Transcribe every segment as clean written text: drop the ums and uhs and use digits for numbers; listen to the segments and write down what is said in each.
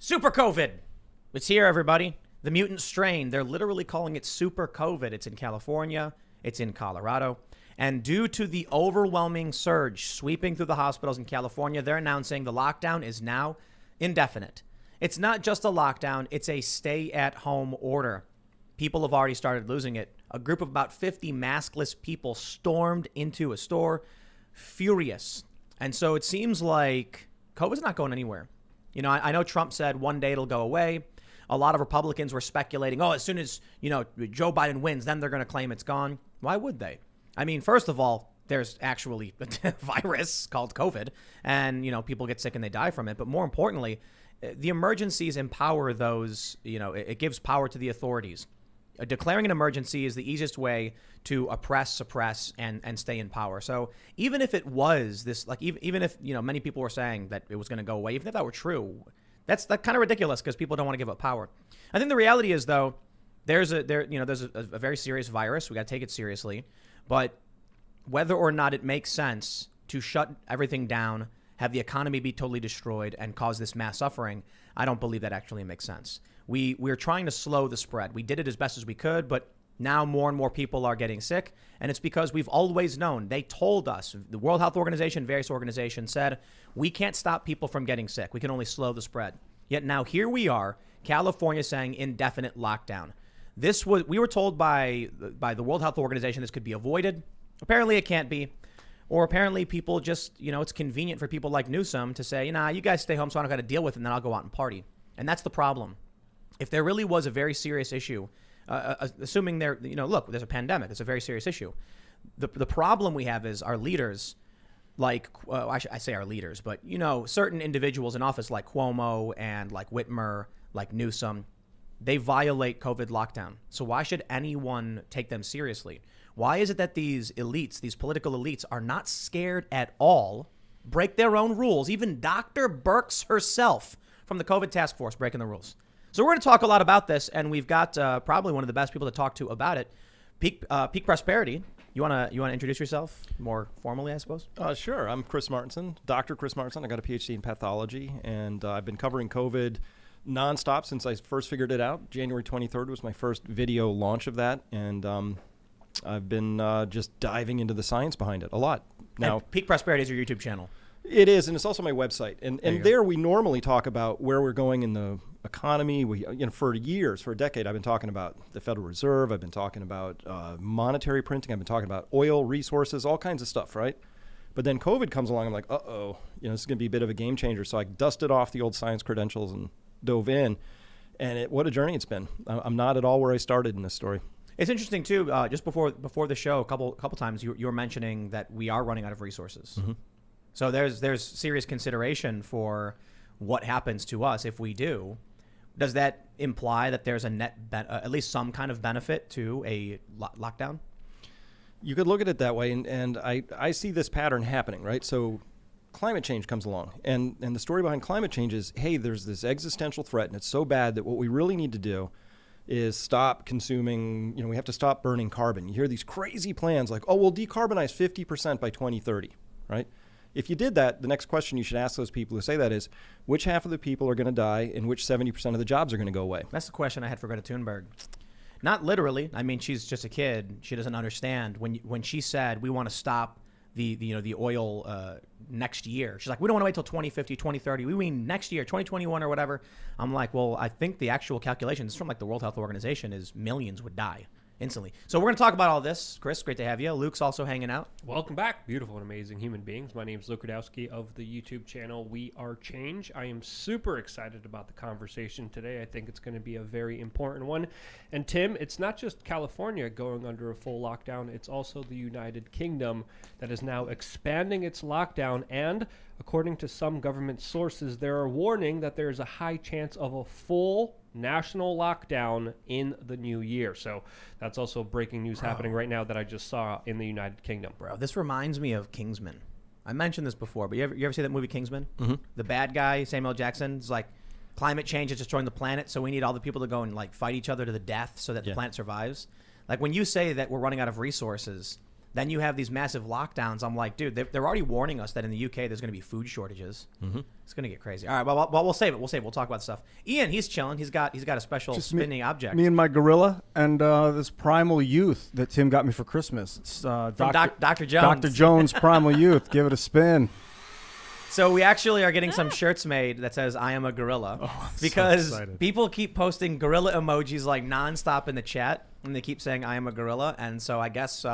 Super COVID. It's here, everybody. The mutant strain. They're literally calling it super COVID. It's in California. It's in Colorado. And due to the overwhelming surge sweeping through the hospitals in California, they're announcing the lockdown is now indefinite. It's not just a lockdown. It's a stay-at-home order. People have already started losing it. A group of about 50 maskless people stormed into a store, furious. And so it seems like COVID's not going anywhere. You know, I know Trump said one day it'll go away. A lot of Republicans were speculating, as soon as, Joe Biden wins, then they're going to claim it's gone. Why would they? I mean, first of all, there's actually a virus called COVID and, people get sick and they die from it. But more importantly, the emergencies empower those, it gives power to the authorities. Declaring an emergency is the easiest way to oppress, suppress, and stay in power. So even if it was this, even if, many people were saying that it was going to go away, even if that were true, that's kind of ridiculous because people don't want to give up power. I think the reality is, though, there's a very serious virus. We got to take it seriously. But whether or not it makes sense to shut everything down, have the economy be totally destroyed, and cause this mass suffering, I don't believe that actually makes sense. We're trying to slow the spread. We did it as best as we could, but now more and more people are getting sick. And it's because we've always known. They told us, the World Health Organization, various organizations said, we can't stop people from getting sick. We can only slow the spread. Yet now here we are, California saying indefinite lockdown. We were told by the World Health Organization this could be avoided. Apparently it can't be. Or apparently people just, it's convenient for people like Newsom to say, you guys stay home so I don't got to deal with it and then I'll go out and party. And that's the problem. If there really was a very serious issue, assuming look, there's a pandemic, it's a very serious issue. The problem we have is our leaders, I say our leaders, but, certain individuals in office like Cuomo and like Whitmer, like Newsom, they violate COVID lockdown. So why should anyone take them seriously? Why is it that these elites, these political elites, are not scared at all, break their own rules? Even Dr. Birx herself from the COVID task force breaking the rules. So we're going to talk a lot about this, and we've got probably one of the best people to talk to about it. Peak Prosperity. You wanna introduce yourself more formally, I suppose? Sure. I'm Chris Martinson, Dr. Chris Martinson. I got a PhD in pathology, and I've been covering COVID nonstop since I first figured it out. January 23rd was my first video launch of that, and I've been just diving into the science behind it a lot. Now, and Peak Prosperity is your YouTube channel. It is, and it's also my website. And there we normally talk about where we're going in the economy. For years, for a decade, I've been talking about the Federal Reserve. I've been talking about monetary printing. I've been talking about oil, resources, all kinds of stuff, right? But then COVID comes along. I'm like, this is going to be a bit of a game changer. So I dusted off the old science credentials and dove in. And what a journey it's been. I'm not at all where I started in this story. It's interesting, too. Just before the show, a couple times, you were mentioning that we are running out of resources. Mm-hmm. So there's serious consideration for what happens to us if we do. Does that imply that there's a net, at least some kind of benefit to a lockdown? You could look at it that way, and I see this pattern happening, right? So climate change comes along, and the story behind climate change is, hey, there's this existential threat, and it's so bad that what we really need to do is stop consuming, we have to stop burning carbon. You hear these crazy plans like, we'll decarbonize 50% by 2030, right? If you did that, the next question you should ask those people who say that is, which half of the people are going to die and which 70% of the jobs are going to go away? That's the question I had for Greta Thunberg. Not literally. I mean, she's just a kid. She doesn't understand. When she said we want to stop the oil next year, she's like, we don't want to wait till 2050, 2030. We mean next year, 2021 or whatever. I'm like, well, I think the actual calculations from the World Health Organization is millions would die instantly. So we're going to talk about all this. Chris, great to have you. Luke's also hanging out. Welcome back, beautiful and amazing human beings. My name is Luke Radowski of the YouTube channel We Are Change. I am super excited about the conversation today. I think it's going to be a very important one. And Tim, it's not just California going under a full lockdown. It's also the United Kingdom that is now expanding its lockdown. And according to some government sources, they are warning that there is a high chance of a full national lockdown in the new year. So that's also breaking news happening right now that I just saw in the United Kingdom. Bro, this reminds me of Kingsman. I mentioned this before, but you ever see that movie Kingsman? Mm-hmm. The bad guy, Samuel Jackson, is like, climate change is destroying the planet, so we need all the people to go and fight each other to the death so that the planet survives. Like when you say that we're running out of resources, Then you have these massive lockdowns. I'm like, dude, they're already warning us that in the UK there's going to be food shortages. Mm-hmm. It's going to get crazy. All right, well, we'll save it. We'll talk about stuff. Ian, he's chilling. He's got a special Just spinning object. Me and my gorilla and this Primal Youth that Tim got me for Christmas. It's From Dr. Jones. Dr. Jones Primal Youth. Give it a spin. So we actually are getting some shirts made that says "I am a gorilla" because so excited. people keep posting gorilla emojis like nonstop in the chat, and they keep saying "I am a gorilla," and so I guess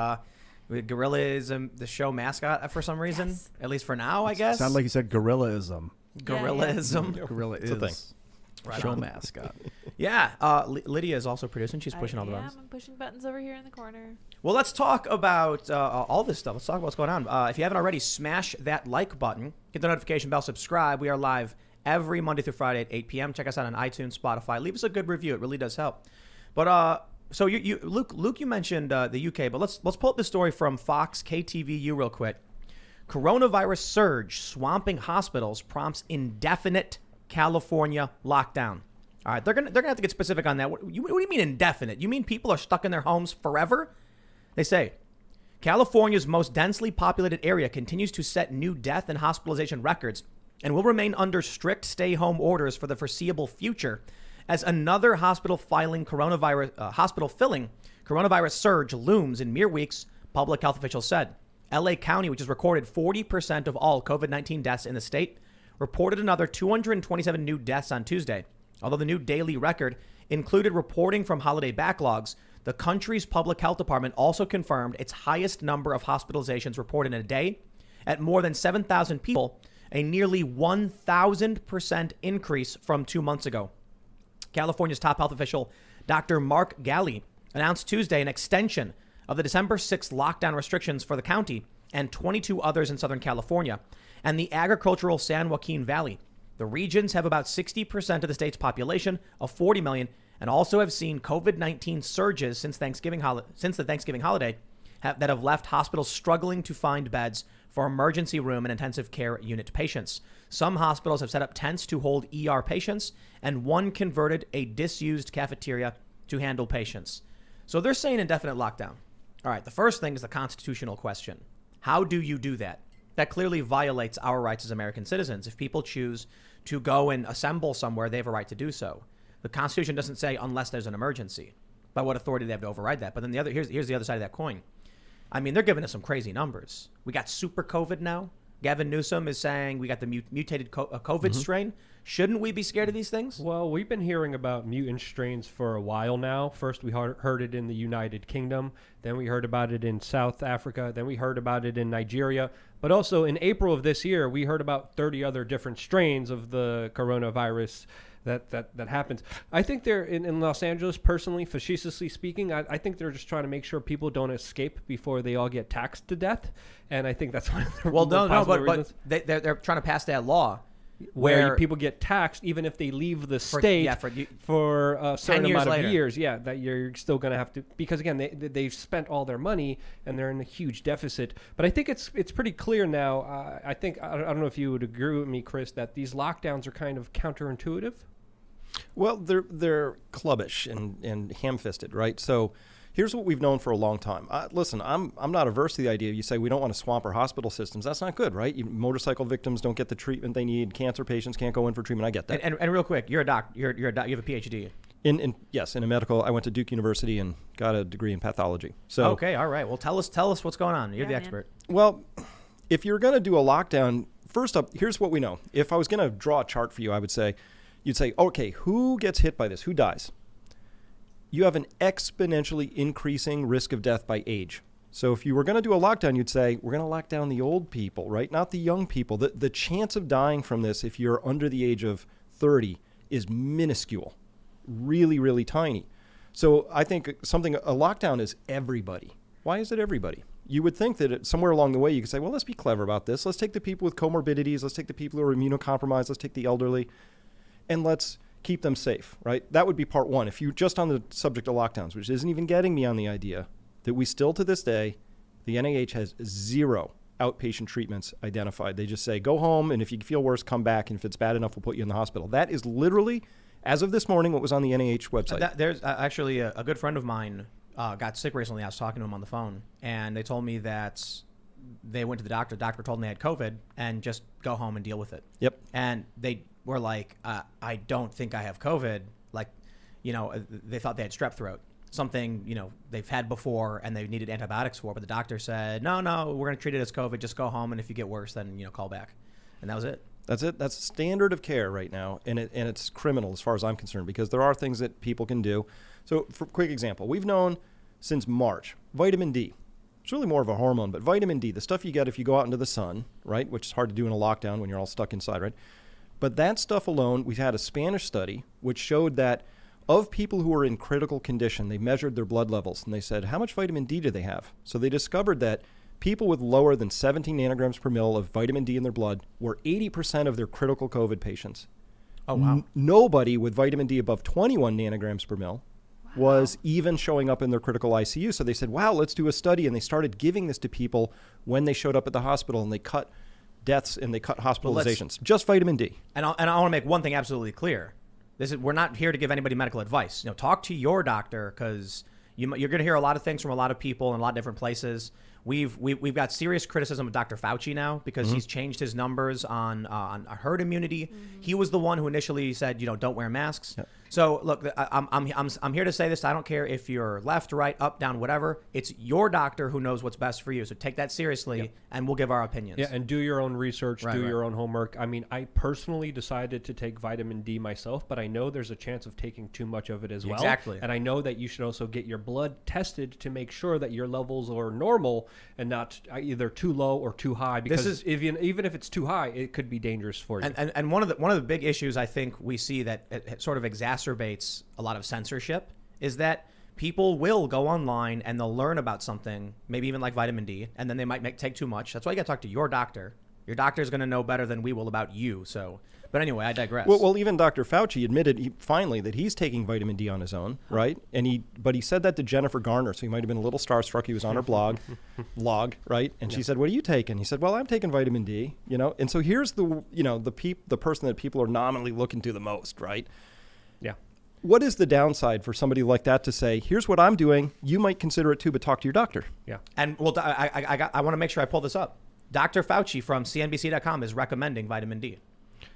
gorilla is the show mascot for some reason, Yes. at least for now. I guess. Sound like you said gorillaism. Gorillaism. Gorilla It's a thing. is Right show on. mascot. Yeah, Lydia is also producing. She's pushing all the buttons. I'm pushing buttons over here in the corner. Well, let's talk about all this stuff. Let's talk about what's going on. If you haven't already, smash that like button. Hit the notification bell. Subscribe. We are live every Monday through Friday at 8 p.m. Check us out on iTunes, Spotify. Leave us a good review. It really does help. But so Luke, you mentioned the UK, but let's pull up this story from Fox KTVU real quick. Coronavirus surge swamping hospitals prompts indefinite California lockdown. All right, they're gonna have to get specific on that. What do you mean indefinite? You mean people are stuck in their homes forever? They say California's most densely populated area continues to set new death and hospitalization records and will remain under strict stay-home orders for the foreseeable future as another hospital filling coronavirus surge looms in mere weeks, public health officials said. LA County, which has recorded 40% of all COVID-19 deaths in the state, reported another 227 new deaths on Tuesday. Although the new daily record included reporting from holiday backlogs, the country's public health department also confirmed its highest number of hospitalizations reported in a day at more than 7,000 people, a nearly 1,000% increase from 2 months ago. California's top health official, Dr. Mark Galley, announced Tuesday an extension of the December 6th lockdown restrictions for the county and 22 others in Southern California and the agricultural San Joaquin Valley. The regions have about 60% of the state's population of 40 million and also have seen COVID-19 surges since the Thanksgiving holiday that have left hospitals struggling to find beds for emergency room and intensive care unit patients. Some hospitals have set up tents to hold ER patients, and one converted a disused cafeteria to handle patients. So they're saying indefinite lockdown. All right, the first thing is the constitutional question. How do you do that? That clearly violates our rights as American citizens. If people choose to go and assemble somewhere, they have a right to do so. The Constitution doesn't say unless there's an emergency. By what authority they have to override that? But then here's the other side of that coin. I mean, they're giving us some crazy numbers. We got super COVID now. Gavin Newsom is saying we got the mutated COVID strain. Shouldn't we be scared of these things? Well, we've been hearing about mutant strains for a while now. First, we heard it in the United Kingdom. Then we heard about it in South Africa. Then we heard about it in Nigeria. But also in April of this year, we heard about 30 other different strains of the coronavirus that happens. I think they're in Los Angeles, personally, facetiously speaking, I think they're just trying to make sure people don't escape before they all get taxed to death. And I think that's one of the but they're trying to pass that law where people get taxed even if they leave the state for a certain amount of years. Yeah, that you're still going to have to, because again, they've spent all their money and they're in a huge deficit. But I think it's pretty clear now. I think, I don't know if you would agree with me, Chris, that these lockdowns are kind of counterintuitive. Well, they're clubbish and ham-fisted, right? So here's what we've known for a long time. Listen, I'm not averse to the idea. You say we don't want to swamp our hospital systems. That's not good, right? Motorcycle victims don't get the treatment they need. Cancer patients can't go in for treatment. I get that. And real quick, you're a doc. You're a doc. You have a PhD. Yes, in a medical. I went to Duke University and got a degree in pathology. So okay, all right. Well, tell us what's going on. You're the expert. Well, if you're going to do a lockdown, first up, here's what we know. If I was going to draw a chart for you, I would say, you'd say, okay, who gets hit by this? Who dies? You have an exponentially increasing risk of death by age. So if you were going to do a lockdown, you'd say, we're going to lock down the old people, right? Not the young people. The chance of dying from this, if you're under the age of 30, is minuscule, really, really tiny. So I think a lockdown is everybody. Why is it everybody? You would think that somewhere along the way you could say, well, let's be clever about this. Let's take the people with comorbidities. Let's take the people who are immunocompromised. Let's take the elderly, and let's keep them safe, right? That would be part one. If you just on the subject of lockdowns, which isn't even getting me on the idea that we still to this day, the NIH has 0 outpatient treatments identified. They just say, go home, and if you feel worse, come back, and if it's bad enough, we'll put you in the hospital. That is literally, as of this morning, what was on the NIH website. There's actually a good friend of mine got sick recently. I was talking to him on the phone, and they told me that they went to the doctor. The doctor told them they had COVID and just go home and deal with it. Yep. And they were like, I don't think I have COVID. Like, they thought they had strep throat, something, they've had before and they needed antibiotics for. But the doctor said, no, we're going to treat it as COVID. Just go home. And if you get worse, then, call back. And that was it. That's it. That's standard of care right now. And it's criminal as far as I'm concerned, because there are things that people can do. So for quick example, we've known since March, vitamin D. It's really more of a hormone, but vitamin D, the stuff you get if you go out into the sun, right, which is hard to do in a lockdown when you're all stuck inside, right? But that stuff alone, we've had a Spanish study which showed that of people who are in critical condition, they measured their blood levels and they said, how much vitamin D do they have? So they discovered that people with lower than 17 nanograms per mil of vitamin D in their blood were 80% of their critical COVID patients. Oh, wow. Nobody with vitamin D above 21 nanograms per mil was even showing up in their critical ICU. So they said, wow, let's do a study. And they started giving this to people when they showed up at the hospital, and they cut deaths and they cut hospitalizations. Just vitamin D. And I want to make one thing absolutely clear. We're not here to give anybody medical advice. Talk to your doctor, because you're going to hear a lot of things from a lot of people in a lot of different places. We've got serious criticism of Dr. Fauci now, because he's changed his numbers on herd immunity. He was the one who initially said, don't wear masks. Yep. So look, I'm here to say this. I don't care if you're left, right, up, down, whatever. It's your doctor who knows what's best for you. So take that seriously, and we'll give our opinions. Yeah, and do your own research, do your own homework. I mean, I personally decided to take vitamin D myself, but I know there's a chance of taking too much of it as well. Exactly. And I know that you should also get your blood tested to make sure that your levels are normal and not either too low or too high, because even if it's too high, it could be dangerous for you. And one of the big issues I think we see that it sort of exacerbates a lot of censorship is that people will go online and they'll learn about something, maybe even like vitamin D, and then they might take too much. That's why you got to talk to your doctor. Your doctor's going to know better than we will about you. So, but anyway, I digress. Well, even Dr. Fauci admitted finally that he's taking vitamin D on his own, right? But he said that to Jennifer Garner, so he might have been a little starstruck. He was on her blog, right? And she said, "What are you taking?" He said, "Well, I'm taking vitamin D." And so here's the person that people are nominally looking to the most, right? Yeah. What is the downside for somebody like that to say, here's what I'm doing, you might consider it too, but talk to your doctor? Yeah. And well, I want to make sure I pull this up. Dr. Fauci from CNBC.com is recommending vitamin D.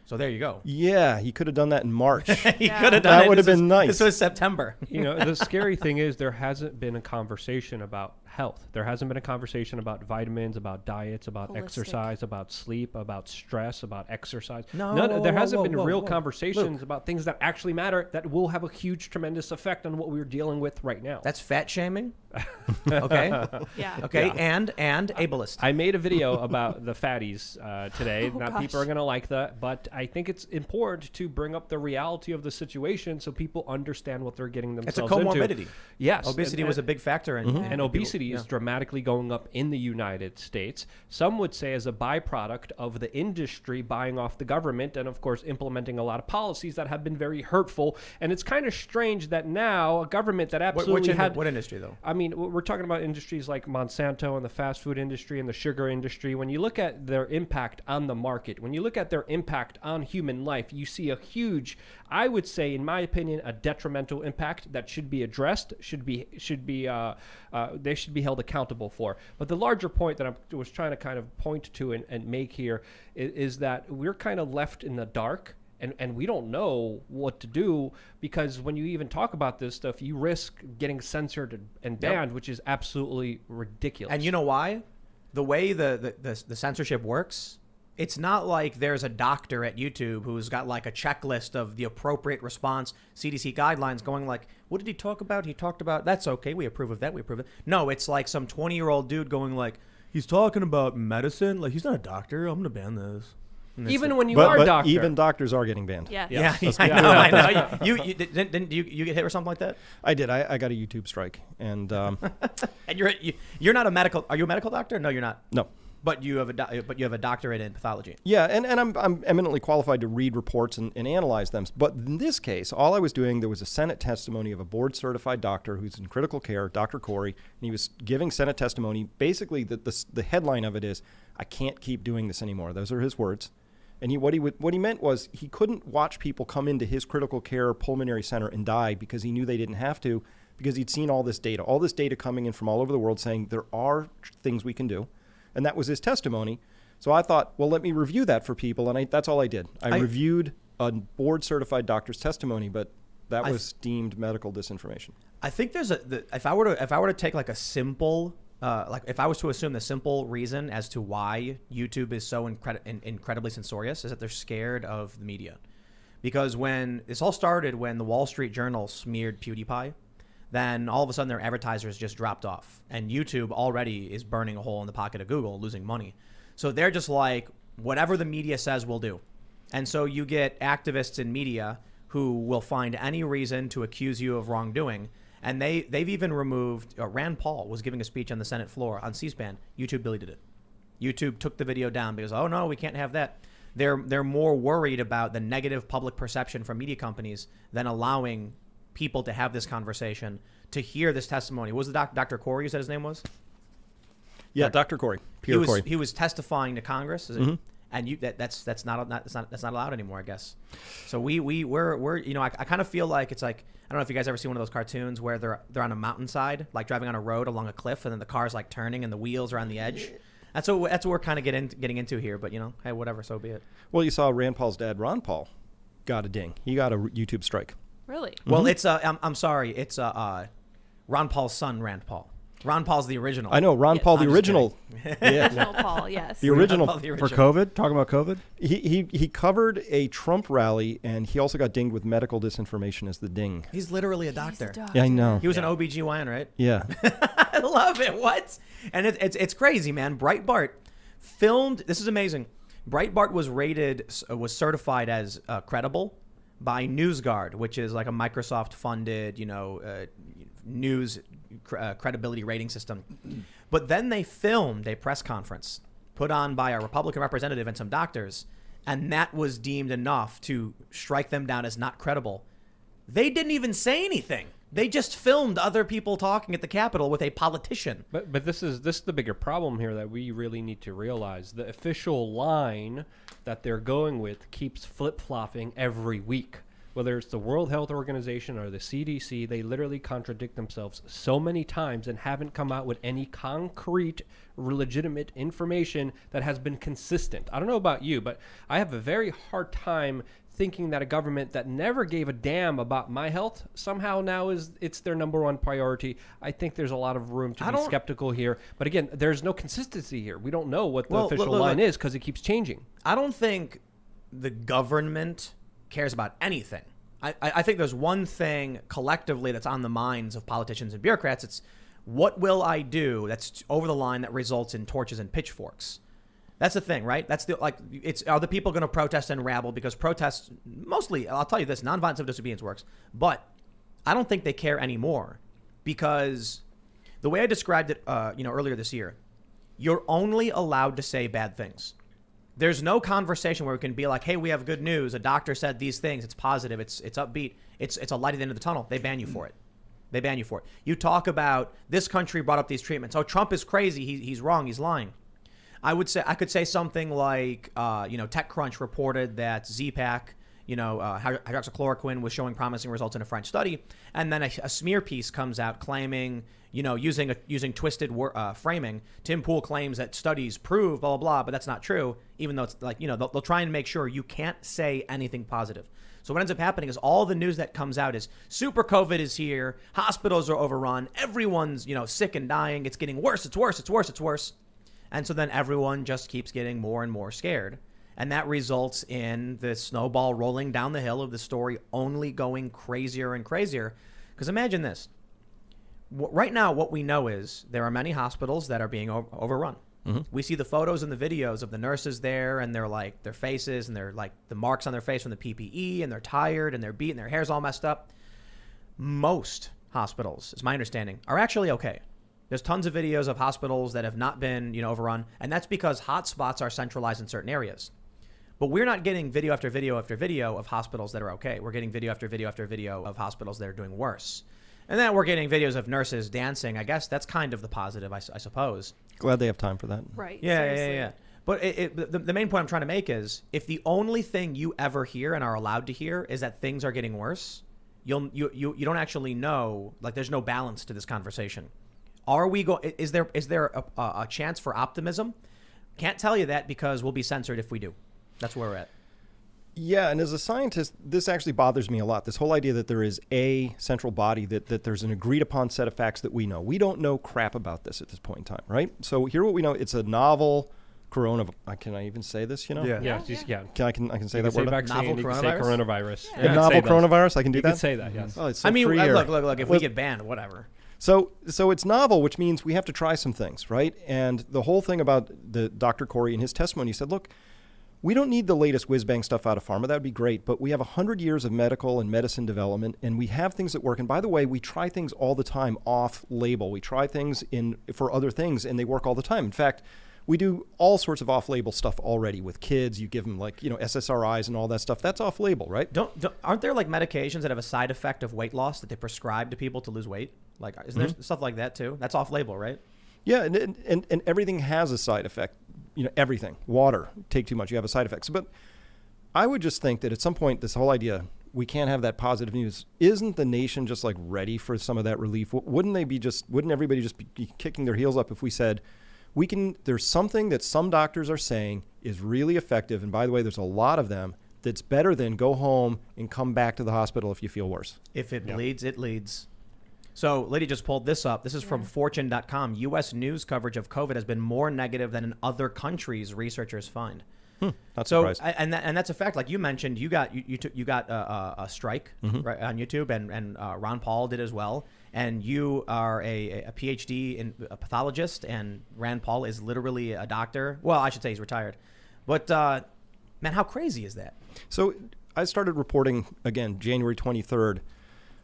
So there you go. Yeah, he could have done that in March. He could have done it. That would have been nice. This was September. The scary thing is there hasn't been a conversation about health. There hasn't been a conversation about vitamins, about diets, about exercise, about sleep, about stress, about exercise. There hasn't been real conversations about things that actually matter that will have a huge, tremendous effect on what we're dealing with right now. That's fat shaming. Okay. Yeah. Okay. Yeah. And ableist. I made a video about the fatties today. People are going to like that, but I think it's important to bring up the reality of the situation so people understand what they're getting themselves into. It's a comorbidity. Yes. Obesity was a big factor. And obesity is dramatically going up in the United States. Some would say as a byproduct of the industry buying off the government and, of course, implementing a lot of policies that have been very hurtful. And it's kind of strange that now a government that absolutely what industry, though? I mean, we're talking about industries like Monsanto and the fast food industry and the sugar industry. When you look at their impact on the market, when you look at their impact on human life, you see a huge, I would say, in my opinion, a detrimental impact that should be addressed, they should be held accountable for. But the larger point that I was trying to kind of point to and make here is that we're kind of left in the dark. And we don't know what to do, because when you even talk about this stuff, you risk getting censored and banned, which is absolutely ridiculous. And you know why? The way the censorship works, it's not like there's a doctor at YouTube who's got like a checklist of the appropriate response, CDC guidelines going like, what did he talk about? He talked about, that's okay, we approve of that, we approve of it. No, it's like some 20-year-old dude going like, he's talking about medicine, like he's not a doctor, I'm going to ban this. Even when you are a doctor. Even doctors are getting banned. Yeah. Yeah, I know. You didn't you get hit or something like that? I did. I got a YouTube strike, and and you're not a medical. Are you a medical doctor? No, you're not. No. But you have a doctorate in pathology. Yeah, and I'm eminently qualified to read reports and analyze them. But in this case, all I was doing, there was a Senate testimony of a board-certified doctor who's in critical care, Dr. Corey, and he was giving Senate testimony. Basically, the headline of it is, I can't keep doing this anymore. Those are his words. And what he meant was he couldn't watch people come into his critical care pulmonary center and die because he knew they didn't have to, because he'd seen all this data coming in from all over the world saying there are things we can do. And that was his testimony. So I thought, well, let me review that for people. And that's all I did. I reviewed a board-certified doctor's testimony, but that was deemed medical disinformation. I think there's if I were to take like a simple if I was to assume the simple reason as to why YouTube is so incredibly censorious is that they're scared of the media. Because when this all started, when the Wall Street Journal smeared PewDiePie, then all of a sudden their advertisers just dropped off. And YouTube already is burning a hole in the pocket of Google, losing money. So they're just like, whatever the media says, we'll do. And so you get activists in media who will find any reason to accuse you of wrongdoing. And they've even removed, Rand Paul was giving a speech on the Senate floor on C-SPAN. YouTube deleted it. YouTube took the video down because, oh no, we can't have that. They're more worried about the negative public perception from media companies than allowing people to have this conversation, to hear this testimony. What was the Dr. Corey, you said his name was? Yeah, Dr. Corey. Pierre Corey. He was testifying to Congress. Is it? Mm-hmm. And that's not allowed anymore, I guess. So we're you know, I kind of feel like it's like, I don't know if you guys ever see one of those cartoons where they're on a mountainside, like driving on a road along a cliff, and then the car's like turning and the wheels are on the edge. That's what we're kind of getting into here. But you know, hey, whatever, so be it. Well, you saw Rand Paul's dad, Ron Paul, got a ding. He got a YouTube strike. Really? Well, it's I'm sorry, it's Ron Paul's son, Rand Paul. Ron Paul's the original. I know, Ron Paul, the original. Yeah. Original Paul, yes. The original. For COVID? Talking about COVID? He covered a Trump rally, and he also got dinged with medical disinformation as the ding. He's literally a doctor. Yeah, I know. He was an OBGYN, right? Yeah. I love it. What? And it's crazy, man. Breitbart filmed. This is amazing. Breitbart was certified as credible by NewsGuard, which is like a Microsoft-funded, news credibility rating system. But then they filmed a press conference put on by a Republican representative and some doctors, and that was deemed enough to strike them down as not credible. They didn't even say anything. They just filmed other people talking at the Capitol with a politician. But this is the bigger problem here that we really need to realize. The official line that they're going with keeps flip-flopping every week. Whether it's the World Health Organization or the CDC, they literally contradict themselves so many times and haven't come out with any concrete, legitimate information that has been consistent. I don't know about you, but I have a very hard time thinking that a government that never gave a damn about my health somehow now it's their number one priority. I think there's a lot of room to be skeptical here. But again, there's no consistency here. We don't know what the official line is because it keeps changing. I don't think the government cares about anything. I think there's one thing collectively that's on the minds of politicians and bureaucrats. It's what will I do that's over the line that results in torches and pitchforks. That's the thing, right? That's are the people going to protest and rabble? Because protests, mostly, I'll tell you this, nonviolent civil disobedience works, but I don't think they care anymore, because the way I described it, earlier this year, you're only allowed to say bad things. There's no conversation where we can be like, hey, we have good news. A doctor said these things. It's positive. It's upbeat. It's a light at the end of the tunnel. They ban you for it. They ban you for it. You talk about this country brought up these treatments. Oh, Trump is crazy. He's wrong. He's lying. I could say something like, TechCrunch reported that Z-Pak, hydroxychloroquine was showing promising results in a French study, and then a smear piece comes out claiming, using twisted framing, Tim Pool claims that studies prove blah, blah, blah, but that's not true, even though it's like, they'll try and make sure you can't say anything positive. So what ends up happening is all the news that comes out is super COVID is here, hospitals are overrun, everyone's, sick and dying, it's getting worse, it's worse, it's worse, it's worse. And so then everyone just keeps getting more and more scared. And that results in the snowball rolling down the hill of the story only going crazier and crazier. Because imagine this. Right now, what we know is there are many hospitals that are being overrun. Mm-hmm. We see the photos and the videos of the nurses there, and they're like their faces, and they're like the marks on their face from the PPE, and they're tired, and they're beat, and their hair's all messed up. Most hospitals, it's my understanding, are actually okay. There's tons of videos of hospitals that have not been, overrun, and that's because hotspots are centralized in certain areas. But we're not getting video after video after video of hospitals that are okay. We're getting video after video after video of hospitals that are doing worse. And then we're getting videos of nurses dancing. I guess that's kind of the positive, I suppose. Glad they have time for that. Right. Yeah. But the main point I'm trying to make is if the only thing you ever hear and are allowed to hear is that things are getting worse, you don't actually know. Like, there's no balance to this conversation. Are we is there a chance for optimism? Can't tell you that because we'll be censored if we do. That's where we're at. Yeah, and as a scientist, this actually bothers me a lot. This whole idea that there is a central body, that there's an agreed upon set of facts that we know. We don't know crap about this at this point in time, right? So here what we know, it's a novel corona. Can I even say this, Yeah. Yeah. I can say You that can say word? vaccine, Novel you can say coronavirus. Yeah. A You novel can say those. coronavirus? I can do You that? can say that, yes. Oh, it's so I mean, free air. look. If we get banned, whatever. So it's novel, which means we have to try some things, right? And the whole thing about the Dr. Corey in his testimony, he said, look, we don't need the latest whiz-bang stuff out of pharma. That would be great. But we have 100 years of medical and medicine development, and we have things that work. And by the way, we try things all the time off-label. We try things for other things, and they work all the time. In fact, we do all sorts of off-label stuff already with kids. You give them SSRIs and all that stuff. That's off-label, right? Aren't there like medications that have a side effect of weight loss that they prescribe to people to lose weight? Like, is there stuff like that too? That's off-label, right? Yeah, and everything has a side effect. Everything. Water, take too much, you have a side effect. But I would just think that at some point, this whole idea, we can't have that positive news. Isn't the nation just like ready for some of that relief? Wouldn't everybody just be kicking their heels up if we said, there's something that some doctors are saying is really effective, and by the way, there's a lot of them, that's better than go home and come back to the hospital if you feel worse. If it bleeds, it leads. So, lady just pulled this up. This is from Fortune.com. U.S. news coverage of COVID has been more negative than in other countries, researchers find. Not So, surprised. and that's a fact. Like you mentioned, you got a strike right, on YouTube, and Ron Paul did as well. And you are a PhD in a pathologist, and Rand Paul is literally a doctor. Well, I should say he's retired. But man, how crazy is that? So I started reporting again January 23rd.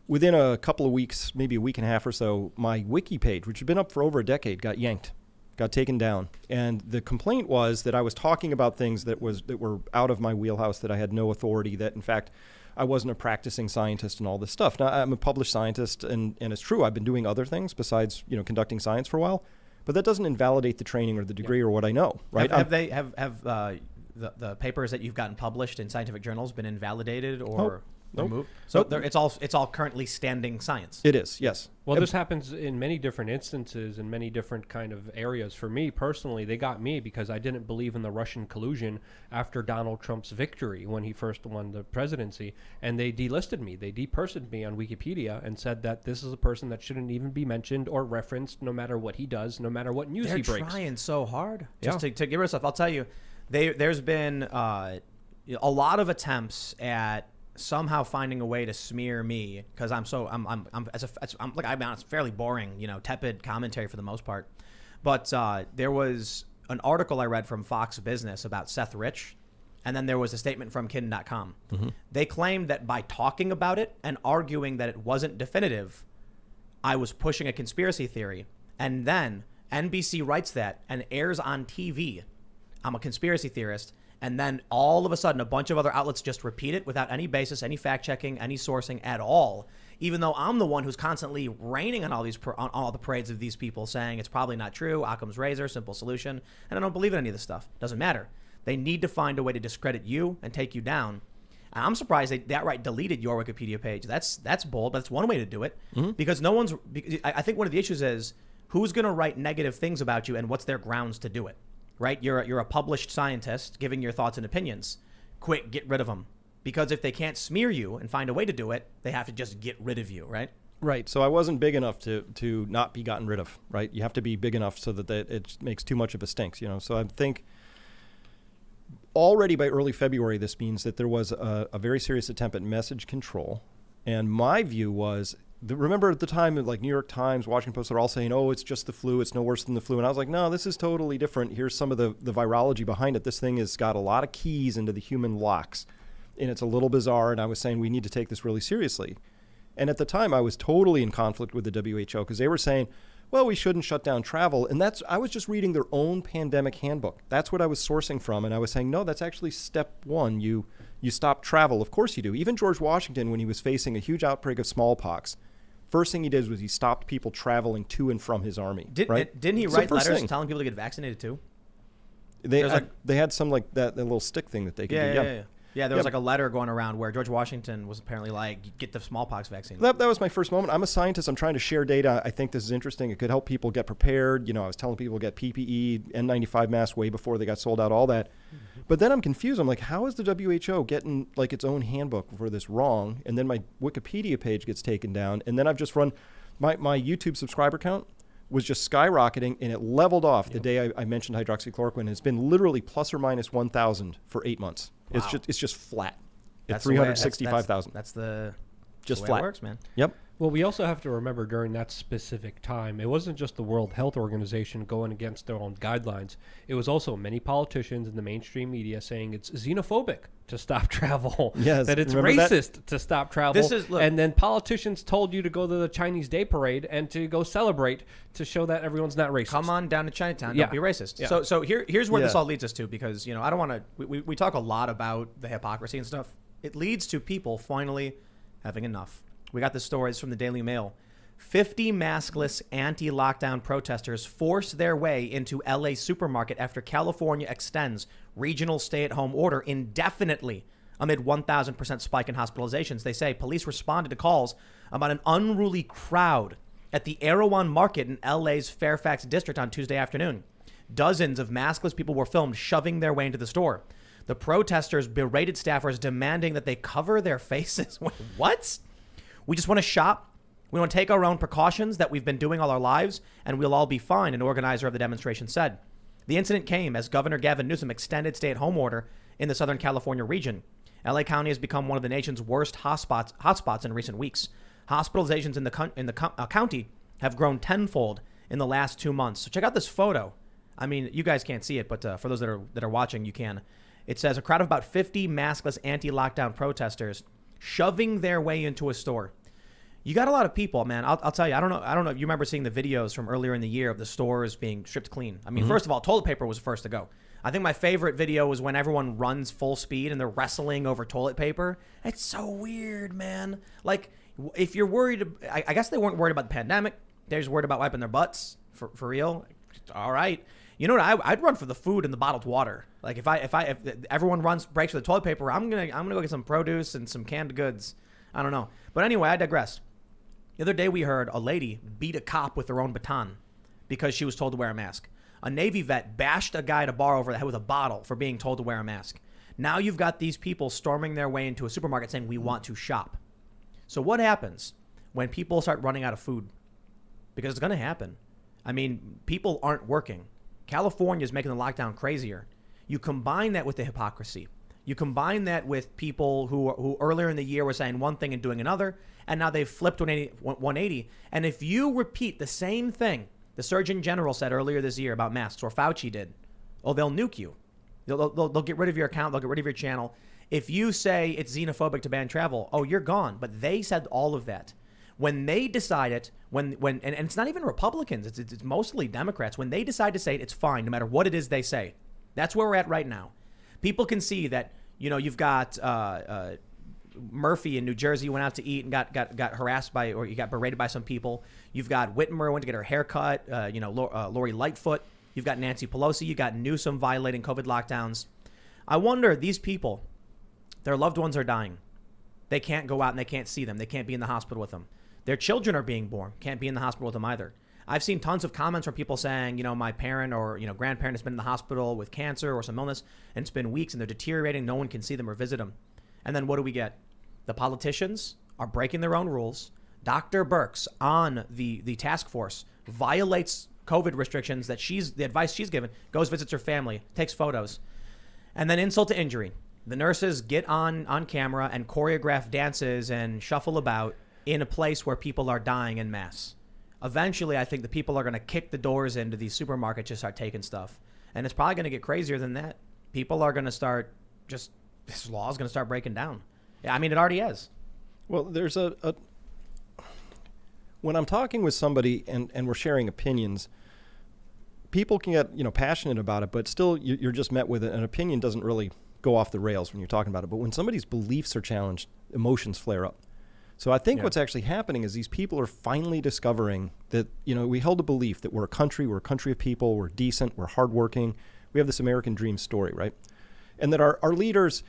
Within a couple of weeks, maybe a week and a half or so, my wiki page, which had been up for over a decade, got yanked, got taken down. And the complaint was that I was talking about things that were out of my wheelhouse, that I had no authority, that in fact I wasn't a practicing scientist and all this stuff. Now, I'm a published scientist, and it's true, I've been doing other things besides conducting science for a while, but that doesn't invalidate the training or the degree or what I know, right? Have the papers that you've gotten published in scientific journals been invalidated or removed? So it's all currently standing science. It is, yes. Well, this happens in many different instances in many different kind of areas. For me personally, they got me because I didn't believe in the Russian collusion after Donald Trump's victory when he first won the presidency, and they delisted me. They depersoned me on Wikipedia and said that this is a person that shouldn't even be mentioned or referenced, no matter what he does, no matter what news he breaks. They're trying so hard just to get rid of stuff. I'll tell you, there's been a lot of attempts at somehow finding a way to smear me because I'm fairly boring, tepid commentary for the most part. But there was an article I read from Fox Business about Seth Rich, and then there was a statement from Kin.com. They claimed that by talking about it and arguing that it wasn't definitive, I was pushing a conspiracy theory. And then NBC writes that and airs on TV. I'm a conspiracy theorist. And then all of a sudden, a bunch of other outlets just repeat it without any basis, any fact checking, any sourcing at all. Even though I'm the one who's constantly raining on on all the parades of these people, saying it's probably not true. Occam's razor, simple solution, and I don't believe in any of this stuff. Doesn't matter. They need to find a way to discredit you and take you down. And I'm surprised they outright deleted your Wikipedia page. That's bold, but that's one way to do it. Because no one's. I think one of the issues is who's going to write negative things about you and what's their grounds to do it. Right? You're a published scientist giving your thoughts and opinions. Quick, get rid of them. Because if they can't smear you and find a way to do it, they have to just get rid of you, right? Right. So I wasn't big enough to not be gotten rid of, right? You have to be big enough so that it makes too much of a stink, So I think already by early February, this means that there was a very serious attempt at message control. And my view was, remember at the time, like New York Times, Washington Post, they're all saying, oh, it's just the flu. It's no worse than the flu. And I was like, no, this is totally different. Here's some of the virology behind it. This thing has got a lot of keys into the human locks. And it's a little bizarre. And I was saying we need to take this really seriously. And at the time, I was totally in conflict with the WHO because they were saying, well, we shouldn't shut down travel. And I was just reading their own pandemic handbook. That's what I was sourcing from. And I was saying, no, that's actually step one. You stop travel. Of course you do. Even George Washington, when he was facing a huge outbreak of smallpox, first thing he did was he stopped people traveling to and from his army. Didn't he write letters telling people to get vaccinated too? They had some like that little stick thing that they could do. Yeah. Yeah, there was like a letter going around where George Washington was apparently like, get the smallpox vaccine. That was my first moment. I'm a scientist. I'm trying to share data. I think this is interesting. It could help people get prepared. I was telling people to get PPE, N95 masks way before they got sold out, all that. But then I'm confused. I'm like, how is the WHO getting like its own handbook for this wrong? And then my Wikipedia page gets taken down. And then I've just run my YouTube subscriber count was just skyrocketing, and it leveled off the day I mentioned hydroxychloroquine. It's been literally plus or minus 1,000 for 8 months. Wow. It's just flat at 365,000. That's the just way flat. It works, man. Yep. Well, we also have to remember during that specific time, it wasn't just the World Health Organization going against their own guidelines. It was also many politicians in the mainstream media saying it's xenophobic to stop travel, yes, that it's racist to stop travel. And then politicians told you to go to the Chinese Day Parade and to go celebrate to show that everyone's not racist. Come on down to Chinatown. Don't be racist. Yeah. So here's where this all leads us to, because, I don't want to, we talk a lot about the hypocrisy and stuff. It leads to people finally having enough. We got the stories from the Daily Mail. 50 maskless anti-lockdown protesters force their way into LA supermarket after California extends regional stay-at-home order indefinitely amid 1,000% spike in hospitalizations. They say police responded to calls about an unruly crowd at the Erewhon Market in LA's Fairfax district on Tuesday afternoon. Dozens of maskless people were filmed shoving their way into the store. The protesters berated staffers, demanding that they cover their faces. What? We just want to shop. We want to take our own precautions that we've been doing all our lives, and we'll all be fine, an organizer of the demonstration said. The incident came as Governor Gavin Newsom extended stay-at-home order in the Southern California region. LA County has become one of the nation's worst hotspots in recent weeks. Hospitalizations in the county have grown tenfold in the last 2 months. So check out this photo. I mean, you guys can't see it, but for those that are watching, you can. It says a crowd of about 50 maskless anti-lockdown protesters shoving their way into a store. You got a lot of people, man. I'll tell you. I don't know if you remember seeing the videos from earlier in the year of the stores being stripped clean. I mean, first of all, toilet paper was first to go. I think my favorite video was when everyone runs full speed and they're wrestling over toilet paper. It's so weird, man. Like, if you're worried, I guess they weren't worried about the pandemic. They're just worried about wiping their butts for real. All right. You know what? I'd run for the food and the bottled water. Like if everyone breaks for the toilet paper, I'm gonna go get some produce and some canned goods. I don't know. But anyway, I digress. The other day we heard a lady beat a cop with her own baton because she was told to wear a mask. A Navy vet bashed a guy at a bar over the head with a bottle for being told to wear a mask. Now you've got these people storming their way into a supermarket saying, we want to shop. So what happens when people start running out of food? Because it's going to happen. I mean, people aren't working. California is making the lockdown crazier. You combine that with the hypocrisy. You combine that with people who earlier in the year were saying one thing and doing another, and now they've flipped 180. And if you repeat the same thing the Surgeon General said earlier this year about masks, or Fauci did, they'll nuke you. They'll get rid of your account. They'll get rid of your channel. If you say it's xenophobic to ban travel, you're gone. But they said all of that. When they decide it, and it's not even Republicans, it's mostly Democrats. When they decide to say it, it's fine, no matter what it is they say. That's where we're at right now. People can see that, you've got Murphy in New Jersey went out to eat and got harassed by, or you got berated by some people. You've got Whitmer went to get her hair cut, Lori Lightfoot. You've got Nancy Pelosi. You got Newsom violating COVID lockdowns. I wonder, these people, their loved ones are dying. They can't go out and they can't see them. They can't be in the hospital with them. Their children are being born. Can't be in the hospital with them either. I've seen tons of comments from people saying, my parent or, grandparent has been in the hospital with cancer or some illness, and it's been weeks and they're deteriorating. No one can see them or visit them. And then what do we get? The politicians are breaking their own rules. Dr. Birx on the task force violates COVID restrictions that the advice she's given, goes, visits her family, takes photos. And then insult to injury. The nurses get on camera and choreograph dances and shuffle about in a place where people are dying en masse. Eventually, I think the people are going to kick the doors into these supermarkets to start taking stuff. And it's probably going to get crazier than that. People are going to start this law is going to start breaking down. I mean, it already is. Well, there's when I'm talking with somebody and we're sharing opinions, people can get, passionate about it, but still you're just met with it. An opinion doesn't really go off the rails when you're talking about it. But when somebody's beliefs are challenged, emotions flare up. So I think what's actually happening is these people are finally discovering that, we held a belief that we're a country of people, we're decent, we're hardworking. We have this American dream story, right? And that our leaders,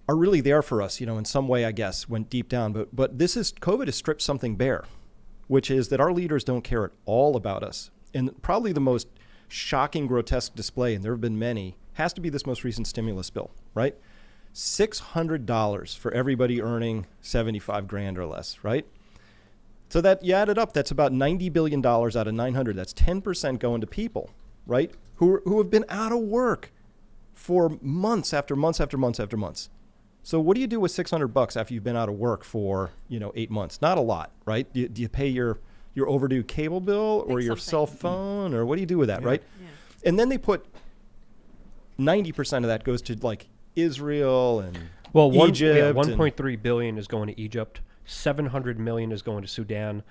are really there for us, in some way, I guess, went deep down. But COVID has stripped something bare, which is that our leaders don't care at all about us. And probably the most shocking, grotesque display, and there have been many, has to be this most recent stimulus bill, right? $600 for everybody earning 75 grand or less, right? So that you add it up, that's about $90 billion out of 900. That's 10% going to people, right? Who have been out of work for months after months after months after months. So what do you do with $600 after you've been out of work for 8 months? Not a lot, right? Do you pay your overdue cable bill or your cell phone, or what do you do with that, right? Yeah. And then they put 90% of that goes to like Israel and Egypt. 1.3 billion is going to Egypt. 700 million is going to Sudan.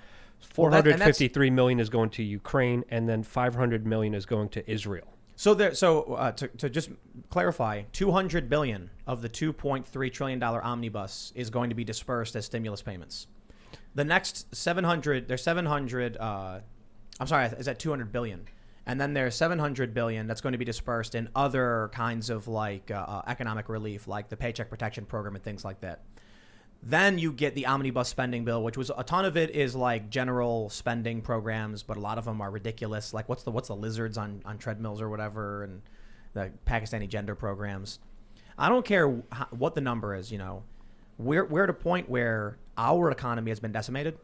Well, 453 million is going to Ukraine, and then 500 million is going to Israel. So to just clarify, 200 billion of the 2.3 trillion dollar omnibus is going to be dispersed as stimulus payments. The next 700, there's 700. I'm sorry, is that 200 billion? And then there's 700 billion that's going to be dispersed in other kinds of like economic relief, like the Paycheck Protection Program and things like that. Then you get the omnibus spending bill, which was a ton of it is like general spending programs, but a lot of them are ridiculous. Like what's the lizards on treadmills or whatever, and the Pakistani gender programs. I don't care what the number is. We're at a point where our economy has been decimated.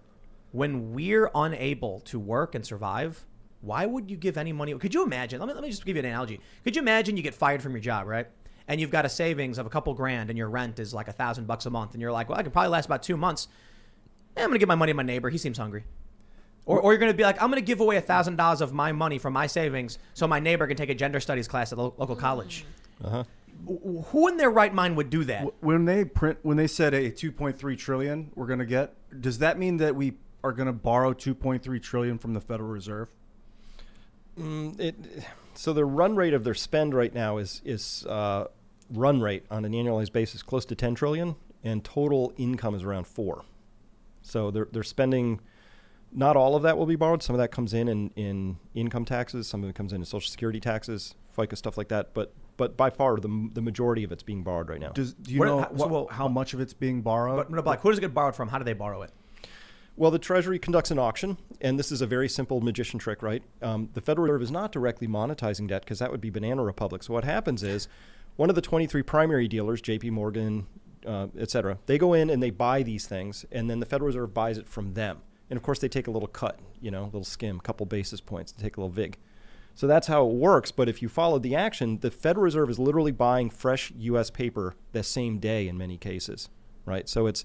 When we're unable to work and survive, why would you give any money? Could you imagine? Let me just give you an analogy. Could you imagine you get fired from your job, right? And you've got a savings of a couple grand and your rent is like $1,000 a month. And you're like, well, I could probably last about 2 months. I'm going to give my money to my neighbor. He seems hungry. Or you're going to be like, I'm going to give away $1,000 of my money from my savings so my neighbor can take a gender studies class at the local college. Uh-huh. Who in their right mind would do that? When they said a 2.3 trillion we're going to get, does that mean that we are going to borrow 2.3 trillion from the Federal Reserve? So the run rate of their spend right now is run rate on an annualized basis close to 10 trillion, and total income is around 4. So they're spending. Not all of that will be borrowed. Some of that comes in income taxes. Some of it comes in Social Security taxes, FICA, stuff like that. But by far the majority of it's being borrowed right now. Do you know how much of it's being borrowed? But like, who does it get borrowed from? How do they borrow it? Well, the Treasury conducts an auction, and this is a very simple magician trick, right? The Federal Reserve is not directly monetizing debt because that would be Banana Republic. So what happens is one of the 23 primary dealers, JP Morgan, et cetera, they go in and they buy these things, and then the Federal Reserve buys it from them. And, of course, they take a little cut, a little skim, a couple basis points, they take a little vig. So that's how it works. But if you followed the action, the Federal Reserve is literally buying fresh U.S. paper the same day in many cases, right? So it's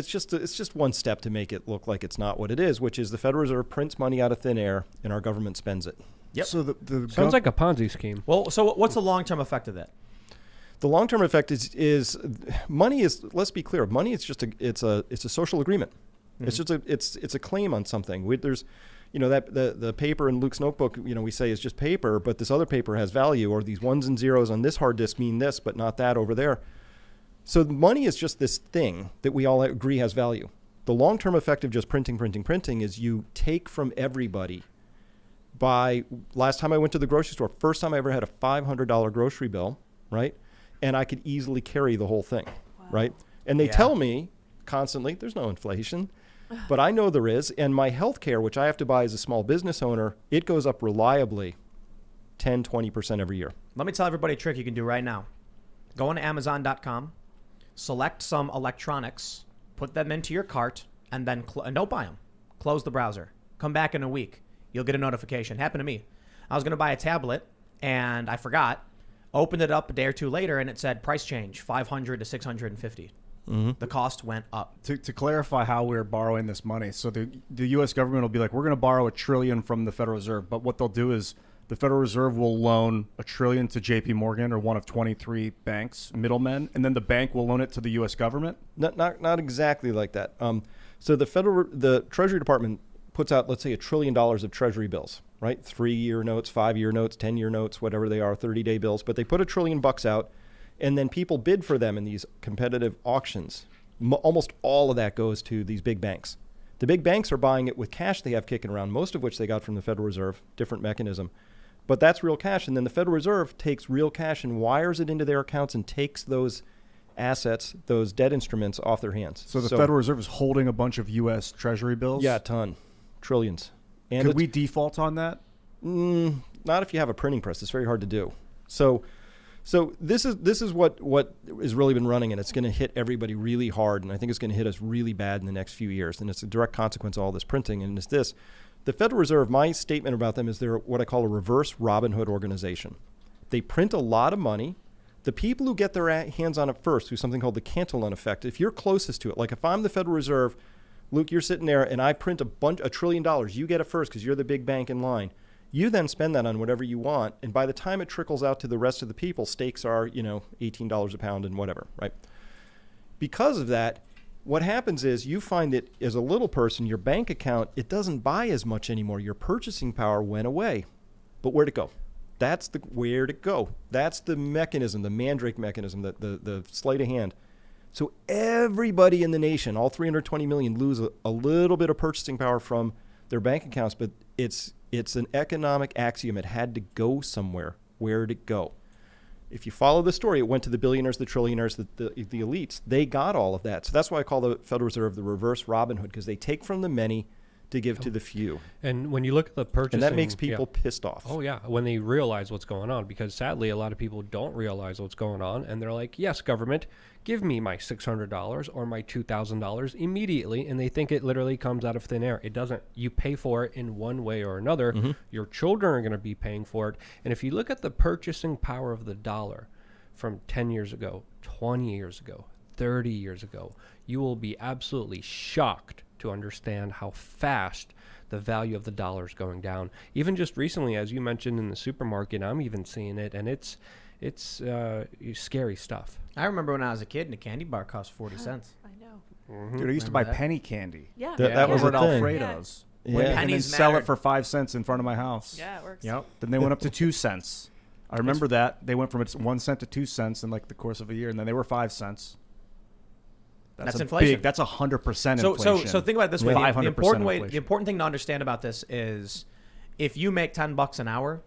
just one step to make it look like it's not what it is, which is the Federal Reserve prints money out of thin air and our government spends it. Yep. So Sounds like a Ponzi scheme. Well, so what's the long-term effect of that? The long-term effect is money is, let's be clear, money is just it's a social agreement. Mm-hmm. It's just it's a claim on something. There's, that the paper in Luke's notebook, we say is just paper, but this other paper has value, or these ones and zeros on this hard disk mean this, but not that over there. So money is just this thing that we all agree has value. The long-term effect of just printing is you take from everybody. Last time I went to the grocery store, first time I ever had a $500 grocery bill, right? And I could easily carry the whole thing, right? And they tell me constantly, there's no inflation, but I know there is. And my health care, which I have to buy as a small business owner, it goes up reliably 10, 20% every year. Let me tell everybody a trick you can do right now. Go on Amazon.com, select some electronics, put them into your cart, and then and don't buy them. Close the browser. Come back in a week. You'll get a notification. Happened to me. I was going to buy a tablet, and I forgot. Opened it up a day or two later, and it said price change, $500 to $650. Mm-hmm. The cost went up. To clarify how we're borrowing this money, so the U.S. government will be like, we're going to borrow $1 trillion from the Federal Reserve, but what they'll do is the Federal Reserve will loan $1 trillion to JP Morgan, or one of 23 banks, middlemen, and then the bank will loan it to the U.S. government? Not exactly like that. So the Treasury Department puts out, let's say, $1 trillion of Treasury bills, right? 3-year notes, 5-year notes, 10-year notes, whatever they are, 30-day bills. But they put $1 trillion out, and then people bid for them in these competitive auctions. Almost all of that goes to these big banks. The big banks are buying it with cash they have kicking around, most of which they got from the Federal Reserve, different mechanism. But that's real cash. And then the Federal Reserve takes real cash and wires it into their accounts and takes those assets, those debt instruments, off their hands. So the Federal Reserve is holding a bunch of U.S. Treasury bills? Yeah, a ton. Trillions. And Could we default on that? Not if you have a printing press. It's very hard to do. So this is what has really been running, and it's going to hit everybody really hard, and I think it's going to hit us really bad in the next few years, and it's a direct consequence of all this printing, and it's this. The Federal Reserve, my statement about them is they're what I call a reverse Robin Hood organization. They print a lot of money. The people who get their hands on it first, through something called the Cantillon effect, if you're closest to it, like if I'm the Federal Reserve, Luke, you're sitting there, and I print $1 trillion. You get it first because you're the big bank in line. You then spend that on whatever you want, and by the time it trickles out to the rest of the people, steaks are, $18 a pound and whatever, right? Because of that, what happens is you find that as a little person, your bank account, it doesn't buy as much anymore. Your purchasing power went away. But where'd it go? That's the where'd it go? That's the mechanism, the mandrake mechanism, the sleight of hand. So everybody in the nation, all 320 million, lose a little bit of purchasing power from their bank accounts, but it's an economic axiom. It had to go somewhere. Where did it go? If you follow the story, it went to the billionaires, the trillionaires, the elites. They got all of that. So that's why I call the Federal Reserve the reverse Robin Hood, because they take from the many to give to the few. And when you look at the purchasing... And that makes people pissed off. Oh, yeah, when they realize what's going on. Because sadly, a lot of people don't realize what's going on. And they're like, yes, government, give me my $600 or my $2,000 immediately. And they think it literally comes out of thin air. It doesn't. You pay for it in one way or another. Mm-hmm. Your children are going to be paying for it. And if you look at the purchasing power of the dollar from 10 years ago, 20 years ago, 30 years ago, you will be absolutely shocked to understand how fast the value of the dollar is going down. Even just recently, as you mentioned in the supermarket, I'm even seeing it, and it's scary stuff. I remember when I was a kid and a candy bar cost 40 cents. I know. Mm-hmm. Dude, I used to buy penny candy. Yeah. That was over a at thing. Alfredo's. Yeah. And then Pennies sell it mattered. for 5 cents in front of my house. Yeah, it works. Yep. Then they went up to 2 cents. I remember that. They went from 1 cent to 2 cents in like the course of a year, and then they were 5 cents. That's inflation. That's 100% So inflation. think about it this way. 500% The important way, inflation. the important thing to understand about this is, if you make $10 an hour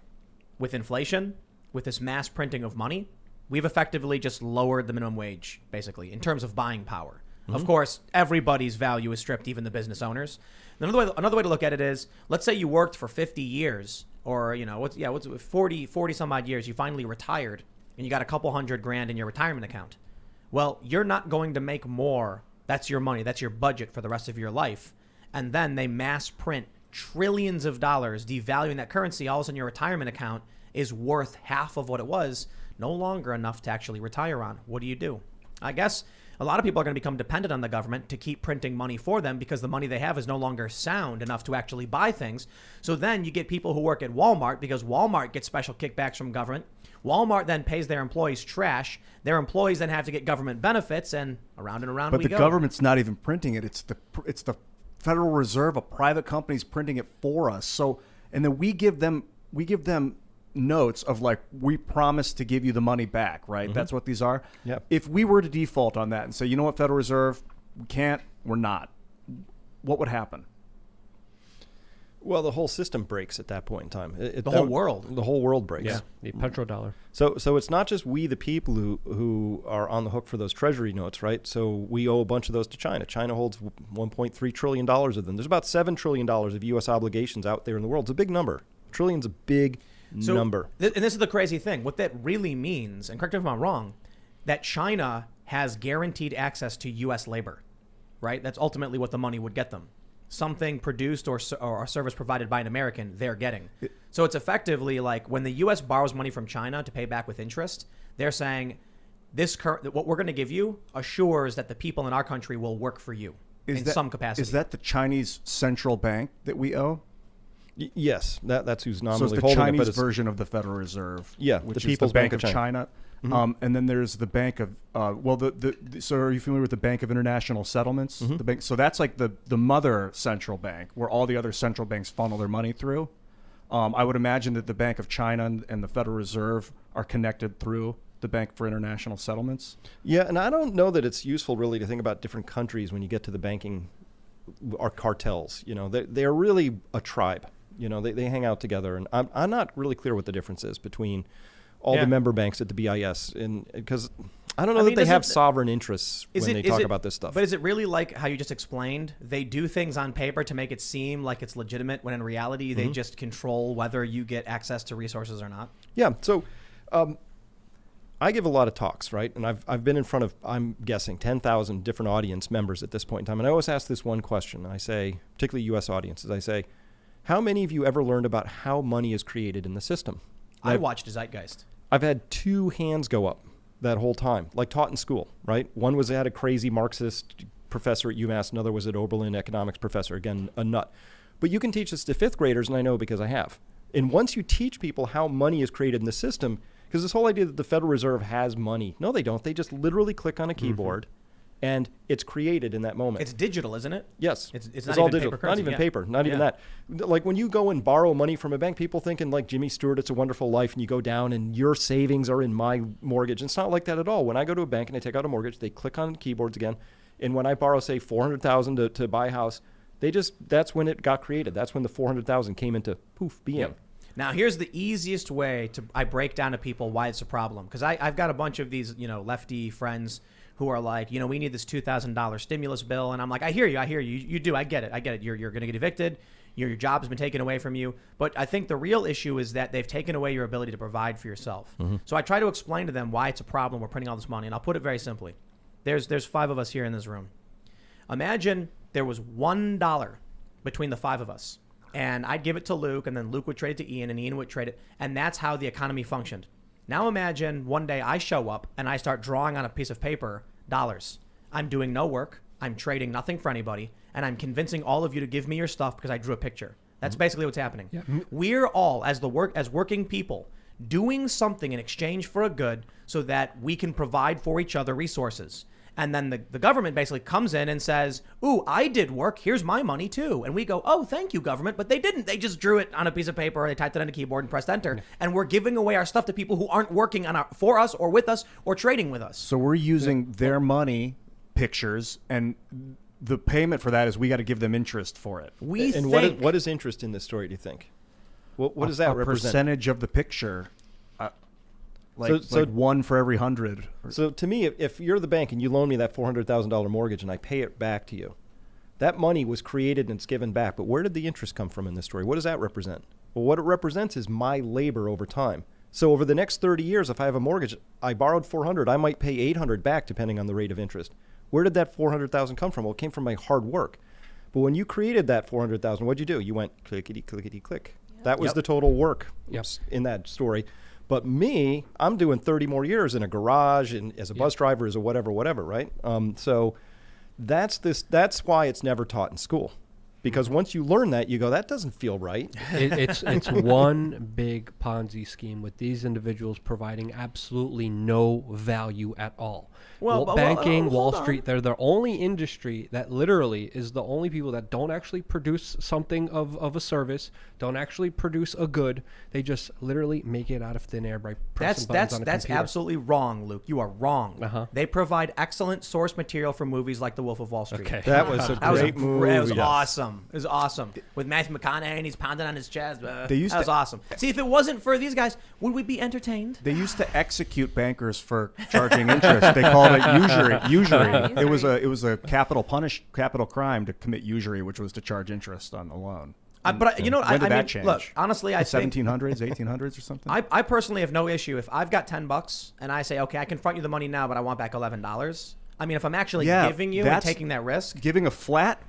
with inflation, with this mass printing of money, we've effectively just lowered the minimum wage, basically, in terms of buying power. Mm-hmm. Of course, everybody's value is stripped, even the business owners. Another way to look at it is, let's say you worked for 50 years, or 40 some odd years. You finally retired, and you got a couple $100,000 in your retirement account. Well, you're not going to make more. That's your money. That's your budget for the rest of your life. And then they mass print trillions of dollars, devaluing that currency. All of a sudden, your retirement account is worth half of what it was, no longer enough to actually retire on. What do? I guess a lot of people are going to become dependent on the government to keep printing money for them, because the money they have is no longer sound enough to actually buy things. So then you get people who work at Walmart, because Walmart gets special kickbacks from government. Walmart then pays their employees trash. Their employees then have to get government benefits, and around we go. But the government's not even printing it. It's the Federal Reserve, a private company's printing it for us. So, and then we give them notes of like, we promise to give you the money back, right? Mm-hmm. That's what these are. Yep. If we were to default on that and say, you know what, Federal Reserve, we can't, we're not, what would happen? Well, the whole system breaks at that point in time. The whole world. The whole world breaks. Yeah, the petrodollar. So it's not just we, the people, who are on the hook for those treasury notes, right? So we owe a bunch of those to China. China holds $1.3 trillion of them. There's about $7 trillion of U.S. obligations out there in the world. It's a big number. $1 trillion a big number. And this is the crazy thing. What that really means, and correct me if I'm wrong, that China has guaranteed access to U.S. labor, right? That's ultimately what the money would get them. Something produced or a service provided by an American, they're getting. So it's effectively like when the U.S. borrows money from China to pay back with interest, they're saying what we're going to give you assures that the people in our country will work for you in some capacity. Is that the Chinese central bank that we owe? Yes, that's who's So nominally it's the holding it. Chinese But version of the Federal Reserve. Yeah, which the is People's the Bank Bank of of China. Mm-hmm. And then there's the Bank of so are you familiar with the Bank of International Settlements? Mm-hmm. The bank, so that's like the mother central bank where all the other central banks funnel their money through. I would imagine that the Bank of China and the Federal Reserve are connected through the Bank for International Settlements. Yeah, and I don't know that it's useful really to think about different countries when you get to the banking or cartels. They're really a tribe. They hang out together, and I'm not really clear what the difference is between all the member banks at the BIS, and because I don't know that they have sovereign interests when they talk about this stuff. But is it really like how you just explained? They do things on paper to make it seem like it's legitimate, when in reality they just control whether you get access to resources or not? Yeah. So I give a lot of talks, right? And I've been in front of, I'm guessing, 10,000 different audience members at this point in time. And I always ask this one question. I say, particularly U.S. audiences, I say, how many of you ever learned about how money is created in the system? I watched Zeitgeist. I've had 2 hands go up that whole time, like taught in school, right? One was at a crazy Marxist professor at UMass, another was at Oberlin economics professor, again, a nut. But you can teach this to 5th graders, and I know because I have. And once you teach people how money is created in the system, because this whole idea that the Federal Reserve has money, no, they don't. They just literally click on a keyboard, and it's created in that moment. It's digital, isn't it? Yes. It's all not even digital. paper Not currency, even paper. Not even that. Like when you go and borrow money from a bank, people thinking like Jimmy Stewart, It's a Wonderful Life, and you go down and your savings are in my mortgage. It's not like that at all. When I go to a bank and I take out a mortgage, they click on keyboards again. And when I borrow, say, $400,000 to buy a house, that's when it got created. That's when the $400,000 came into being. Yep. Now, here's the easiest way I break down to people why it's a problem. Because I've got a bunch of these, lefty friends who are like, we need this $2,000 stimulus bill. And I'm like, I hear you. You do. I get it. You're going to get evicted. Your job has been taken away from you. But I think the real issue is that they've taken away your ability to provide for yourself. So I try to explain to them why it's a problem we're printing all this money. And I'll put it very simply. There's 5 of us here in this room. Imagine there was $1 between the 5 of us. And I'd give it to Luke, and then Luke would trade it to Ian, and Ian would trade it. And that's how the economy functioned. Now imagine one day I show up and I start drawing on a piece of paper dollars. I'm doing no work. I'm trading nothing for anybody. And I'm convincing all of you to give me your stuff because I drew a picture. That's basically what's happening. Yeah. We're all, as working people, doing something in exchange for a good so that we can provide for each other resources. And then the government basically comes in and says, ooh, I did work. Here's my money, too. And we go, oh, thank you, government. But they didn't. They just drew it on a piece of paper. Or they typed it on a keyboard and pressed enter. And we're giving away our stuff to people who aren't working for us or with us or trading with us. So we're using their money pictures, and the payment for that is we got to give them interest for it. What is interest in this story, do you think? What does that represent? A percentage of the picture. Like 1 for every 100. So to me, if you're the bank and you loan me that $400,000 mortgage and I pay it back to you, that money was created and it's given back. But where did the interest come from in this story? What does that represent? Well, what it represents is my labor over time. So over the next 30 years, if I have a mortgage, I borrowed $400, I might pay $800 back depending on the rate of interest. Where did that $400,000 come from? Well, it came from my hard work. But when you created that $400,000, what'd you do? You went clickety, clickety, click. Yep. That was the total work in that story. But me, I'm doing 30 more years in a garage and as a bus driver, as a whatever, right? So that's why it's never taught in school. Because once you learn that, you go, that doesn't feel right. It's one big Ponzi scheme with these individuals providing absolutely no value at all. Banking, Wall Street, they're the only industry that literally is the only people that don't actually produce something of a service, don't actually produce a good. They just literally make it out of thin air by pressing buttons on a That's computer. absolutely wrong, Luke. You are wrong. They provide excellent source material for movies like The Wolf of Wall Street. Okay. That was a great movie. It was awesome. It was awesome. With Matthew McConaughey and he's pounding on his chest. That was awesome. See, if it wasn't for these guys, would we be entertained? They used to execute bankers for charging interest. They called it usury. It was a capital crime to commit usury, which was to charge interest on the loan. But you know, when did that change? Look, honestly, I think 1700s, 1800s, or something. I personally have no issue if I've got $10 and I say, okay, I can front you the money now, but I want back $11. I mean, if I'm actually giving you and taking that risk, giving a flat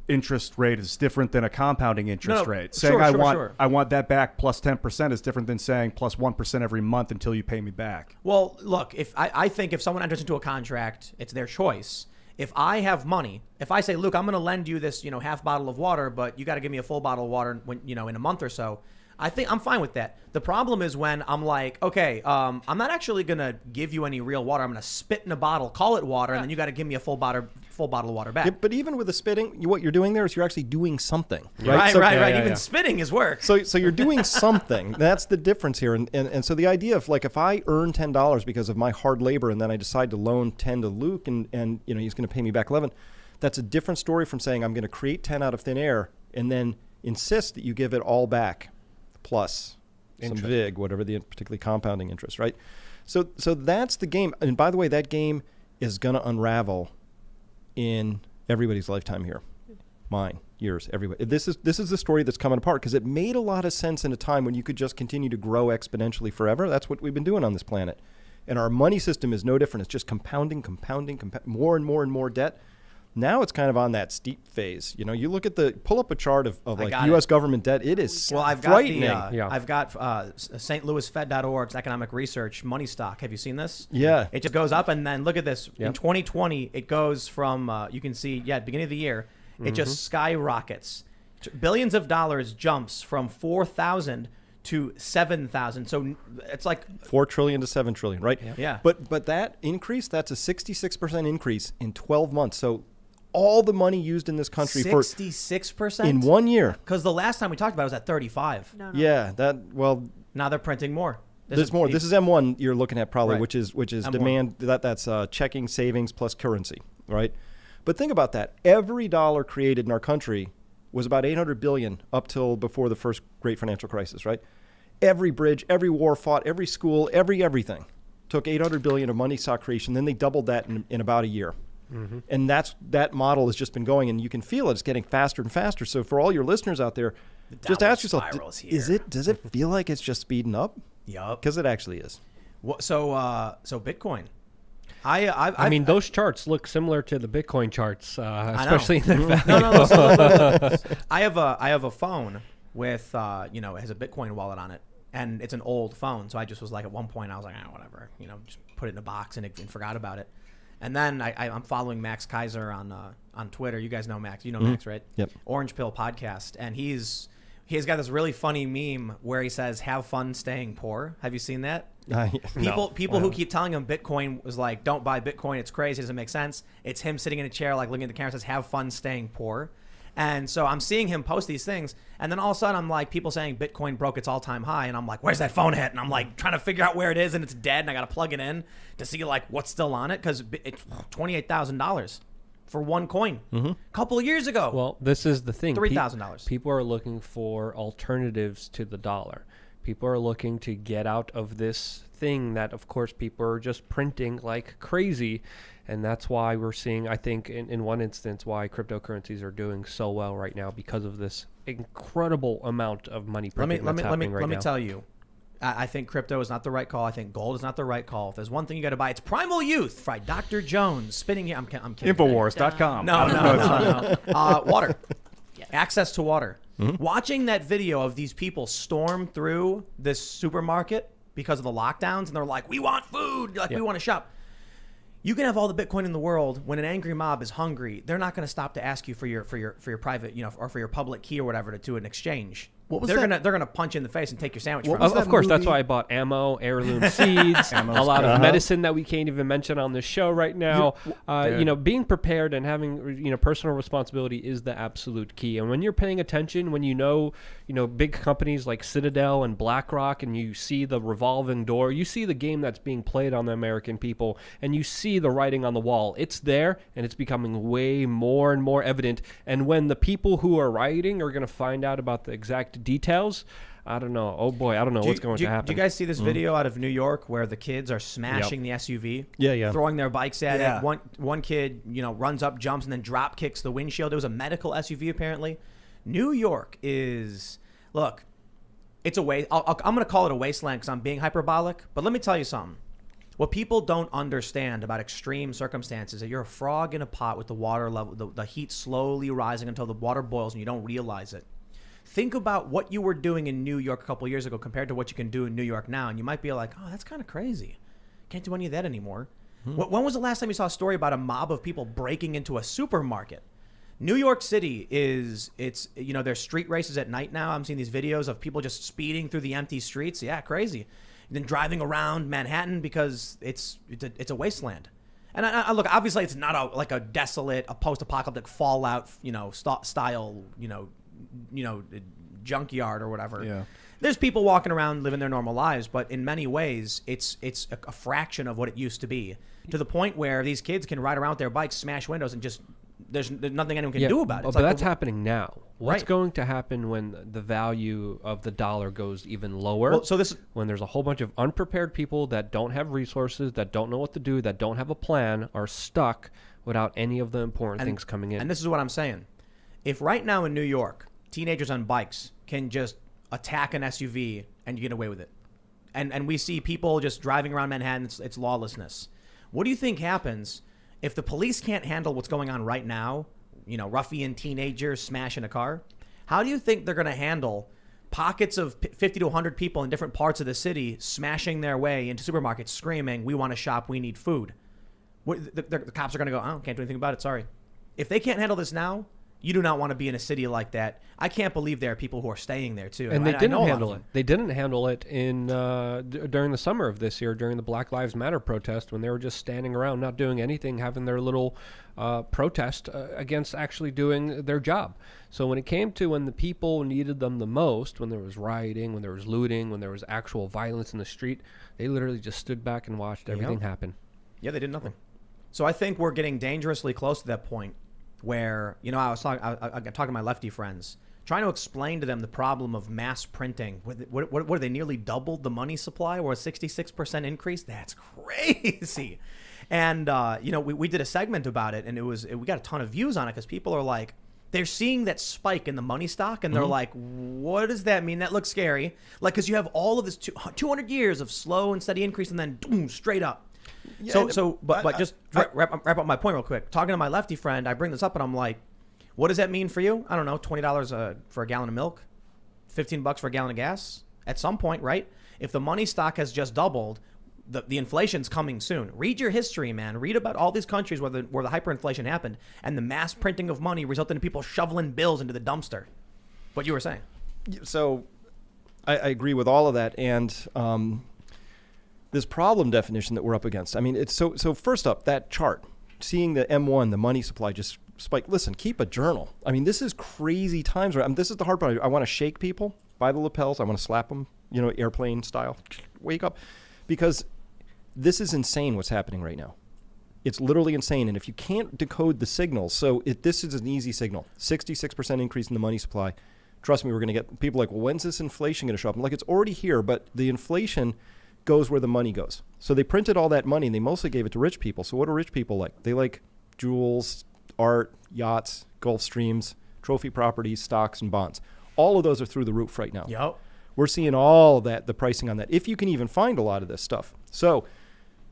interest rate is different than a compounding interest rate. Saying I want that back plus 10% is different than saying plus 1% every month until you pay me back. Well, look, if I think if someone enters into a contract, it's their choice. If I have money, if I say, Luke, I'm going to lend you this, half bottle of water, but you got to give me a full bottle of water when, in a month or so, I think I'm fine with that. The problem is when I'm like, okay, I'm not actually going to give you any real water. I'm going to spit in a bottle, call it water, and then you got to give me a full bottle of water back. Yeah, but even with the spitting, what you're doing there is you're actually doing something. Right? Right. Even spitting is work. So you're doing something. That's the difference here. And so the idea of like if I earn $10 because of my hard labor and then I decide to loan 10 to Luke and he's going to pay me back 11, that's a different story from saying I'm going to create 10 out of thin air and then insist that you give it all back plus some VIG, whatever the particularly compounding interest, right? So that's the game. And by the way, that game is going to unravel in everybody's lifetime here. Mine, yours, everybody. This is the story that's coming apart because it made a lot of sense in a time when you could just continue to grow exponentially forever. That's what we've been doing on this planet. And our money system is no different. It's just compounding, more and more and more debt. Now it's kind of on that steep phase. You know, you look at pull up a chart of like U.S. government debt. It is frightening. I've got St. Louis Fed.org's economic research money stock. Have you seen this? Yeah. It just goes up, and then look at this. Yep. In 2020, it goes from, you can see, at the beginning of the year, it just skyrockets. Billions of dollars jumps from 4,000 to 7,000. So it's like $4 trillion to $7 trillion, right? Yeah. But that increase, that's a 66% increase in 12 months. So all the money used in this country 66% in 1 year. Because the last time we talked about it was at 35. No. Yeah, Now they're printing more. There's more. This is M1 you're looking at probably, Right. which is M1. demand. That's checking, savings plus currency, right? But think about that. Every dollar created in our country was about $800 billion up till before the first great financial crisis, right? Every bridge, every war fought, every school, everything took $800 billion of money stock creation. Then they doubled that in about a year. Mm-hmm. And that model has just been going, and you can feel it. It's getting faster and faster. So for all your listeners out there, just ask yourself, does it feel like it's just speeding up? Yup. Because it actually is. So Bitcoin. I mean, those charts look similar to the Bitcoin charts, especially in their value. No. So look. I have a phone with it has a Bitcoin wallet on it, and it's an old phone. So I just was like, at one point I was like, whatever, just put it in a box and forgot about it. And then I'm following Max Kaiser on Twitter. You guys know Max. You know Max, right? Yep. Orange Pill Podcast, and he's got this really funny meme where he says, "Have fun staying poor." Have you seen that? People who keep telling him Bitcoin was like, don't buy Bitcoin, it's crazy, it doesn't make sense. It's him sitting in a chair, like looking at the camera, says, have fun staying poor. And so I'm seeing him post these things, and then all of a sudden I'm like, people saying Bitcoin broke its all-time high, and I'm like, where's that phone at? And I'm like trying to figure out where it is, and it's dead, and I got to plug it in to see like what's still on it, because it's $28,000 for one coin a couple of years ago. Well, this is the thing. $3,000. People are looking for alternatives to the dollar. People are looking to get out of this thing that, of course, people are just printing like crazy. And that's why we're seeing, I think, in one instance, why cryptocurrencies are doing so well right now, because of this incredible amount of money printing that's happening right now. Let me tell you, I think crypto is not the right call. I think gold is not the right call. If there's one thing you got to buy, it's Primal Youth by Dr. Jones. Spinning here. I'm kidding. Infowars.com. No. Water. Access to water. Watching that video of these people storm through this supermarket because of the lockdowns, and they're like, we want food, we want to shop. You can have all the Bitcoin in the world. When an angry mob is hungry, they're not going to stop to ask you for your private, or for your public key or whatever to do an exchange. They're gonna punch you in the face and take your sandwich from you. Of course, that's why I bought ammo, heirloom seeds, a lot of medicine that we can't even mention on this show right now. Being prepared and having personal responsibility is the absolute key. And when you're paying attention, when you know big companies like Citadel and BlackRock, and you see the revolving door, you see the game that's being played on the American people, and you see the writing on the wall. It's there, and it's becoming way more and more evident. And when the people who are rioting are going to find out about the exact details, I don't know. Oh boy, I don't know what's going to happen. Do you guys see this video out of New York where the kids are smashing the SUV? Yeah. Throwing their bikes at it. One kid, runs up, jumps, and then drop kicks the windshield. It was a medical SUV apparently. New York is, look, it's a waste. I'm going to call it a wasteland because I'm being hyperbolic. But let me tell you something. What people don't understand about extreme circumstances is that you're a frog in a pot with the water level, the heat slowly rising until the water boils and you don't realize it. Think about what you were doing in New York a couple of years ago compared to what you can do in New York now, and you might be like, oh, that's kind of crazy. Can't do any of that anymore. When was the last time you saw a story about a mob of people breaking into a supermarket? New York City there's street races at night now. I'm seeing these videos of people just speeding through the empty streets. Yeah, crazy. And then driving around Manhattan because it's a wasteland. And I look, obviously it's not a desolate, a post-apocalyptic Fallout, style, junkyard or whatever. Yeah. There's people walking around living their normal lives, but in many ways it's a fraction of what it used to be, to the point where these kids can ride around with their bikes, smash windows, and just there's nothing anyone can do about it. It's But like, that's happening now. What's Right. going to happen when the value of the dollar goes even lower? Well, so this when there's a whole bunch of unprepared people that don't have resources, that don't know what to do, that don't have a plan, are stuck without any of the important things coming in. And this is what I'm saying. If right now in New York, teenagers on bikes can just attack an SUV and you get away with it, and we see people just driving around Manhattan, it's lawlessness. What do you think happens if the police can't handle what's going on right now? Ruffian teenagers smashing a car. How do you think they're going to handle pockets of 50 to 100 people in different parts of the city smashing their way into supermarkets screaming, "We want to shop, we need food"? The cops are going to go, "Oh, can't do anything about it, sorry." If they can't handle this now, you do not want to be in a city like that. I can't believe there are people who are staying there too. And they I didn't know a lot of handle them. it. They didn't handle it in during the summer of this year, during the Black Lives Matter protest, when they were just standing around, not doing anything, having their little protest against actually doing their job. So when it came to when the people needed them the most, when there was rioting, when there was looting, when there was actual violence in the street, they literally just stood back and watched everything happen. Yeah, they did nothing. So I think we're getting dangerously close to that point where, I was talking to my lefty friends, trying to explain to them the problem of mass printing. What they nearly doubled the money supply, or a 66% increase? That's crazy. And, we did a segment about it, and we got a ton of views on it because people are like, they're seeing that spike in the money stock, and they're like, what does that mean? That looks scary. Like, because you have all of this 200 years of slow and steady increase, and then boom, straight up. Yeah, But just wrap up my point real quick. Talking to my lefty friend, I bring this up and I'm like, what does that mean for you? I don't know, $20 for a gallon of milk, $15 for a gallon of gas. At some point, right? If the money stock has just doubled, the inflation's coming soon. Read your history, man. Read about all these countries where the hyperinflation happened and the mass printing of money resulted in people shoveling bills into the dumpster. What you were saying. So I agree with all of that. And this problem definition that we're up against. I mean, it's so first up, that chart, seeing the M1, the money supply just spike. Listen, keep a journal. I mean, this is crazy times. Right? I mean, this is the hard part. I want to shake people by the lapels. I want to slap them, airplane style. Wake up. Because this is insane what's happening right now. It's literally insane. And if you can't decode the signals, this is an easy signal. 66% increase in the money supply. Trust me, we're going to get people like, well, when's this inflation going to show up? I'm like, it's already here, but the inflation goes where the money goes. So they printed all that money and they mostly gave it to rich people. So what do rich people like? They like jewels, art, yachts, Gulf Streams, trophy properties, stocks, and bonds. All of those are through the roof right now. Yep. We're seeing all of that, the pricing on that, if you can even find a lot of this stuff. So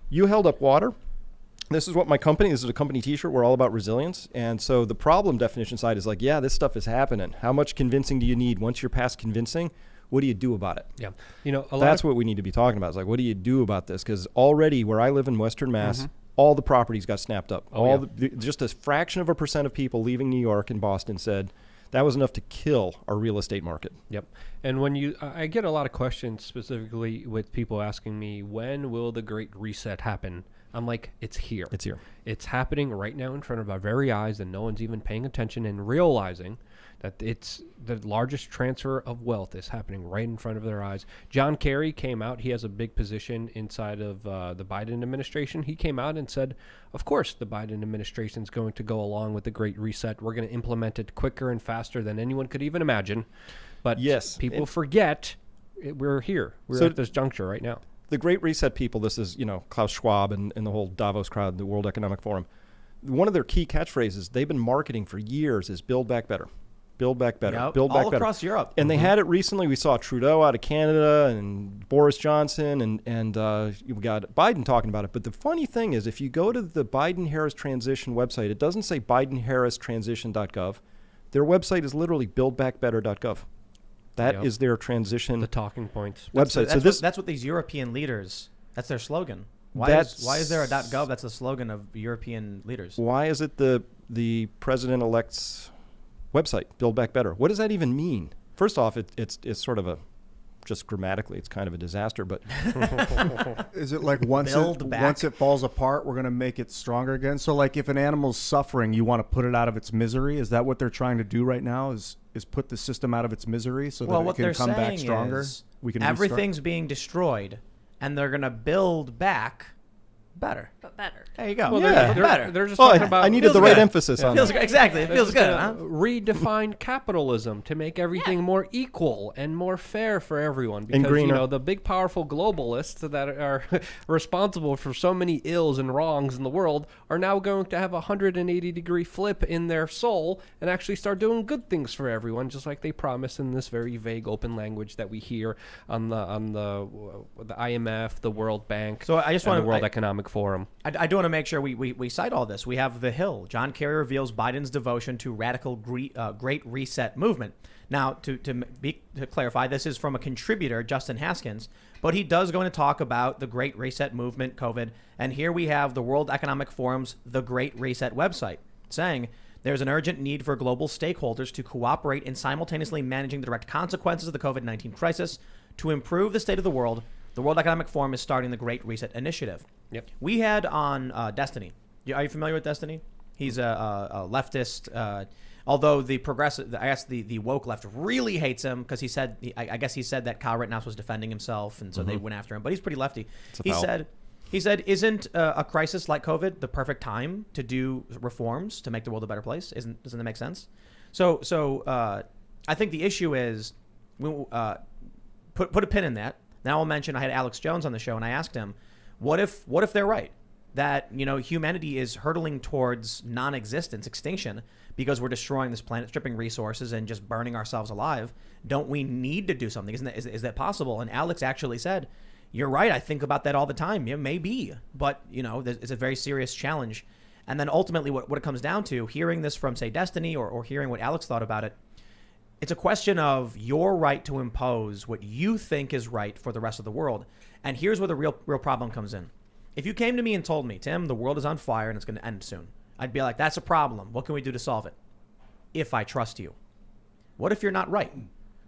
you held up water. This is a company t-shirt. We're all about resilience. And so the problem definition side is like, yeah, this stuff is happening. How much convincing do you need? Once you're past convincing, what do you do about it? Yeah. That's what we need to be talking about. It's like, what do you do about this? Because already where I live in Western Mass, all the properties got snapped up. Just a fraction of a percent of people leaving New York and Boston said that was enough to kill our real estate market. Yep. And when I get a lot of questions specifically with people asking me, when will the Great Reset happen? I'm like, it's here. It's here. It's happening right now in front of our very eyes, and no one's even paying attention and realizing that it's the largest transfer of wealth is happening right in front of their eyes. John Kerry came out. He has a big position inside of the Biden administration. He came out and said, of course, the Biden administration is going to go along with the Great Reset. We're going to implement it quicker and faster than anyone could even imagine. But people forget we're here. We're at this juncture right now. The Great Reset people, this is, Klaus Schwab and the whole Davos crowd, the World Economic Forum. One of their key catchphrases they've been marketing for years is build back better. Build back better. Yep. Build back all better. Across Europe. And they had it recently. We saw Trudeau out of Canada and Boris Johnson and we got Biden talking about it. But the funny thing is, if you go to the Biden-Harris transition website, it doesn't say BidenHarrisTransition.gov. Their website is literally buildbackbetter.gov. That is their transition. The talking points. Website. That's what these European leaders, that's their slogan. Why is there a .gov that's a slogan of European leaders? Why is it the president-elect's website, Build Back Better? What does that even mean? First off, it's sort of just grammatically, it's kind of a disaster, but is it like once it falls apart, we're going to make it stronger again? So like if an animal's suffering, you want to put it out of its misery? Is that what they're trying to do right now, is put the system out of its misery so that it can come back stronger? Everything's being destroyed and they're going to build back better. But better. There you go. Well, Yeah. they're just Oh, talking about. I needed the feels right good. emphasis on Feels that. exactly. It feels good, huh? Redefine capitalism to make everything more equal and more fair for everyone. Because greener. the big powerful globalists that are responsible for so many ills and wrongs in the world are now going to have a 180-degree flip in their soul and actually start doing good things for everyone, just like they promise in this very vague open language that we hear on the IMF, the World Bank, So I just and want the World Economic Forum. I do want to make sure we cite all this. We have The Hill. John Kerry reveals Biden's devotion to radical Great Reset movement. Now, to clarify, this is from a contributor, Justin Haskins, but he does go into talk about the Great Reset movement, COVID, and here we have the World Economic Forum's The Great Reset website saying there's an urgent need for global stakeholders to cooperate in simultaneously managing the direct consequences of the COVID-19 crisis. To improve the state of the world, the World Economic Forum is starting the Great Reset Initiative. Yep. We had on Destiny. Are you familiar with Destiny? He's a leftist. Although the progressive, I guess the woke left really hates him because he said, I guess he said that Kyle Rittenhouse was defending himself, and so they went after him. But he's pretty lefty. He said, isn't a crisis like COVID the perfect time to do reforms to make the world a better place? Doesn't that make sense? So I think the issue is, put a pin in that. Now I'll mention I had Alex Jones on the show, and I asked him, what if they're right? That, humanity is hurtling towards non-existence, extinction, because we're destroying this planet, stripping resources, and just burning ourselves alive. Don't we need to do something? Is that possible? And Alex actually said, you're right. I think about that all the time. Yeah, maybe. But, it's a very serious challenge. And then ultimately what it comes down to, hearing this from, say, Destiny or hearing what Alex thought about it, it's a question of your right to impose what you think is right for the rest of the world. And here's where the real problem comes in. If you came to me and told me, Tim, the world is on fire and it's going to end soon, I'd be like, that's a problem. What can we do to solve it? If I trust you. What if you're not right?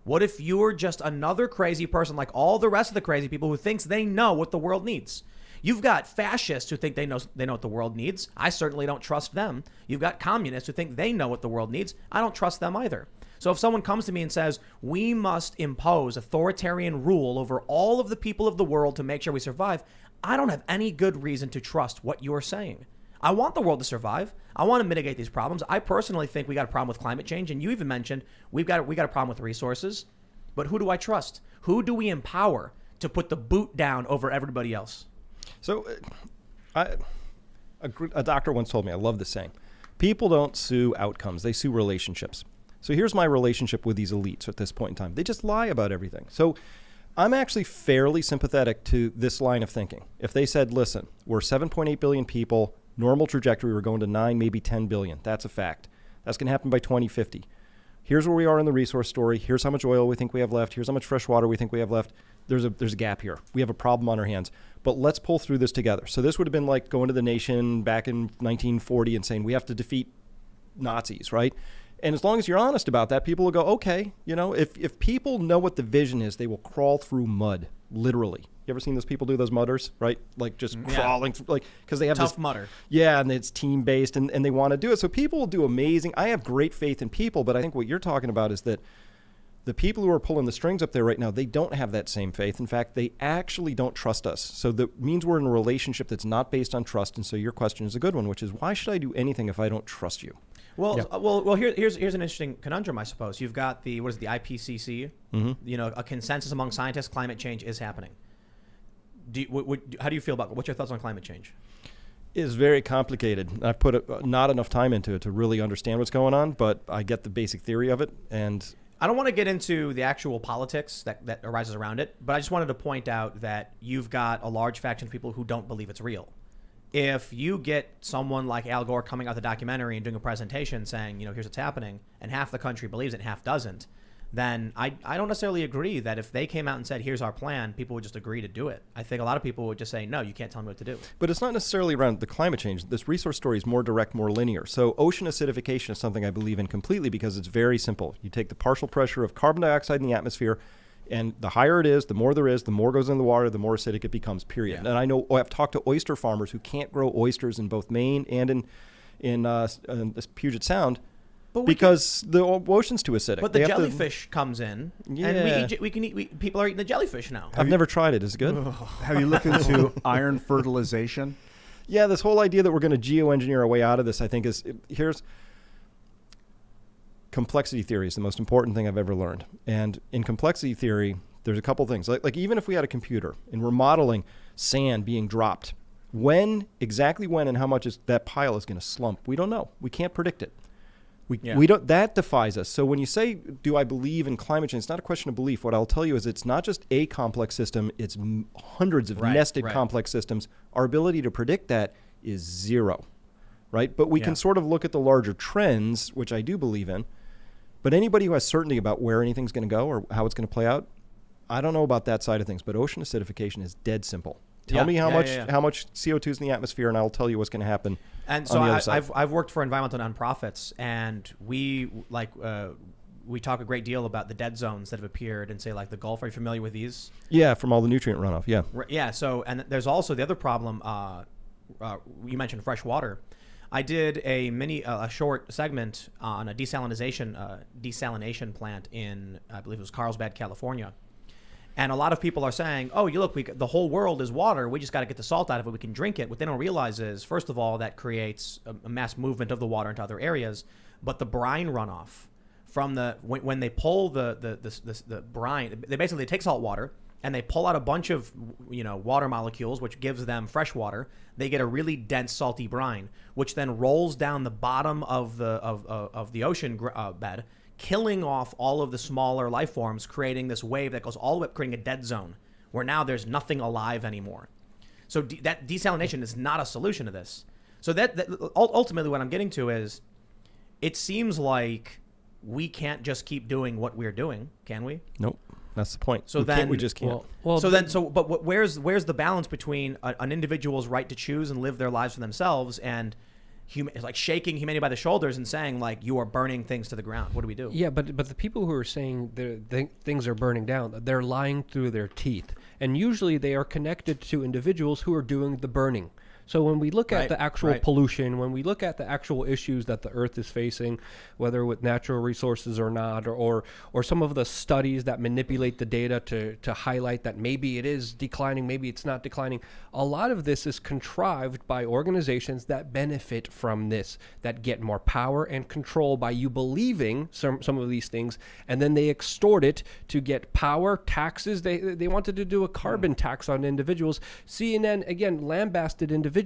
What if you're just another crazy person like all the rest of the crazy people who thinks they know what the world needs? You've got fascists who think they know what the world needs. I certainly don't trust them. You've got communists who think they know what the world needs. I don't trust them either. So if someone comes to me and says, we must impose authoritarian rule over all of the people of the world to make sure we survive, I don't have any good reason to trust what you're saying. I want the world to survive. I want to mitigate these problems. I personally think we got a problem with climate change. And you even mentioned we got a problem with resources. But who do I trust? Who do we empower to put the boot down over everybody else? So a doctor once told me, I love this saying, people don't sue outcomes, they sue relationships. So here's my relationship with these elites at this point in time. They just lie about everything. So I'm actually fairly sympathetic to this line of thinking. If they said, listen, we're 7.8 billion people, normal trajectory, we're going to 9, maybe 10 billion. That's a fact. That's going to happen by 2050. Here's where we are in the resource story. Here's how much oil we think we have left. Here's how much fresh water we think we have left. There's a gap here. We have a problem on our hands. But let's pull through this together. So this would have been like going to the nation back in 1940 and saying we have to defeat Nazis, right? And as long as you're honest about that, people will go, okay, if people know what the vision is, they will crawl through mud, literally. You ever seen those people do those mudders, right? Like just crawling, like, because they have Tough this mudder. Yeah, and it's team-based, and they want to do it. So people will do amazing. I have great faith in people, but I think what you're talking about is that the people who are pulling the strings up there right now, they don't have that same faith. In fact, they actually don't trust us. So that means we're in a relationship that's not based on trust. And so your question is a good one, which is, why should I do anything if I don't trust you? Well, here's an interesting conundrum, I suppose. You've got the IPCC. Mm-hmm. A consensus among scientists: climate change is happening. How do you feel about it? What's your thoughts on climate change? It's very complicated. I've put not enough time into it to really understand what's going on, but I get the basic theory of it. And I don't want to get into the actual politics that arises around it, but I just wanted to point out that you've got a large faction of people who don't believe it's real. If you get someone like Al Gore coming out the documentary and doing a presentation saying, here's what's happening, and half the country believes it and half doesn't, then I don't necessarily agree that if they came out and said, here's our plan, people would just agree to do it. I think a lot of people would just say, no, you can't tell me what to do. But it's not necessarily around the climate change. This resource story is more direct, more linear. So ocean acidification is something I believe in completely because it's very simple. You take the partial pressure of carbon dioxide in the atmosphere, and the higher it is, the more there is, the more goes in the water, the more acidic it becomes, period. Yeah. And I've talked to oyster farmers who can't grow oysters in both Maine and in Puget Sound because the ocean's too acidic. But the jellyfish comes in, and we can eat. People are eating the jellyfish now. I've never tried it. Is it good? Have you looked into iron fertilization? Yeah, this whole idea that we're going to geoengineer our way out of this, I think, here's complexity theory is the most important thing I've ever learned. And in complexity theory, there's a couple things. Like even if we had a computer and we're modeling sand being dropped, exactly when and how much that pile is going to slump, we don't know. We can't predict it. We don't. That defies us. So when you say, do I believe in climate change, it's not a question of belief. What I'll tell you is it's not just a complex system. It's hundreds of nested complex systems. Our ability to predict that is zero, right? But we can sort of look at the larger trends, which I do believe in. But anybody who has certainty about where anything's going to go or how it's going to play out, I don't know about that side of things. But ocean acidification is dead simple. Tell me how much CO2 is in the atmosphere, and I'll tell you what's going to happen. And so I've worked for environmental nonprofits, and we talk a great deal about the dead zones that have appeared in, say, like the Gulf. Are you familiar with these? Yeah, from all the nutrient runoff. Yeah. Yeah. So, and there's also the other problem. You mentioned fresh water. I did a short segment on a desalination plant in, I believe it was Carlsbad, California. And a lot of people are saying, oh, the whole world is water. We just got to get the salt out of it. We can drink it. What they don't realize is, first of all, that creates a mass movement of the water into other areas. But the brine runoff from when they pull the brine, they take salt water and they pull out a bunch of water molecules, which gives them fresh water. They get a really dense salty brine, which then rolls down the bottom of the ocean bed, killing off all of the smaller life forms, creating this wave that goes all the way up, creating a dead zone where now there's nothing alive anymore. So that desalination is not a solution to this. So that ultimately what I'm getting to is, it seems like we can't just keep doing what we're doing, can we? Nope. That's the point. So we just can't. But where's the balance between an individual's right to choose and live their lives for themselves and like shaking humanity by the shoulders and saying, like, you are burning things to the ground? What do we do? Yeah, but the people who are saying things are burning down, they're lying through their teeth. And usually they are connected to individuals who are doing the burning. So when we look at the actual pollution, when we look at the actual issues that the Earth is facing, whether with natural resources or not, or some of the studies that manipulate the data to highlight that maybe it is declining, maybe it's not declining, a lot of this is contrived by organizations that benefit from this, that get more power and control by you believing some of these things, and then they extort it to get power, taxes. They wanted to do a carbon tax on individuals. CNN, again, lambasted individuals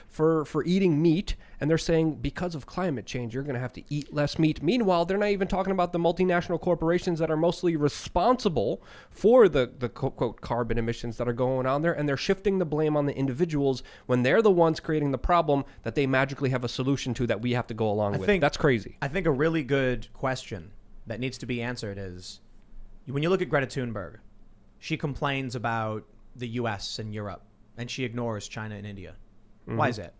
for eating meat, and they're saying because of climate change you're going to have to eat less meat. Meanwhile, they're not even talking about the multinational corporations that are mostly responsible for the quote carbon emissions that are going on there, and they're shifting the blame on the individuals when they're the ones creating the problem that they magically have a solution to that we have to go along with. That's crazy. I think a really good question that needs to be answered is, when you look at Greta Thunberg, she complains about the US and Europe, and she ignores China and India. Mm-hmm. Why is that?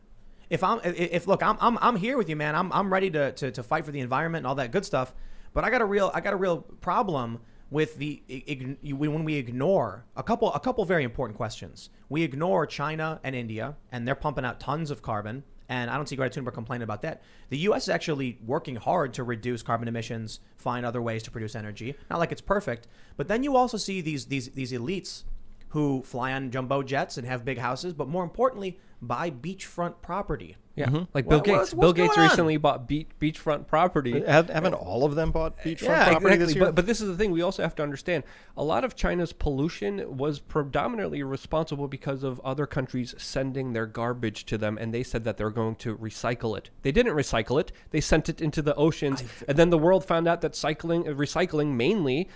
Look, I'm here with you, man. I'm ready to fight for the environment and all that good stuff. But I got a real problem with when we ignore a couple very important questions. We ignore China and India, and they're pumping out tons of carbon. And I don't see Greta Thunberg complaining about that. The U.S. is actually working hard to reduce carbon emissions, find other ways to produce energy. Not like it's perfect, but then you also see these elites who fly on jumbo jets and have big houses, but more importantly, buy beachfront property. Yeah, mm-hmm. Like Bill Gates. Bill Gates recently bought beachfront property. Haven't all of them bought beachfront property this year? But this is the thing. We also have to understand, a lot of China's pollution was predominantly responsible because of other countries sending their garbage to them, and they said that they're going to recycle it. They didn't recycle it. They sent it into the oceans, and then the world found out that recycling mainly,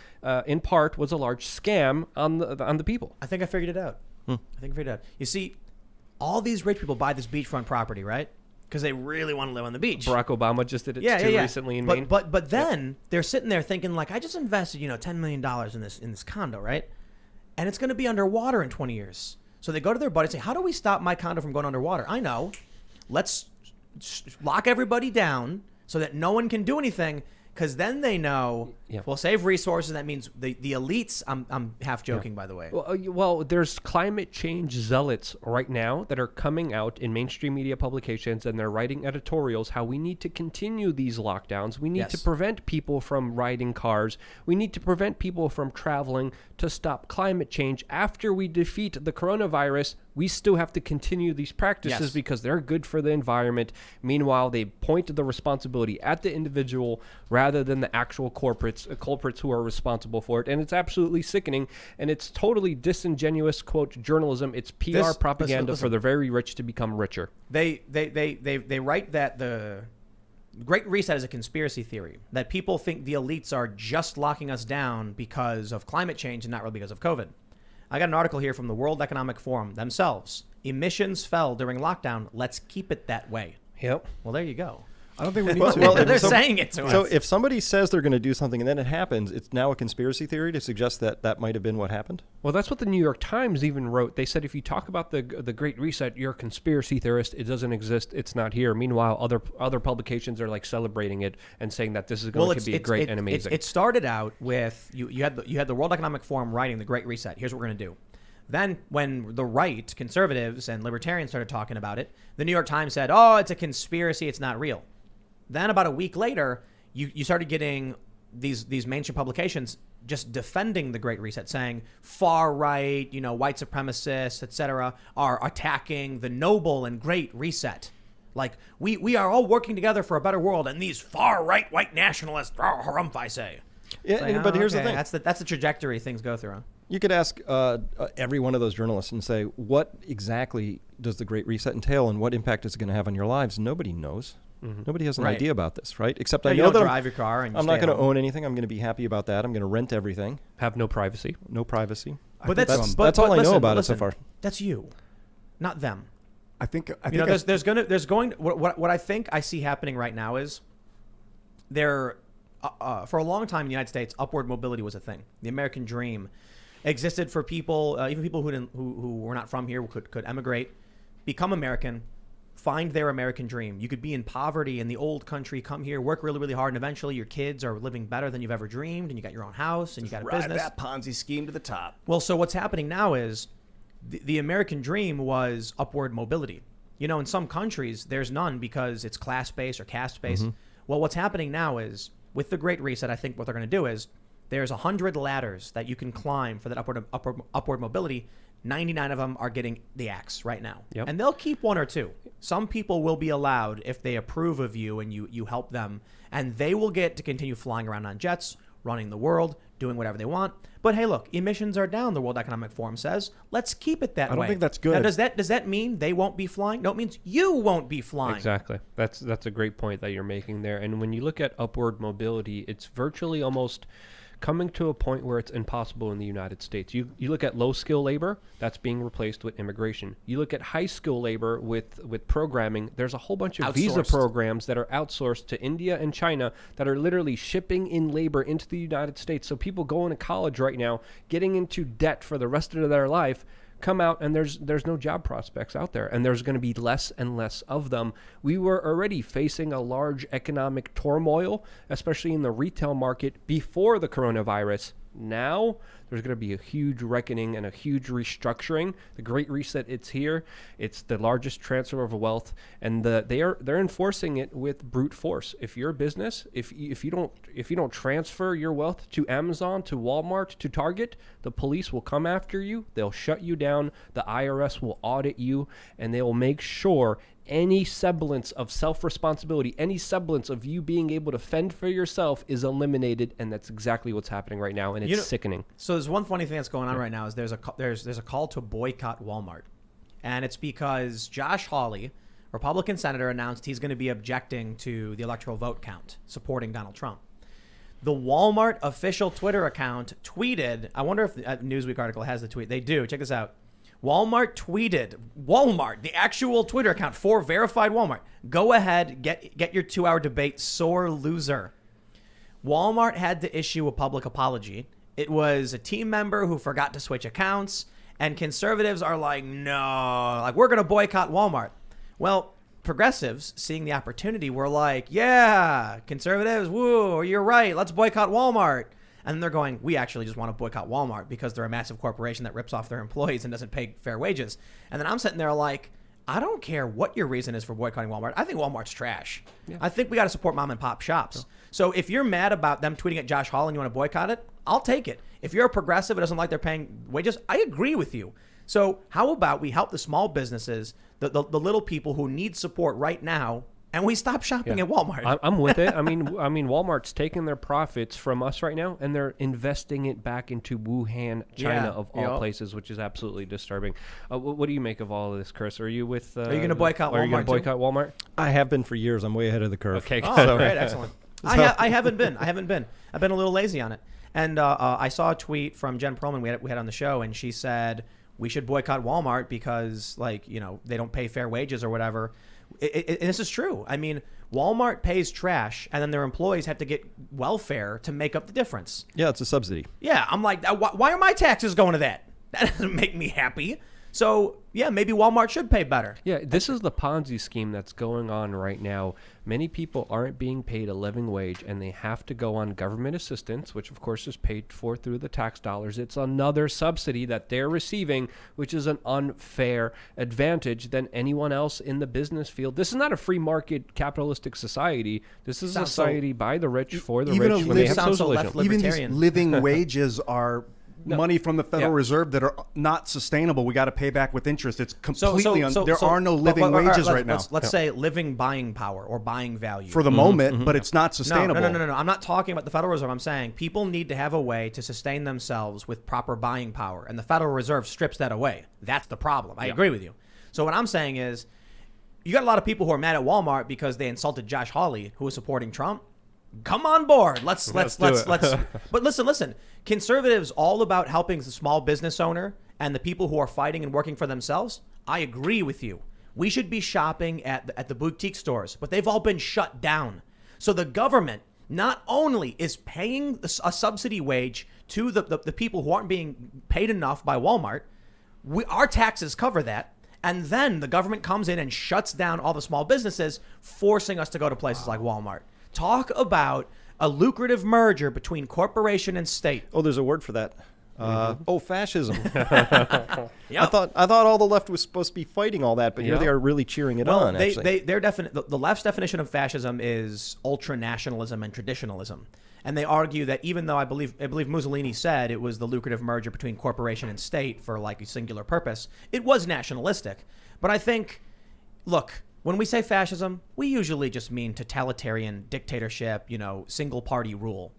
in part, was a large scam on the people. I think I figured it out. You see, all these rich people buy this beachfront property, right? Because they really want to live on the beach. Barack Obama just did it recently in Maine. But then they're sitting there thinking, like, I just invested, $10 million in this condo, right? And it's going to be underwater in 20 years. So they go to their buddy and say, how do we stop my condo from going underwater? I know. Let's lock everybody down so that no one can do anything. Because then they know we'll save resources. That means the elites. I'm half joking, by the way. Well, there's climate change zealots right now that are coming out in mainstream media publications, and they're writing editorials how we need to continue these lockdowns. We need to prevent people from riding cars. We need to prevent people from traveling to stop climate change after we defeat the coronavirus. we still have to continue these practices Yes. because they're good for the environment. Meanwhile, they point to the responsibility at the individual rather than the actual culprits who are responsible for it. And it's absolutely sickening, and it's totally disingenuous, quote, journalism. It's PR propaganda for the very rich to become richer. They write that the Great Reset is a conspiracy theory, that people think the elites are just locking us down because of climate change and not really because of COVID. I got an article here from the World Economic Forum themselves. Emissions fell during lockdown. Let's keep it that way. Yep. Well, there you go. I don't think we need to. Well, They're so- saying it to us. So if somebody says they're going to do something and then it happens, it's now a conspiracy theory to suggest that that might have been what happened? Well, that's what the New York Times even wrote. They said if you talk about the Great Reset, you're a conspiracy theorist. It doesn't exist. It's not here. Meanwhile, other publications are like celebrating it and saying that this is going to be great and amazing. It started out with you had the World Economic Forum writing the Great Reset. Here's what we're going to do. Then when the right, conservatives and libertarians started talking about it, the New York Times said, oh, it's a conspiracy. It's not real. Then about a week later, you started getting these mainstream publications just defending the Great Reset, saying far right, white supremacists, etc., are attacking the noble and Great Reset. Like we are all working together for a better world, and these far right white nationalists, harumph, I say. Yeah, Like, but here's the okay, thing. that's the trajectory things go through. You could ask every one of those journalists and say, what exactly does the Great Reset entail and what impact is it going to have on your lives? Nobody knows. Mm-hmm. Nobody has an Right. idea about this, right? Except Yeah, I you know don't that drive your car and you I'm not stay going to home. own anything. I'm going to be happy about that. I'm going to rent everything. Have no privacy. No privacy. But think that's that's all I know listen, about it listen, so far. That's you, not them. I think There's going what I think I see happening right now is there for a long time in the United States, upward mobility was a thing. The American dream existed for people, even people who were not from here, could emigrate, become American, find their American dream. You could be in poverty in the old country, come here, work really, really hard, and eventually your kids are living better than you've ever dreamed, and you got your own house, and you got a Ride business. that Ponzi scheme to the top. Well, so what's happening now is the American dream was upward mobility. In some countries, there's none because it's class-based or caste-based. Well, what's happening now is with the Great Reset, I think what they're going to do is there's 100 ladders that you can climb for that upward mobility. 99 of them are getting the axe right now. Yep. And they'll keep one or two. Some people will be allowed if they approve of you and you help them, and they will get to continue flying around on jets, running the world, doing whatever they want. But hey, look, emissions are down, the World Economic Forum says. Let's keep it that way. I don't think that's good. Now, does that mean they won't be flying? No, it means you won't be flying. Exactly. That's a great point that you're making there. And when you look at upward mobility, it's virtually almost coming to a point where it's impossible in the United States. You look at low skill labor, that's being replaced with immigration. You look at high skill labor with programming, there's a whole bunch of visa Outsourced. programs that are outsourced to India and China that are literally shipping in labor into the United States. So people going to college right now, getting into debt for the rest of their life, come out and there's no job prospects out there, and there's going to be less and less of them. We were already facing a large economic turmoil, especially in the retail market before the coronavirus. Now there's going to be a huge reckoning and a huge restructuring. The Great Reset, it's here. It's the largest transfer of wealth, and they're enforcing it with brute force. If you're a business, if you don't transfer your wealth to Amazon, to Walmart, to Target, the police will come after you. They'll shut you down. The IRS will audit you, and they will make sure any semblance of self-responsibility, any semblance of you being able to fend for yourself is eliminated, and that's exactly what's happening right now, and it's sickening. So there's one funny thing that's going on right now is there's a call to boycott Walmart, and it's because Josh Hawley, Republican senator, announced he's going to be objecting to the electoral vote count, supporting Donald Trump. The Walmart official Twitter account tweeted, I wonder if the Newsweek article has the tweet. They do. Check this out. Walmart tweeted, the actual Twitter account for verified Walmart. Go ahead, get your 2-hour debate, sore loser. Walmart had to issue a public apology. It was a team member who forgot to switch accounts, and conservatives are like, no, like we're going to boycott Walmart. Well, progressives, seeing the opportunity, were like, yeah, conservatives, woo, you're right, let's boycott Walmart. And then they're going, we actually just want to boycott Walmart because they're a massive corporation that rips off their employees and doesn't pay fair wages. And then I'm sitting there like, I don't care what your reason is for boycotting Walmart. I think Walmart's trash. Yeah. I think we got to support mom and pop shops. Yeah. So if you're mad about them tweeting at Josh Hawley and you want to boycott it, I'll take it. If you're a progressive that doesn't like they're paying wages, I agree with you. So how about we help the small businesses, the little people who need support right now, and we stop shopping at Walmart? I'm with it. I mean, Walmart's taking their profits from us right now, and they're investing it back into Wuhan, China, of all places, which is absolutely disturbing. What do you make of all of this, Chris? Are you with? Are you going to boycott Walmart? Are you going to boycott Walmart? I have been for years. I'm way ahead of the curve. Okay. Oh, great, excellent. I haven't been. I've been a little lazy on it. And I saw a tweet from Jen Perlman we had on the show, and she said we should boycott Walmart because, like, you know, they don't pay fair wages or whatever. And this is true. I mean, Walmart pays trash, and then their employees have to get welfare to make up the difference. Yeah, it's a subsidy. Yeah, I'm like, why are my taxes going to that? That doesn't make me happy. So, yeah, maybe Walmart should pay better. Yeah, this is the Ponzi scheme that's going on right now. Many people aren't being paid a living wage, and they have to go on government assistance, which, of course, is paid for through the tax dollars. It's another subsidy that they're receiving, which is an unfair advantage than anyone else in the business field. This is not a free market capitalistic society. This is a society by the rich for the rich when they have socialism. Even these living wages are money from the Federal Reserve that are not sustainable. We got to pay back with interest. It's completely there are no living wages right now. Let's say living buying power or buying value for the moment, but it's not sustainable. No. I'm not talking about the Federal Reserve. I'm saying people need to have a way to sustain themselves with proper buying power, and the Federal Reserve strips that away. That's the problem. I agree with you. So what I'm saying is, you got a lot of people who are mad at Walmart because they insulted Josh Hawley, who was supporting Trump. Come on board. Let's. But listen. Conservatives all about helping the small business owner and the people who are fighting and working for themselves. I agree with you. We should be shopping at the boutique stores, but they've all been shut down. So the government not only is paying a subsidy wage to the people who aren't being paid enough by Walmart, our taxes cover that. And then the government comes in and shuts down all the small businesses, forcing us to go to places like Walmart. Talk about a lucrative merger between corporation and state. Oh, there's a word for that. Fascism. Yep. I thought all the left was supposed to be fighting all that, but here they are really cheering it on. The left's definition of fascism is ultranationalism and traditionalism, and they argue that even though I believe Mussolini said it was the lucrative merger between corporation and state for like a singular purpose, it was nationalistic. But I think, look, when we say fascism, we usually just mean totalitarian dictatorship, single party rule.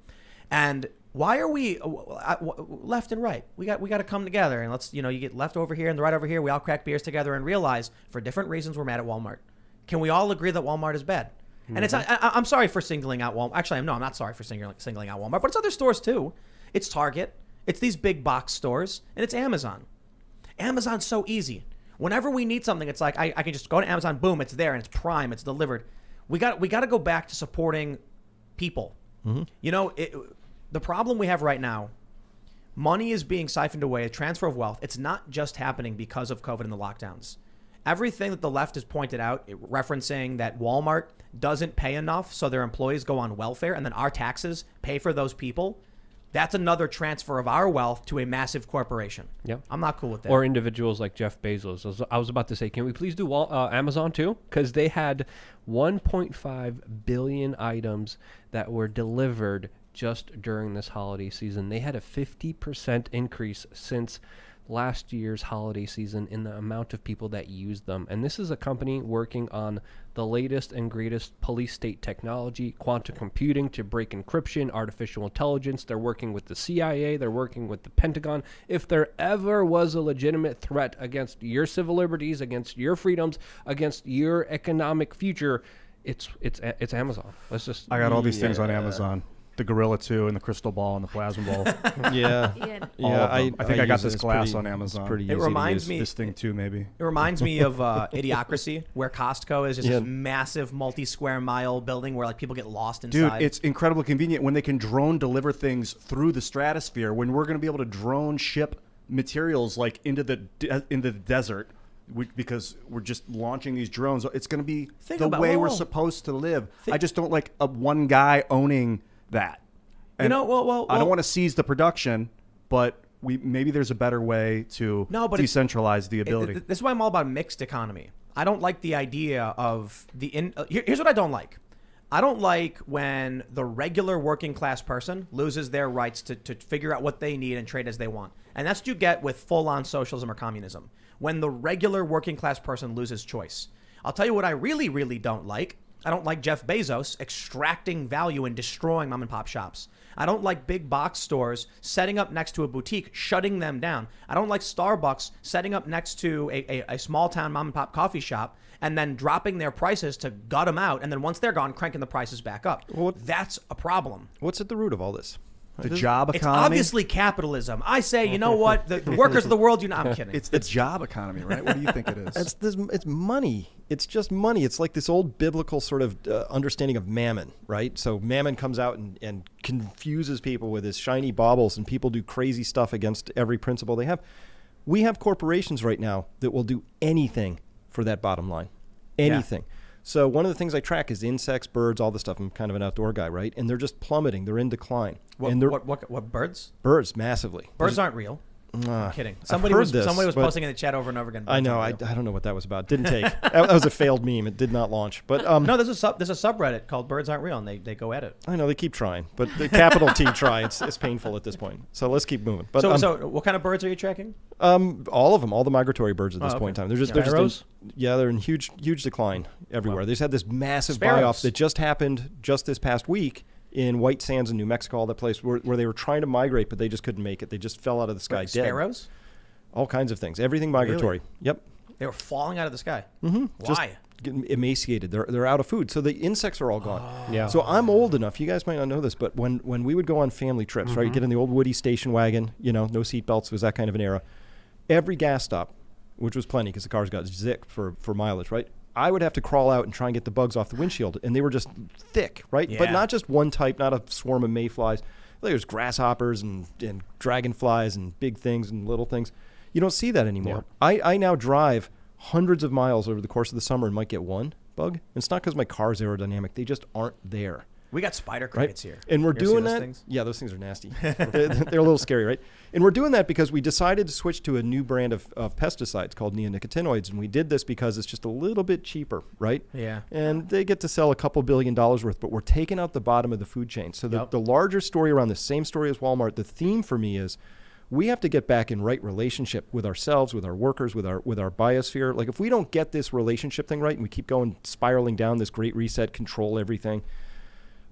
And why are we left and right? We got to come together and let's, you get left over here and the right over here. We all crack beers together and realize for different reasons we're mad at Walmart. Can we all agree that Walmart is bad? Mm-hmm. And I'm sorry for singling out Walmart. Actually, I'm not sorry for singling out Walmart, but it's other stores too. It's Target. It's these big box stores, and it's Amazon. Amazon's so easy. Whenever we need something, it's like I can just go to Amazon, boom, it's there, and it's Prime, it's delivered. We got to go back to supporting people. Mm-hmm. The problem we have right now, money is being siphoned away, a transfer of wealth. It's not just happening because of COVID and the lockdowns. Everything that the left has pointed out, referencing that Walmart doesn't pay enough, so their employees go on welfare, and then our taxes pay for those people. That's another transfer of our wealth to a massive corporation. Yeah, I'm not cool with that. Or individuals like Jeff Bezos. I was about to say, can we please do Amazon too? Because they had 1.5 billion items that were delivered just during this holiday season. They had a 50% increase since last year's holiday season in the amount of people that used them. And this is a company working on the latest and greatest police state technology, quantum computing to break encryption, artificial intelligence. They're working with the CIA. They're working with the Pentagon. If there ever was a legitimate threat against your civil liberties, against your freedoms, against your economic future, it's Amazon. I got all these things on Amazon. The Gorilla 2 and the Crystal Ball and the Plasma Ball. Yeah. I think I got this glass on Amazon. It reminds me this thing too, maybe. It reminds me of Idiocracy, where Costco is just this massive multi-square mile building where like people get lost inside. Dude, it's incredibly convenient when they can drone deliver things through the stratosphere. When we're going to be able to drone ship materials like into the desert. Because we're just launching these drones. It's going to be the way we're supposed to live. I just don't like one guy owning that. And I don't want to seize the production, but maybe there's a better way to decentralize the ability. This is why I'm all about mixed economy. I don't like the idea of here's what I don't like. I don't like when the regular working class person loses their rights to figure out what they need and trade as they want. And that's what you get with full-on socialism or communism. When the regular working class person loses choice. I'll tell you what I really, really don't like. I don't like Jeff Bezos extracting value and destroying mom and pop shops. I don't like big box stores setting up next to a boutique, shutting them down. I don't like Starbucks setting up next to a small town mom and pop coffee shop and then dropping their prices to gut them out. And then once they're gone, cranking the prices back up. Well, that's a problem. What's at the root of all this? The job It's economy. obviously capitalism. I say, you know what? The workers of the world, I'm kidding. It's the job economy, right? What do you think it is? It's money. It's just money. It's like this old biblical sort of understanding of mammon, right? So mammon comes out and confuses people with his shiny baubles, and people do crazy stuff against every principle they have. We have corporations right now that will do anything for that bottom line. Anything. Yeah. So one of the things I track is insects, birds, all this stuff. I'm kind of an outdoor guy, right? And they're just plummeting. They're in decline. What birds? Birds, massively. Birds aren't real. I'm kidding. Somebody was posting in the chat over and over again. I know. I don't know what that was about. Didn't take. That was a failed meme. It did not launch. But no, there's a subreddit called Birds Aren't Real, and they go at it. I know they keep trying, but the capital T try. It's painful at this point. So let's keep moving. But so what kind of birds are you tracking? All of them, all the migratory birds at this point in time. They're in huge decline everywhere. Wow. They just had this massive Sparrows. buy-off that just happened just this past week in White Sands in New Mexico, all that place where they were trying to migrate, but they just couldn't make it. They just fell out of the sky dead. Sparrows? All kinds of things. Everything migratory. Really? Yep. They were falling out of the sky. Mm-hmm. Why? Just getting emaciated. They're out of food. So the insects are all gone. Oh. Yeah. So I'm old enough. You guys might not know this, but when we would go on family trips, right? You get in the old Woody station wagon. No seat belts. It was that kind of an era. Every gas stop, which was plenty because the cars got zicked for mileage, right? I would have to crawl out and try and get the bugs off the windshield, and they were just thick, right? Yeah. But not just one type, not a swarm of mayflies. There's grasshoppers and dragonflies and big things and little things. You don't see that anymore. Yeah. I now drive hundreds of miles over the course of the summer and might get one bug. And it's not because my car's aerodynamic. They just aren't there. We got spider crickets here. And we're doing that. Things? Yeah, those things are nasty. they're a little scary, right? And we're doing that because we decided to switch to a new brand of pesticides called neonicotinoids. And we did this because it's just a little bit cheaper, right? Yeah. And they get to sell a couple $2 billion worth, but we're taking out the bottom of the food chain. So the larger story around the same story as Walmart, the theme for me is we have to get back in right relationship with ourselves, with our workers, with our biosphere. Like if we don't get this relationship thing right and we keep going spiraling down this great reset, control everything,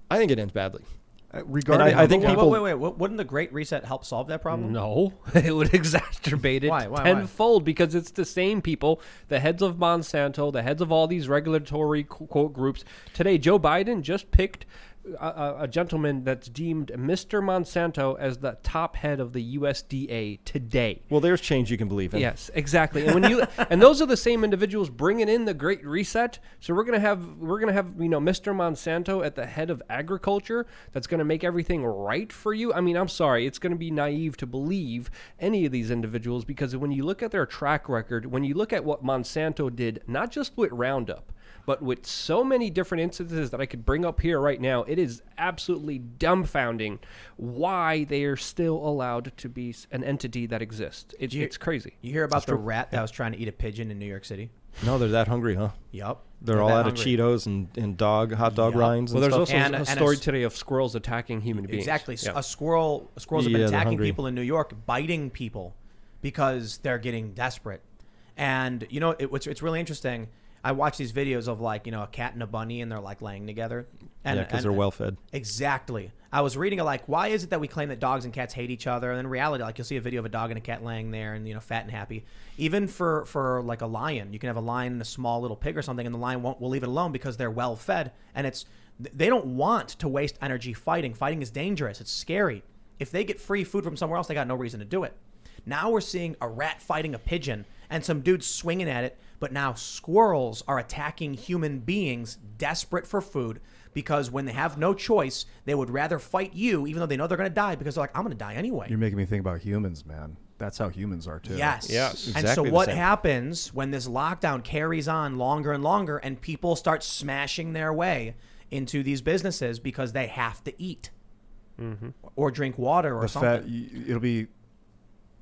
I think it ends badly. Regarding, I think people. Wait. Wouldn't the Great Reset help solve that problem? No, it would exacerbate it tenfold because it's the same people, the heads of Monsanto, the heads of all these regulatory quote groups. Today, Joe Biden just picked a gentleman that's deemed Mr. Monsanto as the top head of the USDA today. Well, there's change you can believe in. Yes, exactly. And when and those are the same individuals bringing in the Great Reset. So we're gonna have Mr. Monsanto at the head of agriculture. That's gonna make everything right for you. I mean, I'm sorry, it's gonna be naive to believe any of these individuals because when you look at their track record, when you look at what Monsanto did, not just with Roundup, but with so many different instances that I could bring up here right now, it is absolutely dumbfounding why they are still allowed to be an entity that exists. It's crazy. You hear about the rat that was trying to eat a pigeon in New York City? No, they're that hungry, huh? Yup. They're all out of Cheetos and hot dog rinds. Well, and there's stuff. also a story today of squirrels attacking human beings. Exactly. Yeah. Squirrels have been attacking hungry. people in New York, biting people because they're getting desperate. And it's really interesting. I watch these videos of a cat and a bunny and they're laying together. And because they're well fed. Exactly. I was reading why is it that we claim that dogs and cats hate each other? And in reality, you'll see a video of a dog and a cat laying there and, fat and happy. Even for a lion, you can have a lion and a small little pig or something and the lion will leave it alone because they're well fed. And they don't want to waste energy fighting. Fighting is dangerous. It's scary. If they get free food from somewhere else, they got no reason to do it. Now we're seeing a rat fighting a pigeon and some dudes swinging at it. But now squirrels are attacking human beings desperate for food because when they have no choice, they would rather fight you even though they know they're going to die because they're like, I'm going to die anyway. You're making me think about humans, man. That's how humans are too. Yes. Exactly and so the what same. happens when this lockdown carries on longer and longer and people start smashing their way into these businesses because they have to eat or drink water or something?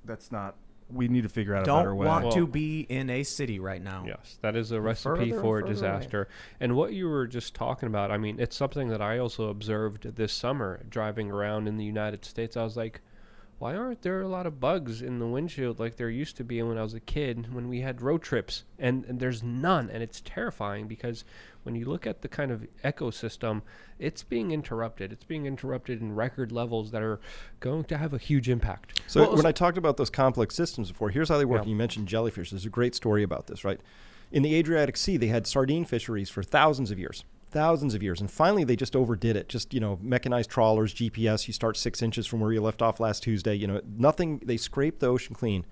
That's not we need to figure out a better Don't way. want to be in a city right now. Yes, that is a recipe Further and for further away. disaster. And what you were just talking about, I mean, it's something that I also observed this summer driving around in the United States. I was like, why aren't there a lot of bugs in the windshield like there used to be when I was a kid when we had road trips? And there's none, and it's terrifying because when you look at the kind of ecosystem, it's being interrupted. It's being interrupted in record levels that are going to have a huge impact. So when I talked about those complex systems before, here's how they work. Yeah. You mentioned jellyfish. There's a great story about this, right? In the Adriatic Sea, they had sardine fisheries for thousands of years. And finally, they just overdid it. Just, mechanized trawlers, GPS, you start 6 inches from where you left off last Tuesday. Nothing, they scraped the ocean clean.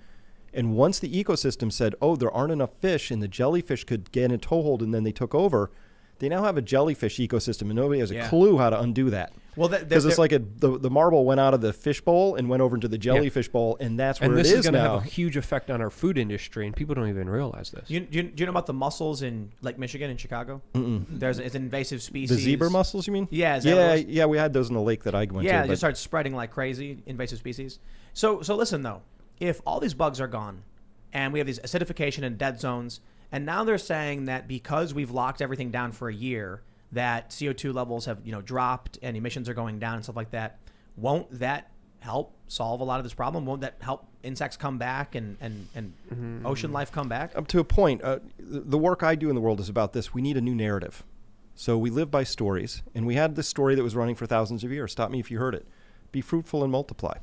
And once the ecosystem said, oh, there aren't enough fish and the jellyfish could get in a toehold and then they took over, they now have a jellyfish ecosystem and nobody has a clue how to undo that. Well, because it's like the marble went out of the fish bowl and went over into the jellyfish bowl, and that's where it is now. And this is going to have a huge effect on our food industry, and people don't even realize this. Do you know about the mussels in Lake Michigan in Chicago? It's an invasive species. The zebra mussels, you mean? Yeah. Is that what it was? Yeah. We had those in the lake that I went to. Yeah, it just starts spreading like crazy, invasive species. So listen though, if all these bugs are gone, and we have these acidification and dead zones, and now they're saying that because we've locked everything down for a year, that CO2 levels have dropped and emissions are going down and stuff like that, won't that help solve a lot of this problem? Won't that help insects come back and ocean life come back? Up to a point. The work I do in the world is about this. We need a new narrative. So we live by stories, and we had this story that was running for thousands of years. Stop me if you heard it. Be fruitful and multiply.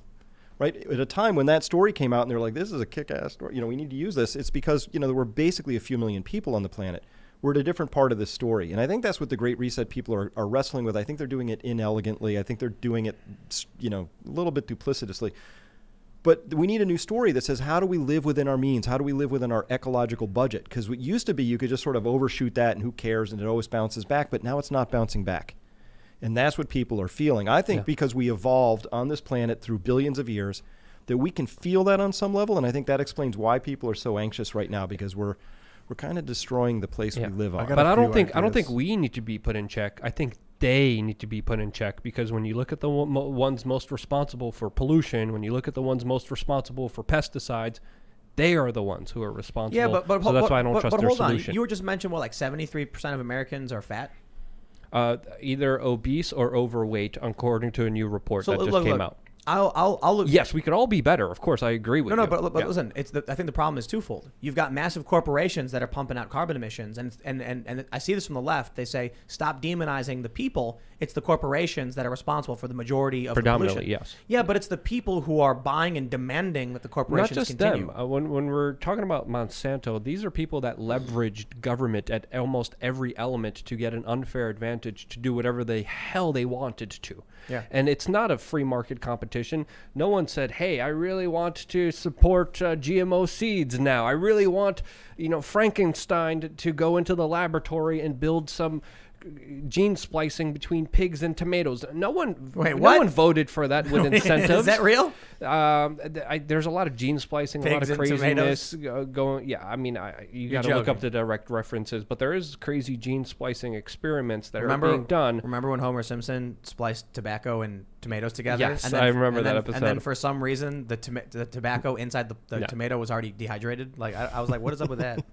Right? At a time when that story came out and they were like, this is a kick-ass story, we need to use this. It's because, there were basically a few million people on the planet. We're at a different part of this story. And I think that's what the Great Reset people are wrestling with. I think they're doing it inelegantly. I think they're doing it, a little bit duplicitously. But we need a new story that says, how do we live within our means? How do we live within our ecological budget? Because what used to be, you could just sort of overshoot that and who cares, and it always bounces back. But now it's not bouncing back. And that's what people are feeling. I think because we evolved on this planet through billions of years, that we can feel that on some level. And I think that explains why people are so anxious right now, because we're kind of destroying the place we live on. But I don't think we need to be put in check. I think they need to be put in check, because when you look at the ones most responsible for pollution, when you look at the ones most responsible for pesticides, they are the ones who are responsible. Yeah, but so that's why I don't trust their hold solution. on. You were just mentioned, like 73% of Americans are fat? Either obese or overweight, according to a new report that just came out. I'll look. Yes, we could all be better. Of course, I agree with you. No, but listen, I think the problem is twofold. You've got massive corporations that are pumping out carbon emissions, and I see this from the left. They say, stop demonizing the people. It's the corporations that are responsible for the majority of the pollution. Predominantly, yes. Yeah, but it's the people who are buying and demanding that the corporations Not just continue. them. When we're talking about Monsanto, these are people that leveraged government at almost every element to get an unfair advantage to do whatever the hell they wanted to. Yeah. And it's not a free market competition. No one said, hey, I really want to support GMO seeds now. I really want, Frankenstein to go into the laboratory and build some gene splicing between pigs and tomatoes. No one voted for that with incentives. Is that real? There's a lot of gene splicing, Pigs a lot of and craziness going. Yeah, I mean, you got to look up the direct references, but there is crazy gene splicing experiments that are being done. Remember when Homer Simpson spliced tobacco and tomatoes together? Yes, I remember that episode. And then for some reason, the tobacco inside the tomato was already dehydrated. Like I was like, what is up with that?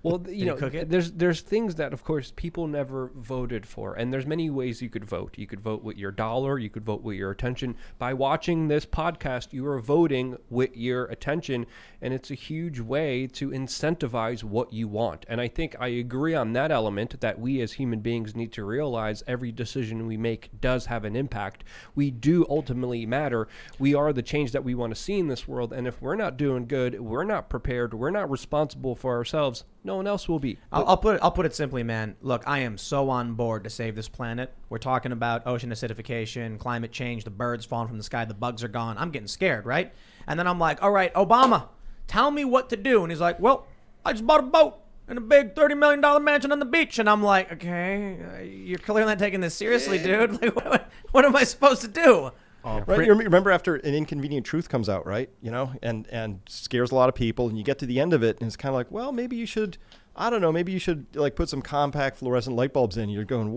Well, cook it? there's things that, of course, people never voted for, and there's many ways you could vote. You could vote with your dollar. You could vote with your attention. By watching this podcast, you are voting with your attention, and it's a huge way to incentivize what you want. And I think I agree on that element, that we as human beings need to realize every decision we make does have an impact. We do ultimately matter. We are the change that we want to see in this world, and if we're not doing good, we're not prepared, we're not responsible for ourselves, no one else will be. I'll put it simply, man. Look, I am so on board to save this planet. We're talking about ocean acidification, climate change, the birds falling from the sky, the bugs are gone. I'm getting scared, right? And then I'm like, all right, Obama, tell me what to do. And he's like, well, I just bought a boat and a big $30 million mansion on the beach. And I'm like, okay, you're clearly not taking this seriously, dude. Like, what am I supposed to do? Right, you remember after An Inconvenient Truth comes out, right? And scares a lot of people, and you get to the end of it, and it's kind of like, well, maybe you should, maybe you should like put some compact fluorescent light bulbs in. You're going,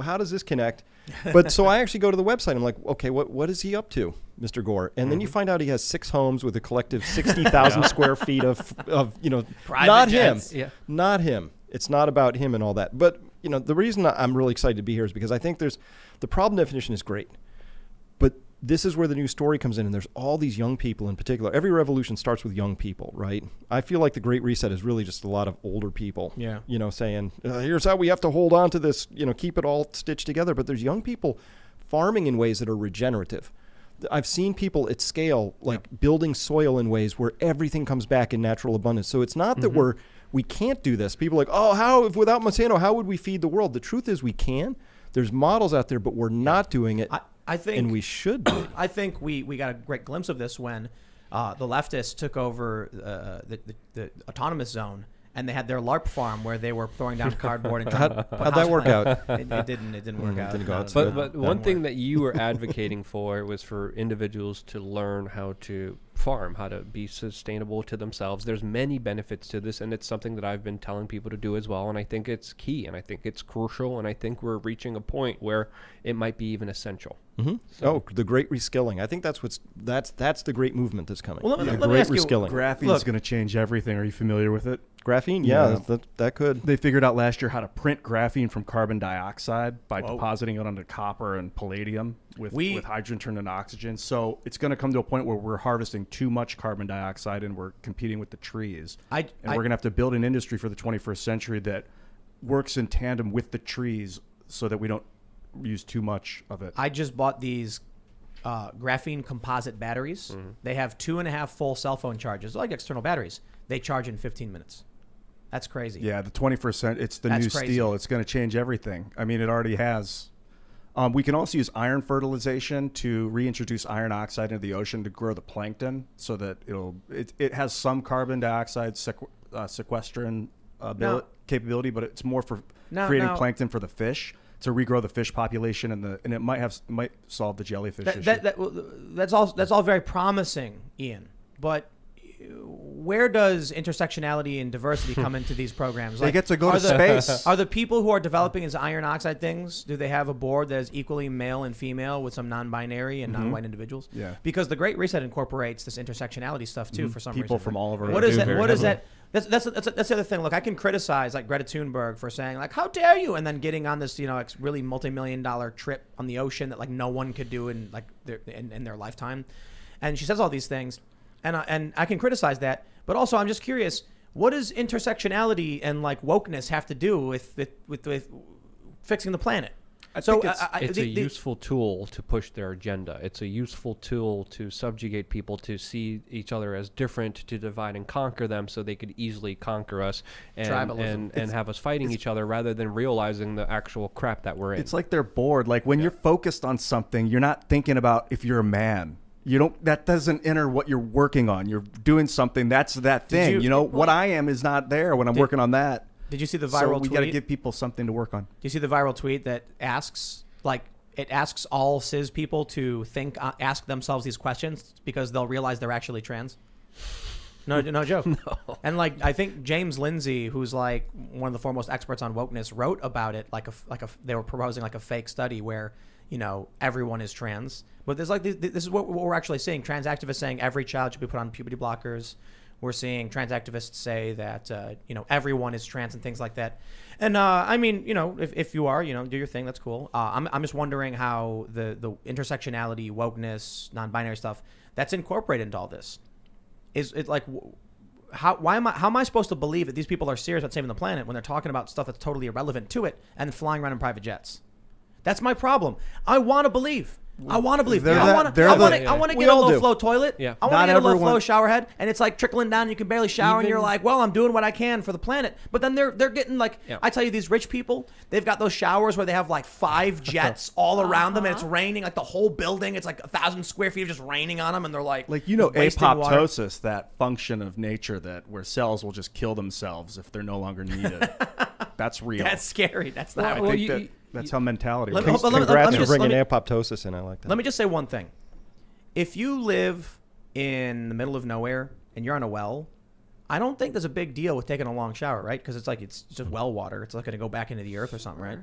how does this connect? But so I actually go to the website. I'm like, okay, what is he up to, Mr. Gore? And then you find out he has 6 homes with a collective 60,000 square feet of Private not jets. him, not him. It's not about him and all that. But the reason I'm really excited to be here is because I think the problem definition is great, but this is where the new story comes in, and there's all these young people in particular. Every revolution starts with young people, right? I feel like the Great Reset is really just a lot of older people, saying, here's how we have to hold on to this, keep it all stitched together. But there's young people farming in ways that are regenerative. I've seen people at scale, building soil in ways where everything comes back in natural abundance. So it's not that we can't do this. People are like, oh, without Monsanto, how would we feed the world? The truth is we can. There's models out there, but we're not doing it. I think, and we should be. I think we got a great glimpse of this when the leftists took over the autonomous zone, and they had their LARP farm where they were throwing down cardboard and trying to put How'd that work out? It didn't work out. Didn't go out. But one thing that you were advocating for was for individuals to learn how to farm, how to be sustainable to themselves. There's many benefits to this, and it's something that I've been telling people to do as well, and I think it's key, and I think it's crucial, and I think we're reaching a point where it might be even essential. So. The great reskilling. I think that's the great movement that's coming. Well, let me great ask you, reskilling. Graphene is going to change everything. Are you familiar with it? Graphene? Yeah. That could. They figured out last year how to print graphene from carbon dioxide by depositing it onto copper and palladium with hydrogen turned into oxygen. So it's going to come to a point where we're harvesting too much carbon dioxide and we're competing with the trees. We're going to have to build an industry for the 21st century that works in tandem with the trees so that we don't use too much of it. I just bought these graphene composite batteries. They have 2.5 full cell phone charges, like external batteries. They charge in 15 minutes. That's crazy. Yeah, the 21st century, it's the new steel. It's going to change everything. I mean, it already has. We can also use iron fertilization to reintroduce iron oxide into the ocean to grow the plankton so that it has some carbon dioxide sequestration capability, but it's more for creating plankton for the fish to regrow the fish population and it might solve the jellyfish issue. That's all very promising, Ian. But where does intersectionality and diversity come into these programs? They get to go to space. Are the people who are developing these iron oxide things, do they have a board that is equally male and female with some non-binary and non-white individuals? Yeah. Because the Great Reset incorporates this intersectionality stuff too for some reason. People from all over. What is that? What is that? That's the other thing. Look, I can criticize like Greta Thunberg for saying like, "How dare you?" and then getting on this really multi-million-dollar trip on the ocean that like no one could do in like in their lifetime, and she says all these things, and I can criticize that, but also I'm just curious, what does intersectionality and like wokeness have to do with fixing the planet? So it's a useful tool to push their agenda. It's a useful tool to subjugate people to see each other as different, to divide and conquer them so they could easily conquer us and have us fighting each other rather than realizing the actual crap that we're in. It's like they're bored. Like when you're focused on something, you're not thinking about if you're a man. That doesn't enter what you're working on. You're doing something. That's that thing. What I am is not there when I'm working on that. Did you see the viral tweet? We got to give people something to work on. Do you see the viral tweet that asks all cis people to ask themselves these questions because they'll realize they're actually trans? No joke. No. And like I think James Lindsay, who's like one of the foremost experts on wokeness, wrote about it they were proposing like a fake study where everyone is trans. But there's this is what we're actually seeing. Trans activists saying every child should be put on puberty blockers. We're seeing trans activists say that everyone is trans and things like that. And if you are, do your thing. That's cool. I'm just wondering how the intersectionality, wokeness, non-binary stuff that's incorporated into all this is it like how am I supposed to believe that these people are serious about saving the planet when they're talking about stuff that's totally irrelevant to it and flying around in private jets? That's my problem. I want to believe. I want to believe. I want to get a low flow toilet. Yeah. I want to get a low flow shower head, and it's like trickling down. You can barely shower, and you're like, "Well, I'm doing what I can for the planet." But then they're getting like, I tell you, these rich people, they've got those showers where they have like 5 jets all around them, and it's raining like the whole building. It's like 1,000 square feet of just raining on them, and they're like apoptosis, that function of nature where cells will just kill themselves if they're no longer needed. That's real. That's scary. That's not. That's how mentality works. Congrats for bringing apoptosis in. I like that. Let me just say one thing. If you live in the middle of nowhere and you're on a well, I don't think there's a big deal with taking a long shower, right? Because it's just well water. It's not going to go back into the earth or something, right?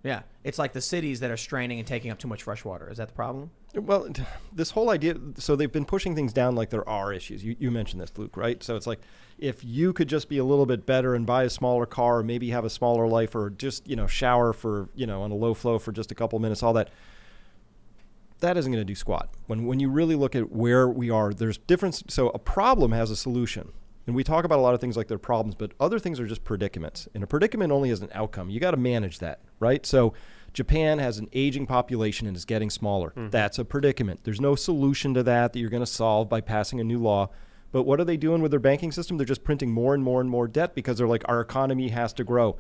Yeah, it's like the cities that are straining and taking up too much fresh water. Is that the problem? Well, this whole idea, so they've been pushing things down like there are issues. You mentioned this, Luke, right? So it's like, if you could just be a little bit better and buy a smaller car, or maybe have a smaller life, or just, shower for, on a low flow for just a couple minutes, all that isn't going to do squat. When you really look at where we are, there's difference. So a problem has a solution. And we talk about a lot of things like they're problems, but other things are just predicaments. And a predicament only has an outcome. You got to manage that, right? So Japan has an aging population and is getting smaller. Mm-hmm. That's a predicament. There's no solution to that you're going to solve by passing a new law. But what are they doing with their banking system? They're just printing more and more and more debt because they're like, our economy has to grow.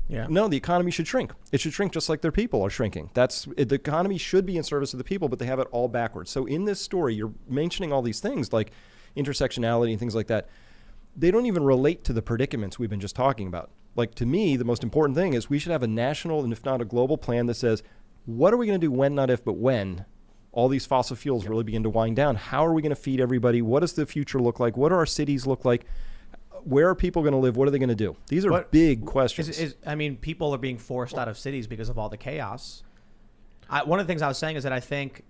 Yeah. No, the economy should shrink. It should shrink just like their people are shrinking. The economy should be in service of the people, but they have it all backwards. So in this story, you're mentioning all these things like intersectionality and things like that. They don't even relate to the predicaments we've been just talking about. Like, to me, the most important thing is we should have a national and if not a global plan that says, what are we going to do when, not if, but when all these fossil fuels really begin to wind down? How are we going to feed everybody? What does the future look like? What do our cities look like? Where are people going to live? What are they going to do? These are big questions. People are being forced out of cities because of all the chaos. One of the things I was saying is that I think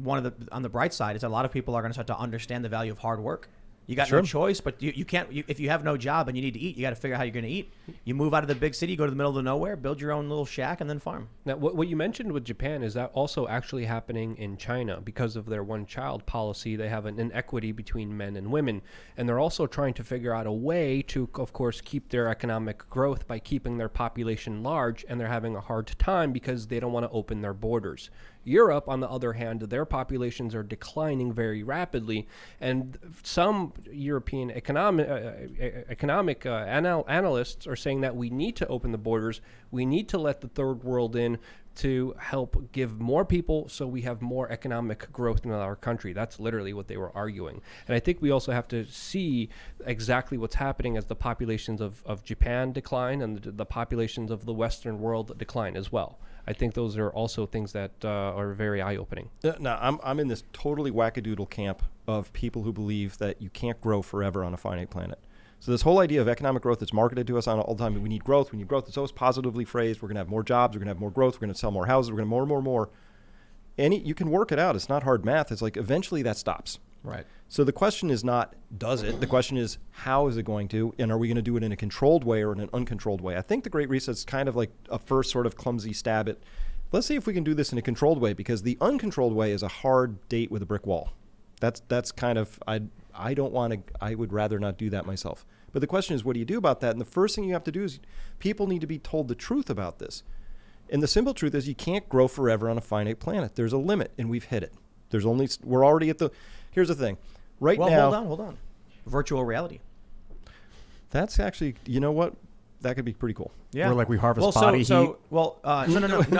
on the bright side is that a lot of people are going to start to understand the value of hard work. You got no choice, but you can't. If you have no job and you need to eat, you got to figure out how you're going to eat. You move out of the big city, go to the middle of the nowhere, build your own little shack, and then farm. Now, what you mentioned with Japan is that also actually happening in China because of their one-child policy. They have an inequity between men and women, and they're also trying to figure out a way to, of course, keep their economic growth by keeping their population large, and they're having a hard time because they don't want to open their borders. Europe, on the other hand, their populations are declining very rapidly, and some European economic analysts are saying that we need to open the borders. We need to let the third world in to help give more people so we have more economic growth in our country. That's literally what they were arguing. And I think we also have to see exactly what's happening as the populations of Japan decline and the populations of the Western world decline as well. I think those are also things that are very eye-opening. No, I'm in this totally wackadoodle camp of people who believe that you can't grow forever on a finite planet. So this whole idea of economic growth that's marketed to us all the time, we need growth. It's always positively phrased. We're going to have more jobs. We're going to have more growth. We're going to sell more houses. We're going to have more. You can work it out. It's not hard math. It's like eventually that stops. Right. So the question is not, does it? The question is, how is it going to? And are we going to do it in a controlled way or in an uncontrolled way? I think the Great Reset is kind of like a first sort of clumsy stab at, let's see if we can do this in a controlled way, because the uncontrolled way is a hard date with a brick wall. That's kind of, I would rather not do that myself. But the question is, what do you do about that? And the first thing you have to do is people need to be told the truth about this. And the simple truth is you can't grow forever on a finite planet. There's a limit, and we've hit it. We're already at the, here's the thing. Now, hold on. Virtual reality. That's actually, you know what? That could be pretty cool. Yeah. Where we harvest body heat. No.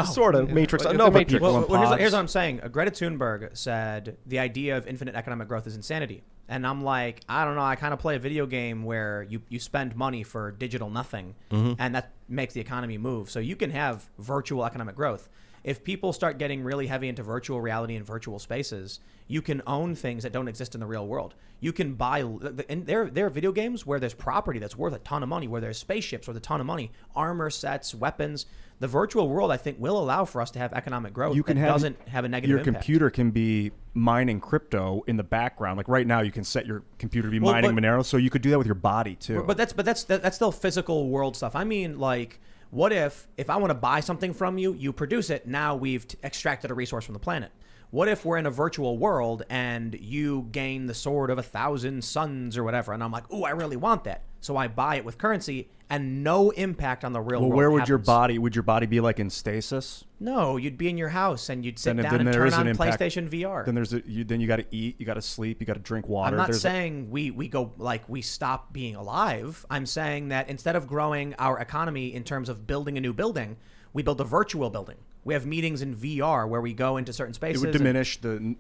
Sort of Matrix. No, but here's what I'm saying. Greta Thunberg said the idea of infinite economic growth is insanity. And I'm like, I don't know. I kind of play a video game where you spend money for digital nothing, and that makes the economy move. So you can have virtual economic growth. If people start getting really heavy into virtual reality and virtual spaces, you can own things that don't exist in the real world. You can buy, and there are video games where there's property that's worth a ton of money, where there's spaceships worth a ton of money, armor sets, weapons. The virtual world, I think, will allow for us to have economic growth doesn't have a negative impact. Your computer can be mining crypto in the background. Like right now, you can set your computer to be mining Monero, so you could do that with your body too. But that's still physical world stuff. I mean, like, what if I want to buy something from you, you produce it, now we've extracted a resource from the planet. What if we're in a virtual world and you gain the sword of 1,000 suns or whatever, and I'm like, ooh, I really want that. So I buy it with currency and no impact on the real world. Well, where would your body be like in stasis? No, you'd be in your house and you'd sit down and turn on PlayStation VR. Then you got to eat, you got to sleep, you got to drink water. I'm not saying we go like we stop being alive. I'm saying that instead of growing our economy in terms of building a new building, we build a virtual building. We have meetings in VR where we go into certain spaces. It would diminish the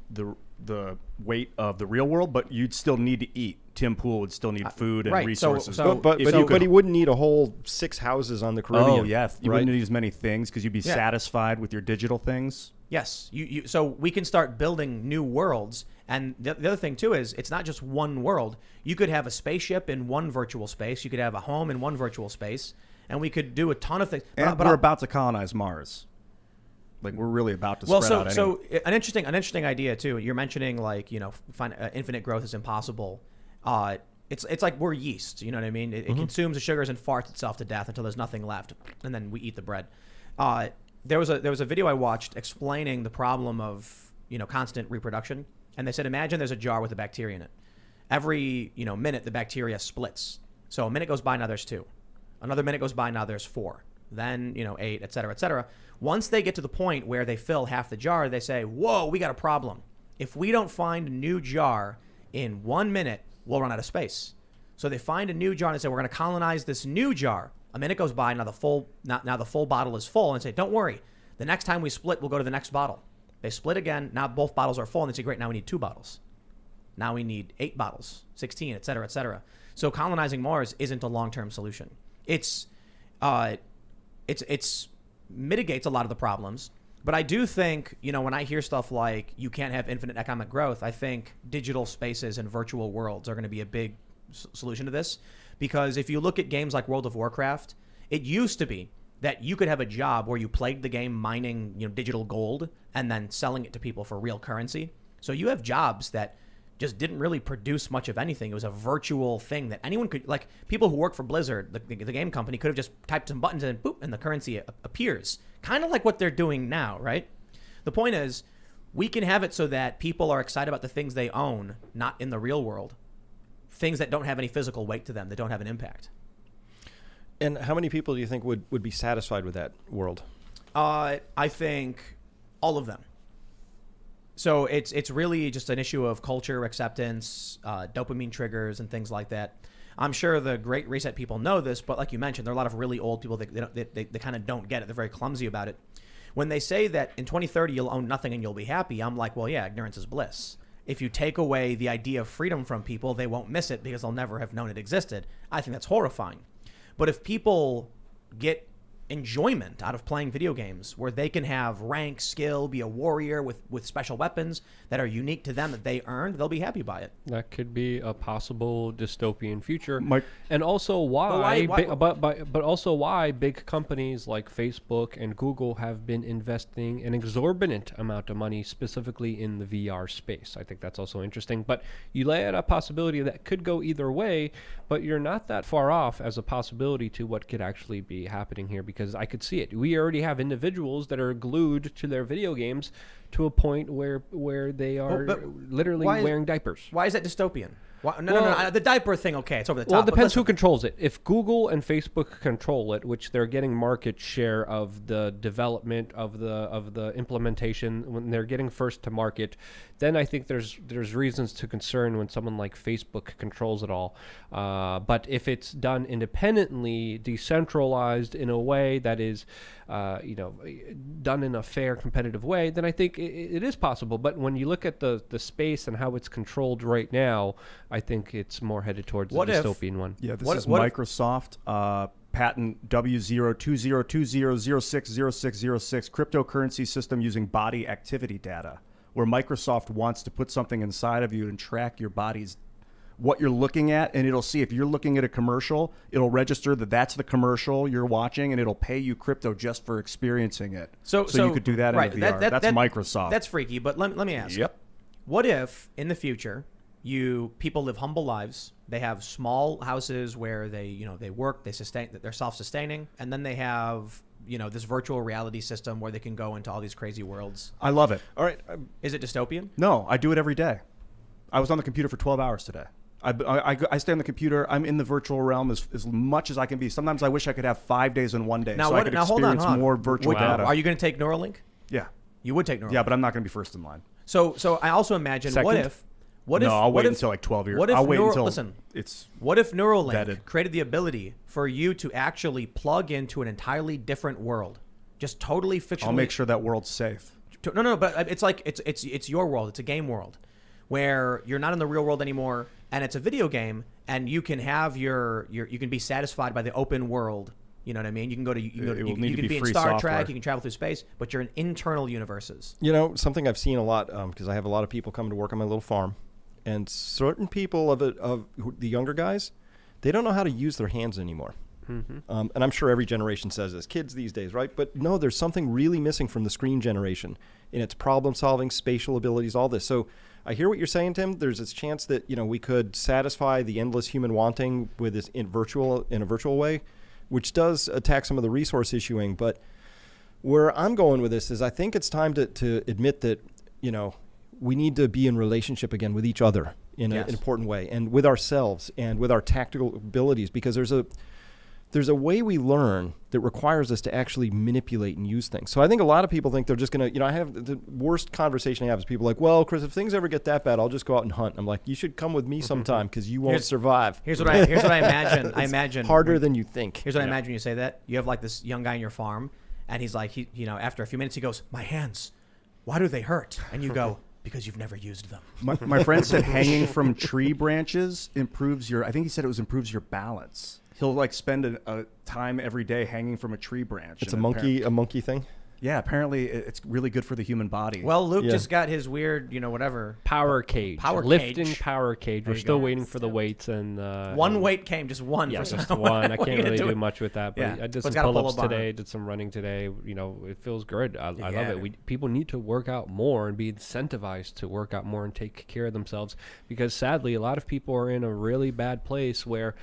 weight of the real world, but you'd still need to eat. Tim Pool would still need food and resources. But he wouldn't need a whole 6 houses on the Caribbean. Oh, yeah. You wouldn't need as many things because you'd be satisfied with your digital things. Yes. So we can start building new worlds. And the other thing, too, is it's not just one world. You could have a spaceship in one virtual space. You could have a home in one virtual space. and we could do a ton of things. And we're about to colonize Mars. Like, we're really about to spread out. So an interesting idea too. You're mentioning like, infinite growth is impossible. It's like we're yeast. You know what I mean? It consumes the sugars and farts itself to death until there's nothing left, and then we eat the bread. There was a video I watched explaining the problem of constant reproduction, and they said, imagine there's a jar with a bacteria in it. Every minute the bacteria splits. So a minute goes by, now there's 2. Another minute goes by, now there's 4. Then 8, et cetera, et cetera. Once they get to the point where they fill half the jar, they say, whoa, we got a problem. If we don't find a new jar in 1 minute, we'll run out of space. So they find a new jar and they say, we're going to colonize this new jar. A minute goes by, now the full bottle is full, and say, don't worry. The next time we split, we'll go to the next bottle. They split again. Now both bottles are full, and they say, great, now we need 2 bottles. Now we need 8 bottles, 16, et cetera, et cetera. So colonizing Mars isn't a long-term solution. It's mitigates a lot of the problems. But I do think, when I hear stuff like you can't have infinite economic growth, I think digital spaces and virtual worlds are going to be a big solution to this. Because if you look at games like World of Warcraft, it used to be that you could have a job where you played the game mining, digital gold and then selling it to people for real currency. So you have jobs that just didn't really produce much of anything. It was a virtual thing that anyone could, like people who work for Blizzard, the game company, could have just typed some buttons and boop, and the currency appears. Kind of like what they're doing now, right? The point is, we can have it so that people are excited about the things they own, not in the real world. Things that don't have any physical weight to them, that don't have an impact. And how many people do you think would be satisfied with that world? I think all of them. So it's really just an issue of culture, acceptance, dopamine triggers, and things like that. I'm sure the Great Reset people know this, but like you mentioned, there are a lot of really old people that they kind of don't get it. They're very clumsy about it. When they say that in 2030 you'll own nothing and you'll be happy, I'm like, well, yeah, ignorance is bliss. If you take away the idea of freedom from people, they won't miss it because they'll never have known it existed. I think that's horrifying. But if people get enjoyment out of playing video games where they can have rank, skill, be a warrior with special weapons that are unique to them that they earned, they'll be happy by it. That could be a possible dystopian future. Mike, and also why but also why big companies like Facebook and Google have been investing an exorbitant amount of money specifically in the VR space. I think that's also interesting. But you lay out a possibility that could go either way, but you're not that far off as a possibility to what could actually be happening here, because I could see it. We already have individuals that are glued to their video games to a point where they are literally wearing diapers. Why is that dystopian? No. The diaper thing, okay, it's over the top. Well, it depends who controls it. If Google and Facebook control it, which they're getting market share of the development of the implementation, when they're getting first to market, then I think there's reasons to concern when someone like Facebook controls it all. But if it's done independently, decentralized in a way that is, done in a fair, competitive way, then I think it is possible. But when you look at the space and how it's controlled right now, I think it's more headed towards the dystopian one. Yeah, this is Microsoft patent W02020060606 cryptocurrency system using body activity data, where Microsoft wants to put something inside of you and track your body's what you're looking at, and it'll see if you're looking at a commercial, it'll register that that's the commercial you're watching, and it'll pay you crypto just for experiencing it. So you could do that in VR. That's Microsoft. That's freaky, but let me ask. Yep. What if in the future people live humble lives, they have small houses where they work, they're self-sustaining, and then they have this virtual reality system where they can go into all these crazy worlds? I love it. All right. Is it dystopian? No, I do it every day. I was on the computer for 12 hours today. I stay on the computer. I'm in the virtual realm as much as I can be. Sometimes I wish I could have 5 days in one day so I could experience more virtual data. Are you going to take Neuralink? Yeah. You would take Neuralink? Yeah, but I'm not going to be first in line. So I also imagine, Second? I'll wait until like 12 years. I'll wait until it's what if Neuralink vetted. Created the ability for you to actually plug into an entirely different world, just totally fictional? I'll make sure that world's safe. No, but it's like it's your world. It's a game world where you're not in the real world anymore, and it's a video game, and you can have you can be satisfied by the open world. You know what I mean? You can you can be in Star Trek, you can travel through space, but you're in internal universes. Something I've seen a lot, because I have a lot of people coming to work on my little farm, and certain people of the younger guys, they don't know how to use their hands anymore. And I'm sure every generation says this, kids these days, right? But no, there's something really missing from the screen generation in its problem solving, spatial abilities, all this. So I hear what you're saying, Tim. There's this chance that, we could satisfy the endless human wanting with this in a virtual way, which does attack some of the resource issuing. But where I'm going with this is I think it's time to admit that, we need to be in relationship again with each other in an important way, and with ourselves and with our tactical abilities, because there's a way we learn that requires us to actually manipulate and use things. So I think a lot of people think they're just going to, I have the worst conversation I have is people like, well, Chris, if things ever get that bad, I'll just go out and hunt. I'm like, you should come with me sometime because you won't survive. Here's what I imagine. I imagine harder than you think. Here's what I imagine when you say that. You have like this young guy on your farm, and he's like, after a few minutes, he goes, my hands, why do they hurt? And you go, because you've never used them. My friend said hanging from tree branches improves your improves your balance. He'll like spend a time every day hanging from a tree branch. It's a monkey thing. Yeah, apparently it's really good for the human body. Well, Luke just got his weird, whatever. Power cage. Lifting power cage. We're still waiting for the weights. And one weight came, just one. Yeah, just one. I can't really do much with that. But I did some pull-ups today, did some running today. It feels good. I love it. People need to work out more and be incentivized to work out more and take care of themselves. Because sadly, a lot of people are in a really bad place where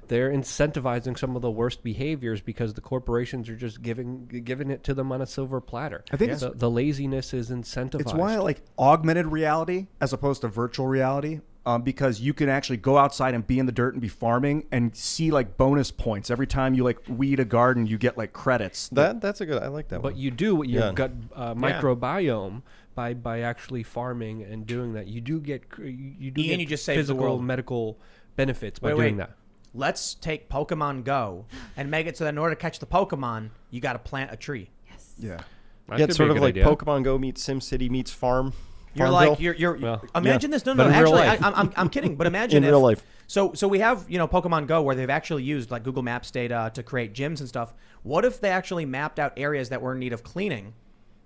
they're incentivizing some of the worst behaviors because the corporations are just giving it to them on a silver platter. I think the laziness is incentivized. It's why I like augmented reality as opposed to virtual reality, because you can actually go outside and be in the dirt and be farming and see like bonus points every time you like weed a garden. You get like credits. That's a good. I like that one. But you do with your gut microbiome by actually farming and doing that. You do get you just saved the physical world. medical benefits by doing that. Let's take Pokemon Go and make it so that in order to catch the Pokemon, you got to plant a tree. Yes. Yeah. It's sort of like idea. Pokemon Go meets SimCity meets Farm. You're Farmville. like imagine this. No, but actually, I'm kidding. But imagine in real life. So we have Pokemon Go where they've actually used like Google Maps data to create gyms and stuff. What if they actually mapped out areas that were in need of cleaning?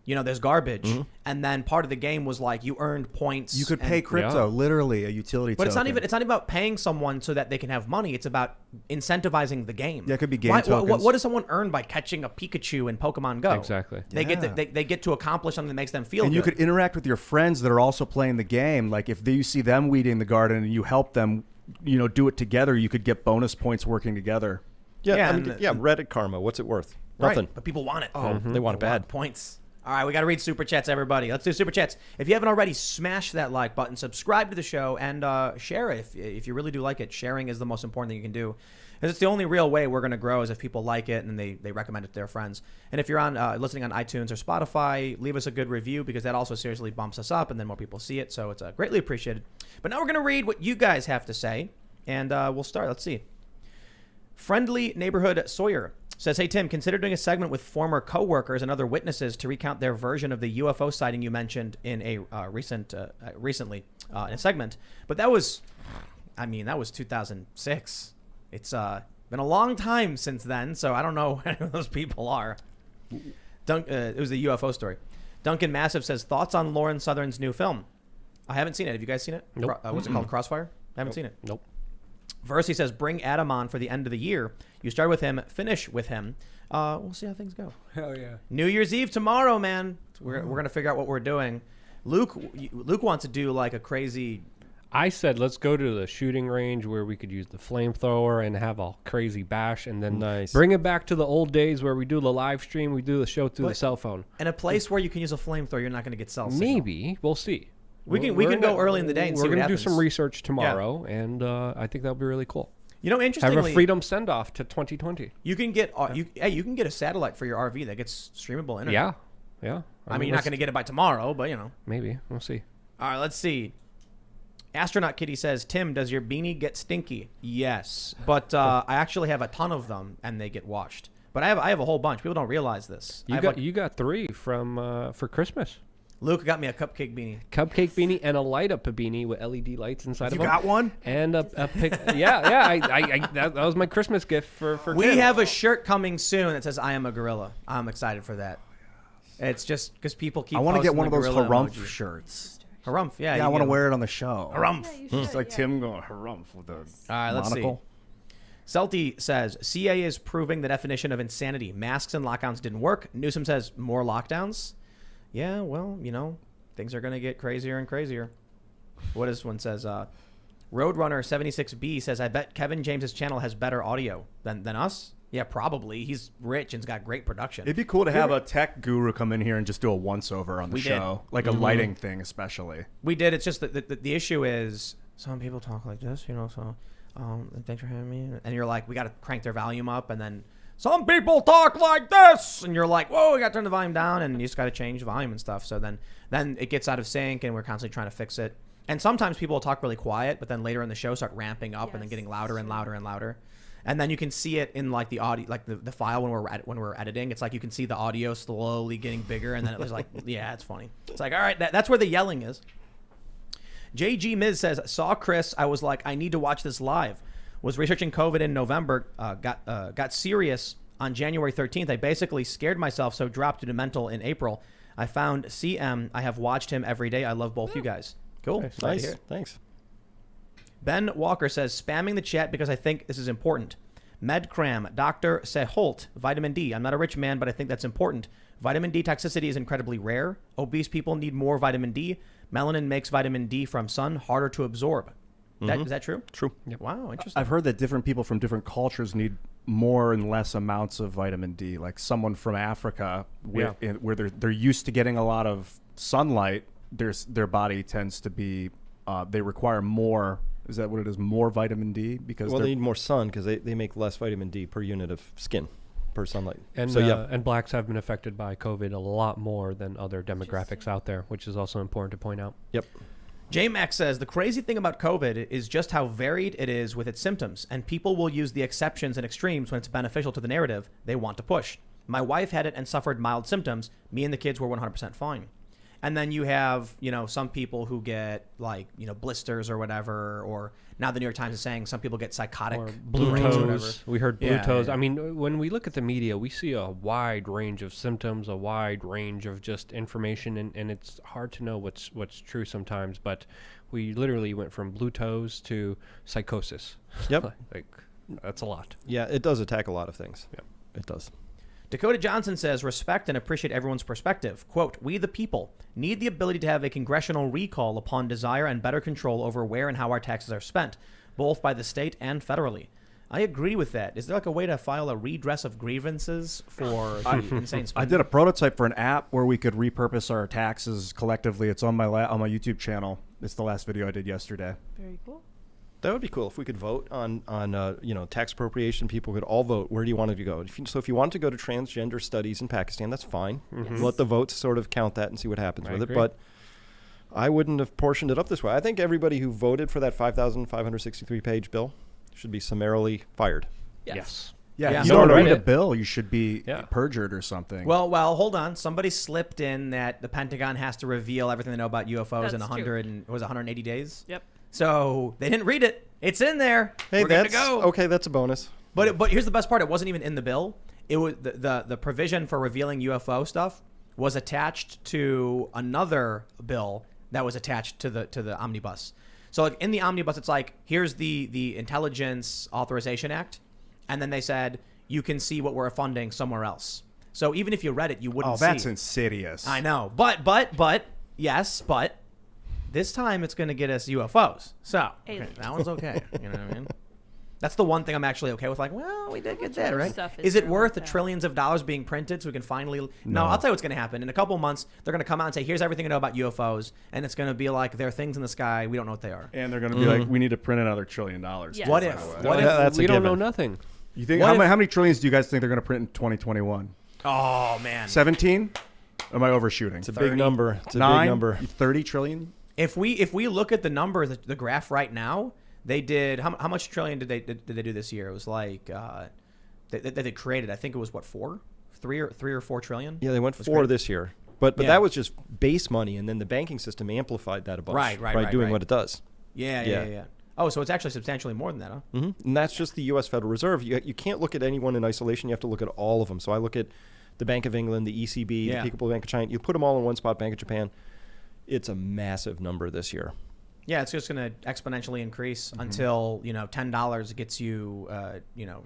There's garbage, and then part of the game was like you earned points. You could pay crypto, literally a utility. But token. it's not even about paying someone so that they can have money. It's about incentivizing the game. Yeah, it could be game tokens. What does someone earn by catching a Pikachu in Pokemon Go? Exactly. They get to accomplish something that makes them feel and good. You could interact with your friends that are also playing the game. Like if you see them weeding the garden and you help them, do it together, you could get bonus points working together. Yeah, Reddit karma. What's it worth? Nothing. Right, but people want it. They want it bad. Points. All right, we got to read Super Chats, everybody. Let's do Super Chats. If you haven't already, smash that like button, subscribe to the show, and share it if you really do like it. Sharing is the most important thing you can do. Because it's the only real way we're going to grow is if people like it and they recommend it to their friends. And if you're on listening on iTunes or Spotify, leave us a good review because that also seriously bumps us up and then more people see it. So it's greatly appreciated. But now we're going to read what you guys have to say, and we'll start. Let's see. Friendly Neighborhood Sawyer says, hey, Tim, consider doing a segment with former coworkers and other witnesses to recount their version of the UFO sighting you mentioned in a recently in a segment. But that was 2006. It's been a long time since then, so I don't know who those people are. It was the UFO story. Duncan Massive says, thoughts on Lauren Southern's new film? I haven't seen it. Have you guys seen it? Nope. What's it called? Crossfire? I haven't seen it. Nope. Versi says, bring Adam on for the end of the year. You start with him, finish with him. We'll see how things go. Hell yeah. New Year's Eve tomorrow, man. We're going to figure out what we're doing. Luke wants to do like a crazy... I said, let's go to the shooting range where we could use the flamethrower and have a crazy bash and then bring it back to the old days where we do the live stream, we do the show through the cell phone. In a place where you can use a flamethrower, you're not going to get cell signal. Maybe. We'll see. We can go early in the day and see what happens. We're going to do some research tomorrow, and I think that'll be really cool. Interestingly, have a freedom send-off to 2020. You can get you can get a satellite for your RV that gets streamable internet. Yeah. I mean, you're not going to get it by tomorrow, but maybe we'll see. All right, let's see. Astronaut Kitty says, Tim, does your beanie get stinky? Yes, but I actually have a ton of them, and they get washed. But I have a whole bunch. People don't realize this. You got 3 from for Christmas. Luke got me a cupcake beanie. Cupcake beanie and a light up beanie with LED lights inside of it. You got one? And a pic. Yeah. That was my Christmas gift for We Tim. have a shirt coming soon that says I am a gorilla. I'm excited for that. It's just because people keep. I want to get one of those harumph harumph shirts. Harumph, yeah. Yeah, I want to wear it on the show. Harumph. Yeah, It's like Tim going harumph with the All right, let's monocle. see. Celti says, CA is proving the definition of insanity. Masks and lockdowns didn't work. Newsom says, more lockdowns. Yeah, well, things are going to get crazier and crazier. What is one says, Roadrunner 76B says, I bet Kevin James's channel has better audio than us. Yeah, probably. He's rich and's got great production. It'd be cool to have a tech guru come in here and just do a once-over on the show. Like a lighting thing, especially. We did. It's just that the issue is some people talk like this, so thanks for having me. And you're like, we got to crank their volume up. And then some people talk like this. And you're like, whoa, we got to turn the volume down. And you just got to change the volume and stuff. So then it gets out of sync and we're constantly trying to fix it. And sometimes people will talk really quiet, but then later in the show start ramping up and then getting louder and louder and louder. And then you can see it in like the audio, like the file when we're editing. It's like you can see the audio slowly getting bigger, and then it was like, yeah, it's funny. It's like, all right, that's where the yelling is. JG Miz says, saw Chris. I was like, I need to watch this live. Was researching COVID in November. Got serious on January 13th. I basically scared myself, so dropped to mental in April. I found CM. I have watched him every day. I love both you guys. Cool. Nice. Thanks. Ben Walker says, spamming the chat because I think this is important. Medcram, Dr. Seholt, vitamin D. I'm not a rich man, but I think that's important. Vitamin D toxicity is incredibly rare. Obese people need more vitamin D. Melanin makes vitamin D from sun harder to absorb. Is that true? True. Yep. Wow, interesting. I've heard that different people from different cultures need more and less amounts of vitamin D. Like someone from Africa, where they're used to getting a lot of sunlight, their body tends to be, they require more. Is that what it is? More vitamin D? Because they need more sun because they make less vitamin D per unit of skin per sunlight. And so, and blacks have been affected by COVID a lot more than other demographics out there, which is also important to point out. Yep. J-Max says, the crazy thing about COVID is just how varied it is with its symptoms, and people will use the exceptions and extremes when it's beneficial to the narrative they want to push. My wife had it and suffered mild symptoms. Me and the kids were 100% fine. And then you have, some people who get like, blisters or whatever, or now the New York Times is saying some people get psychotic or blue brains or whatever. toes. We heard blue toes. Yeah. I mean, when we look at the media, we see a wide range of symptoms, a wide range of just information, and it's hard to know what's true sometimes. But we literally went from blue toes to psychosis. Yep. Like that's a lot. Yeah, it does attack a lot of things. Yeah, it does. Dakota Johnson says, respect and appreciate everyone's perspective. Quote, we the people need the ability to have a congressional recall upon desire and better control over where and how our taxes are spent, both by the state and federally. I agree with that. Is there like a way to file a redress of grievances for the insane spending? I did a prototype for an app where we could repurpose our taxes collectively. It's on my YouTube channel. It's the last video I did yesterday. Very cool. That would be cool if we could vote on tax appropriation. People could all vote. Where do you want it to go? If you want to go to transgender studies in Pakistan, that's fine. Yes. Let the votes sort of count that and see what happens with agree. it. But I wouldn't have portioned it up this way. I think everybody who voted for that 5,563 page bill should be summarily fired. Yes. Yeah, Yeah. if you Someone don't read read a it. bill, you should be Yeah. perjured or something. Well, hold on. Somebody slipped in that the Pentagon has to reveal everything they know about UFOs in That's 180 days. Yep. So they didn't read it. It's in there. Hey, We're good that's to go. okay. That's a bonus. But here's the best part. It wasn't even in the bill. It was the provision for revealing UFO stuff was attached to another bill that was attached to the omnibus. So like in the omnibus, it's like, here's the Intelligence Authorization Act. And then they said, you can see what we're funding somewhere else. So even if you read it, you wouldn't see. Oh, that's insidious. I know. But this time it's going to get us UFOs. So Aliens. that one's okay. You know what I mean? That's the one thing I'm actually okay with. Like, well, we did get that, other right? stuff Is is it there worth like the that? trillions of dollars being printed so we can finally... No, No. I'll tell you what's going to happen. In a couple months, they're going to come out and say, here's everything I know about UFOs. And it's going to be like, there are things in the sky. We don't know what they are. And they're going to be like, we need to print another $1 trillion. Yes. What By if? the way. What if? That's a we don't given. know nothing. You think What if- how many trillions do you guys think they're going to print in 2021? Oh, man. 17? Am I overshooting? It's a 30. big number. It's a 9? big number. 30 trillion? If we look at the number, the graph right now, they did how much trillion did they do this year? It was like that they created. I think it was what 3 or 4 trillion. Yeah, they went Was 4 great. this year. But Yeah. that was just base money, and then the banking system amplified that a bunch. Right, doing right. what it does. Yeah. Oh, so it's actually substantially more than that, huh? And that's just the U.S. Federal Reserve. You can't look at anyone in isolation. You have to look at all of them. So I look at the Bank of England, the ECB, Yeah. the People's Bank of China. You put them all in one spot, Bank of Japan. It's a massive number this year. Yeah, it's just going to exponentially increase until, $10 gets you,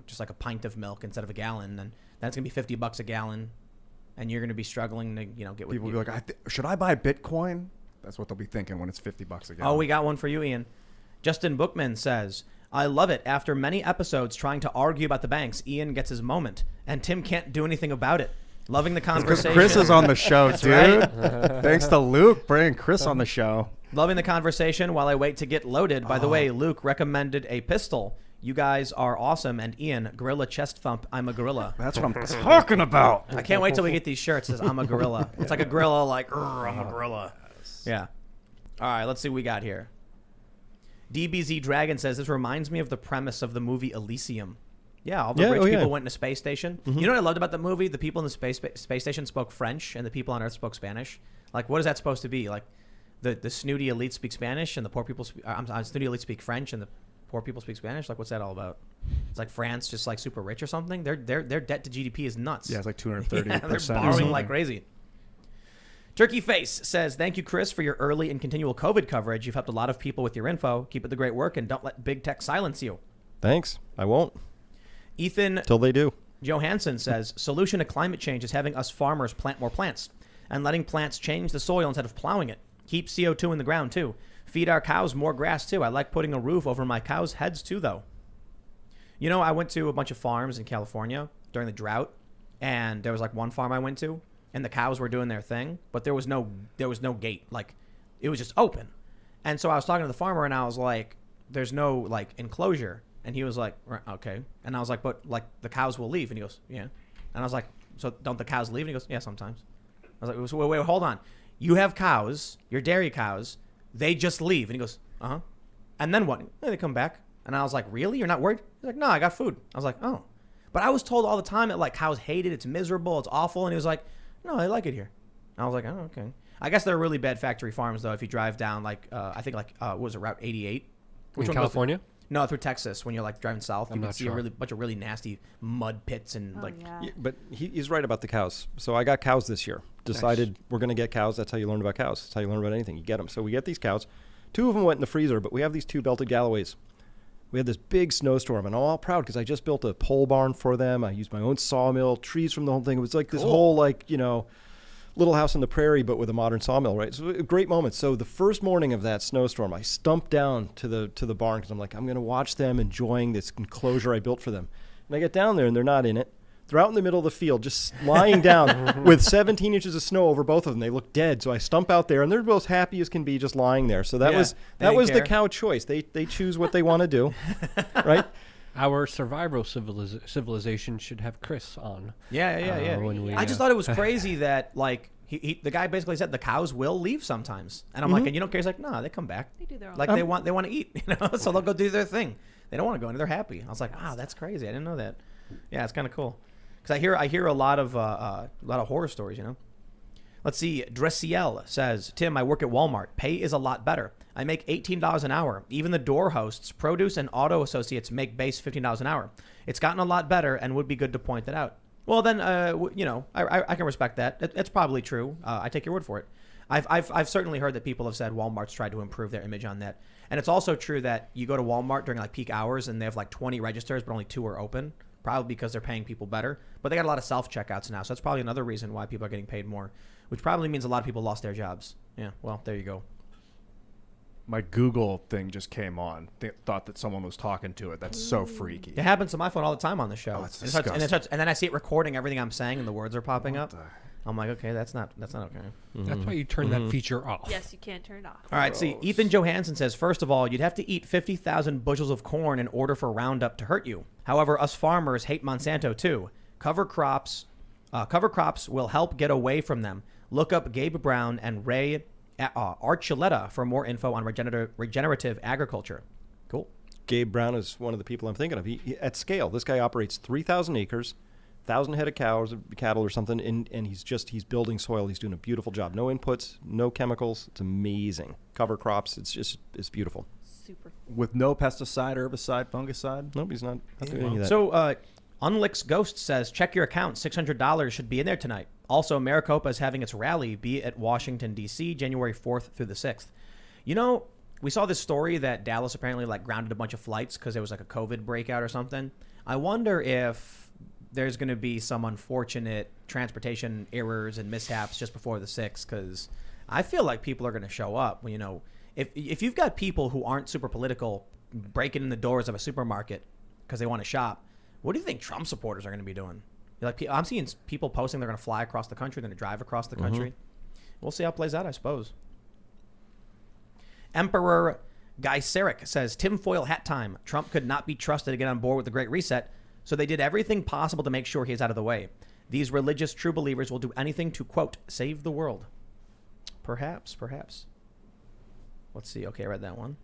just like a pint of milk instead of a gallon. Then that's going to be $50 a gallon. And you're going to be struggling to, get what People will be like, should I buy Bitcoin? That's what they'll be thinking when it's $50 a gallon. Oh, we got one for you, Ian. Justin Bookman says, I love it. After many episodes trying to argue about the banks, Ian gets his moment, and Tim can't do anything about it. Loving the conversation. Chris is on the show, dude. right. Thanks to Luke bringing Chris on the show. Loving the conversation while I wait to get loaded. By the way, Luke recommended a pistol. You guys are awesome. And Ian, gorilla chest thump, I'm a gorilla. That's what I'm talking about. I can't wait till we get these shirts. It says, I'm a gorilla. It's like a gorilla, like, I'm a gorilla. Yeah. All right, let's see what we got here. DBZ Dragon says, this reminds me of the premise of the movie Elysium. Yeah, all the rich people went in a space station. You know what I loved about the movie? The people in the space station spoke French, and the people on Earth spoke Spanish. Like, what is that supposed to be? Like, the snooty elite speak Spanish, and the poor people snooty elite speak French, and the poor people speak Spanish. Like, what's that all about? It's like France just like super rich or something. Their debt to GDP is nuts. Yeah, it's like 230%. Yeah, they're borrowing like crazy. Turkey Face says, thank you, Chris, for your early and continual COVID coverage. You've helped a lot of people with your info. Keep up the great work, and don't let big tech silence you. Thanks. I won't. Ethan Till they do. Johansson says, solution to climate change is having us farmers plant more plants and letting plants change the soil instead of plowing it. Keep CO2 in the ground, too. Feed our cows more grass, too. I like putting a roof over my cows' heads, too, though. I went to a bunch of farms in California during the drought, and there was like one farm I went to, and the cows were doing their thing, but there was no gate. Like, it was just open. And so I was talking to the farmer, and I was like, there's no, like, enclosure. And he was like, okay. And I was like, but, like, the cows will leave. And he goes, yeah. And I was like, so don't the cows leave? And he goes, yeah, sometimes. I was like, wait, hold on. You have cows, your dairy cows. They just leave. And he goes, uh-huh. And then what? They come back. And I was like, really? You're not worried? He's like, no, I got food. I was like, oh. But I was told all the time that, like, cows hate it. It's miserable. It's awful. And he was like, no, I like it here. And I was like, oh, okay. I guess they're really bad factory farms, though, if you drive down, like, I think, like, what was it, Route 88? In California? No, through Texas. When you're like driving south, you can see sure. a bunch of really nasty mud pits and Yeah, but he's right about the cows. So I got cows this year. Decided we're going to get cows. That's how you learn about cows. That's how you learn about anything. You get them. So we get these cows. 2 of them went in the freezer, but we have these 2 belted Galloways. We had this big snowstorm, and I'm all proud because I just built a pole barn for them. I used my own sawmill, trees from the whole thing. It was like this whole, like, Little House on the Prairie, but with a modern sawmill, right? So a great moment. So the first morning of that snowstorm, I stumped down to the barn because I'm like, I'm going to watch them enjoying this enclosure I built for them. And I get down there, and they're not in it. They're out in the middle of the field, just lying down with 17 inches of snow over both of them. They look dead. So I stump out there, and they're both happy as can be, just lying there. So that was the cow choice. They choose what they want to do, right? Our survival civilization should have Chris on. Yeah. I just thought it was crazy that, like, the guy basically said the cows will leave sometimes. And I'm like, and you don't care? He's like, no, they come back. They do their own like, they want to eat, so they'll go do their thing. They don't want to go in. They're happy. I was like, that's crazy. I didn't know that. Yeah, it's kind of cool. Because I hear a lot of horror stories, Let's see. Dressiel says, Tim, I work at Walmart. Pay is a lot better. I make $18 an hour. Even the door hosts, produce, and auto associates make base $15 an hour. It's gotten a lot better and would be good to point that out. Well, then, I can respect that. It's probably true. I take your word for it. I've certainly heard that people have said Walmart's tried to improve their image on that. And it's also true that you go to Walmart during like peak hours and they have like 20 registers, but only 2 are open. Probably because they're paying people better. But they got a lot of self-checkouts now. So that's probably another reason why people are getting paid more, which probably means a lot of people lost their jobs. Yeah, well, there you go. My Google thing just came on. Thought that someone was talking to it. That's so freaky. It happens to my phone all the time on the show. Oh, it's disgusting. And then I see it recording everything I'm saying and the words are popping up. I'm like, okay, that's not okay. That's why you turn that feature off. Yes, you can't turn it off. All right, see, Ethan Johansson says, first of all, you'd have to eat 50,000 bushels of corn in order for Roundup to hurt you. However, us farmers hate Monsanto too. Cover crops will help get away from them. Look up Gabe Brown and Ray Archuleta for more info on regenerative agriculture. Cool. Gabe Brown is one of the people I'm thinking of. He at scale, this guy operates 3,000 acres, 1,000 head of cattle or something, and he's building soil. He's doing a beautiful job. No inputs, no chemicals. It's amazing. Cover crops. It's beautiful. Super. With no pesticide, herbicide, fungicide? Nope, he's not doing any of that. So, Unlicks Ghost says, check your account. $600 should be in there tonight. Also, Maricopa is having its rally be at Washington, D.C., January 4th through the 6th. we saw this story that Dallas apparently like grounded a bunch of flights because there was like a COVID breakout or something. I wonder if there's going to be some unfortunate transportation errors and mishaps just before the 6th, because I feel like people are going to show up. You know, if you've got people who aren't super political breaking in the doors of a supermarket because they want to shop, what do you think Trump supporters are going to be doing? Like, I'm seeing people posting they're going to fly across the country, they're going to drive across the country. We'll see how it plays out, I suppose. Emperor Gyseric says, tinfoil hat time. Trump could not be trusted to get on board with the Great Reset, so they did everything possible to make sure he is out of the way. These religious true believers will do anything to, quote, save the world. Perhaps. Let's see. Okay, I read that one.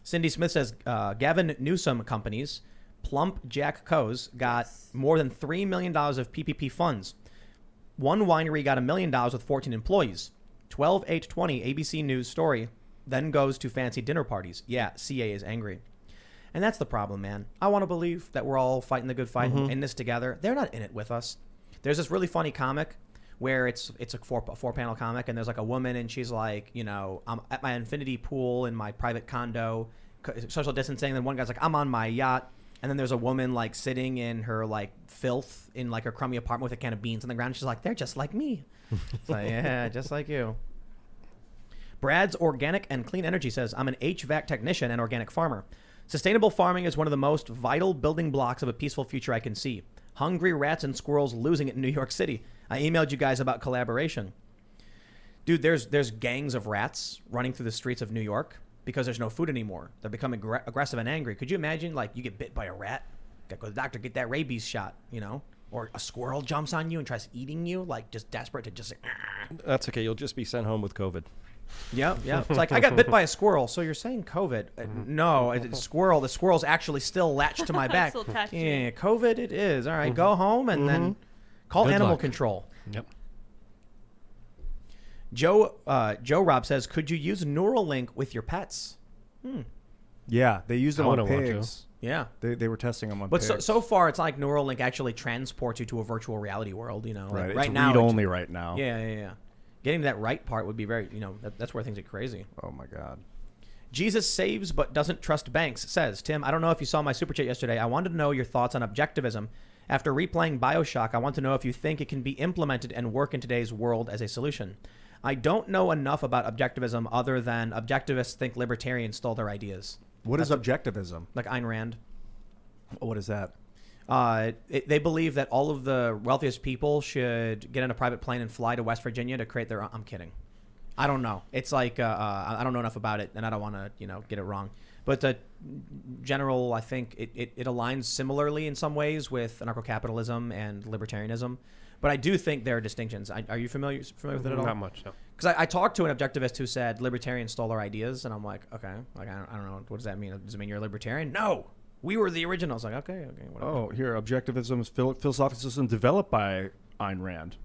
Cindy Smith says, Gavin Newsom companies, Plump Jack Co's, got more than $3 million of PPP funds. One winery got $1 million with 14 employees. 12/8/20 ABC News story then goes to fancy dinner parties. Yeah, CA is angry. And that's the problem, man. I want to believe that we're all fighting the good fight and in this together. They're not in it with us. There's this really funny comic where it's a four-panel comic, and there's like a woman, and she's like, you know, I'm at my infinity pool in my private condo, social distancing. And then one guy's like, I'm on my yacht. And then there's a woman like sitting in her like filth in like her crummy apartment with a can of beans on the ground. She's like, they're just like me. It's like, yeah, just like you. Brad's Organic and Clean Energy says, I'm an HVAC technician and organic farmer. Sustainable farming is one of the most vital building blocks of a peaceful future I can see. Hungry rats and squirrels losing it in New York City. I emailed you guys about collaboration. Dude, there's gangs of rats running through the streets of New York because there's no food anymore. They're becoming aggressive and angry. Could you imagine, like, you get bit by a rat? Gotta go to the doctor, get that rabies shot, you know? Or a squirrel jumps on you and tries eating you, like, just desperate to just... That's okay. You'll just be sent home with COVID. Yeah. It's like, I got bit by a squirrel, so you're saying COVID. No, it's squirrel. The squirrel's actually still latched to my back. Still attached to you. Yeah, COVID it is. All right, go home and then call Good animal luck. control. Yep. Joe Rob says, could you use Neuralink with your pets? Yeah, they used them I on wouldn't want to. pigs. Yeah. They were testing them on But pigs. so far, it's like Neuralink actually transports you to a virtual reality world, you know? right, Like it's now. read only right now. Yeah. Getting to that right part would be very, you know, that's where things get crazy. Oh my God. Jesus saves but doesn't trust banks says, Tim, I don't know if you saw my super chat yesterday. I wanted to know your thoughts on objectivism. After replaying BioShock, I want to know if you think it can be implemented and work in today's world as a solution. I don't know enough about objectivism other than objectivists think libertarians stole their ideas. What is objectivism? Like Ayn Rand. What is that? They believe that all of the wealthiest people should get on a private plane and fly to West Virginia to create their own. I'm kidding. I don't know. It's like I don't know enough about it, and I don't want to get it wrong. But the general, I think it aligns similarly in some ways with anarcho-capitalism and libertarianism. But I do think there are distinctions. Are you familiar with it at all? Not much, no. Because I talked to an objectivist who said libertarians stole our ideas, and I'm like, okay, like I don't know, what does that mean? Does it mean you're a libertarian? No, we were the originals. Like, okay, whatever. Oh, here, objectivism is philosophical system developed by Ayn Rand.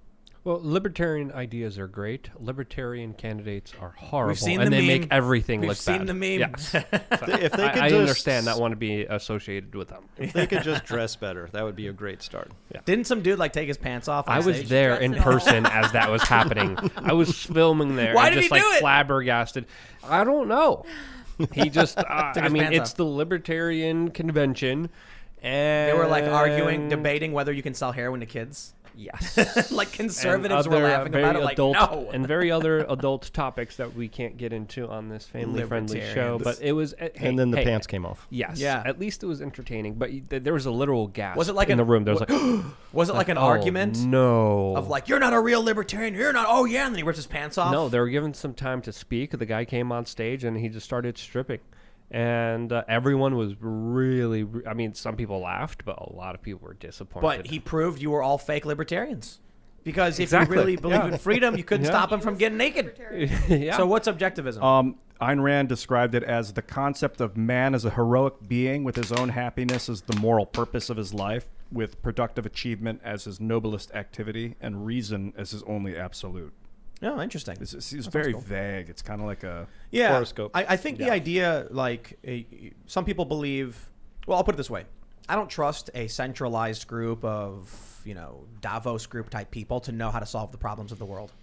Well, libertarian ideas are great. Libertarian candidates are horrible, We've seen and the they meme. make everything We've look seen bad. the meme. Yes. If they could I just, understand not want to be associated with them. If they could just dress better, that would be a great start. Didn't some dude like take his pants off on I was stage? there Dress in it all. person as that was happening. I was filming there. Why and did just he like do it? flabbergasted. I don't know. He just, I his mean, pants it's off. the libertarian convention. And They were like arguing, debating whether you can sell heroin to kids. Yes. Like conservatives And were other, laughing very about it. Like, adult, no. and very other adult topics that we can't get into on this family-friendly show. Libertarians. But it was, hey, And then the hey, pants came off. Yes. Yeah. At least it was entertaining. But there was a literal gasp Was it like in the an- room. There was like, Was it like an oh, argument No. of like, you're not a real libertarian, you're not? Oh yeah, and then he rips his pants off. No, they were given some time to speak. The guy came on stage and he just started stripping. And everyone was really, I mean, some people laughed, but a lot of people were disappointed. But he proved you were all fake libertarians. Because if Exactly. you really believe in freedom, you couldn't Yeah. stop him from getting naked. yeah. So what's objectivism? Ayn Rand described it as the concept of man as a heroic being with his own happiness as the moral purpose of his life, with productive achievement as his noblest activity, and reason as his only absolute. Oh, interesting. It's very vague. It's kind of like a... Yeah, horoscope. I think the idea, like, some people believe. Well, I'll put it this way: I don't trust a centralized group of, Davos group type people to know how to solve the problems of the world.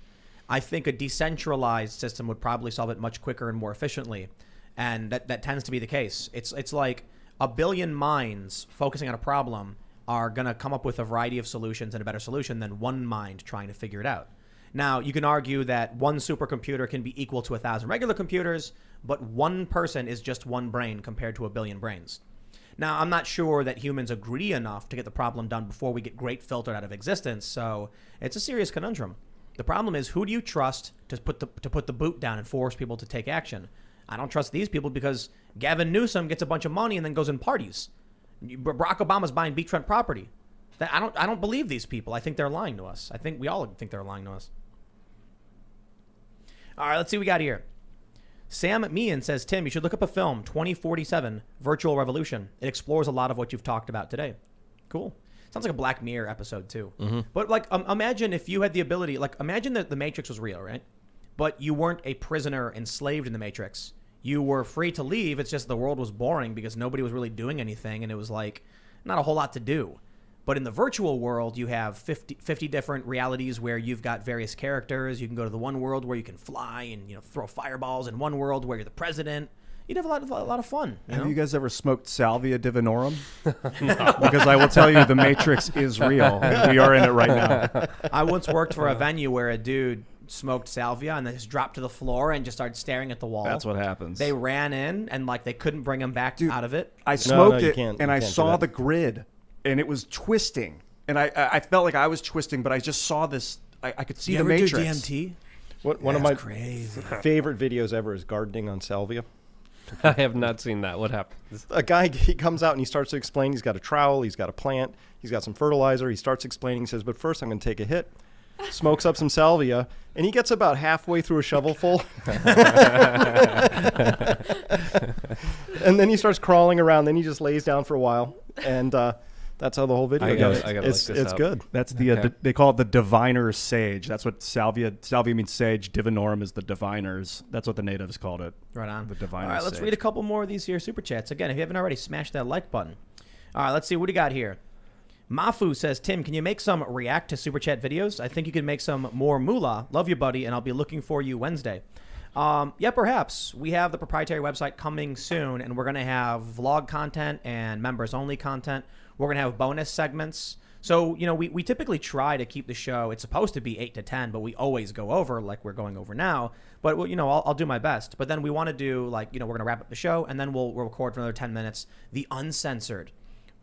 I think a decentralized system would probably solve it much quicker and more efficiently. And that tends to be the case. It's like a billion minds focusing on a problem are going to come up with a variety of solutions and a better solution than one mind trying to figure it out. Now, you can argue that one supercomputer can be equal to 1,000 regular computers, but one person is just one brain compared to a billion brains. Now, I'm not sure that humans agree enough to get the problem done before we get great filtered out of existence, so it's a serious conundrum. The problem is, who do you trust to put the boot down and force people to take action? I don't trust these people because Gavin Newsom gets a bunch of money and then goes and parties. Barack Obama's buying beachfront property. I don't believe these people. I think they're lying to us. I think we all think they're lying to us. All right, let's see what we got here. Sam Meehan says, Tim, you should look up a film, 2047, Virtual Revolution. It explores a lot of what you've talked about today. Cool. Sounds like a Black Mirror episode, too. Mm-hmm. But, like, imagine if you had the ability, like, imagine that the Matrix was real, right? But you weren't a prisoner enslaved in the Matrix. You were free to leave. It's just the world was boring because nobody was really doing anything, and it was, like, not a whole lot to do. But in the virtual world, you have 50 different realities where you've got various characters. You can go to the one world where you can fly and, you know, throw fireballs, and one world where you're the president. You'd have a lot of fun. Have you guys ever smoked Salvia divinorum? No. Because I will tell you, the Matrix is real. And we are in it right now. I once worked for a venue where a dude smoked salvia and then just dropped to the floor and just started staring at the wall. That's what happens. They ran in and, like, they couldn't bring him back out of it. I smoked it and I saw the grid. And it was twisting, and I felt like I was twisting, but I just saw this. I could see the Matrix. You ever do DMT? One of my crazy. favorite videos ever is gardening on salvia. I have not seen that. What happens? A guy, he comes out and he starts to explain. He's got a trowel, he's got a plant, he's got some fertilizer. He starts explaining. He says, but first I'm going to take a hit. Smokes up some salvia, and he gets about halfway through a shovelful. And then he starts crawling around. Then he just lays down for a while, and that's how the whole video goes. It's good. That's the they call it the diviner's sage. That's what salvia means sage. Divinorum is the diviners. That's what the natives called it. Right on. The diviner's All right, let's sage. read a couple more of these here super chats. Again, if you haven't already, smash that like button. All right, let's see what do you got here. Mafu says, Tim, can you make some react to super chat videos? I think you could make some more moolah. Love you, buddy, and I'll be looking for you Wednesday. Yeah, perhaps. We have the proprietary website coming soon, and we're going to have vlog content and members-only content. We're going to have bonus segments. So, you know, we typically try to keep the show. It's supposed to be 8 to 10, but we always go over like we're going over now. But, well, you know, I'll do my best. But then we want to do, like, you know, we're going to wrap up the show, and then we'll record for another 10 minutes. The uncensored.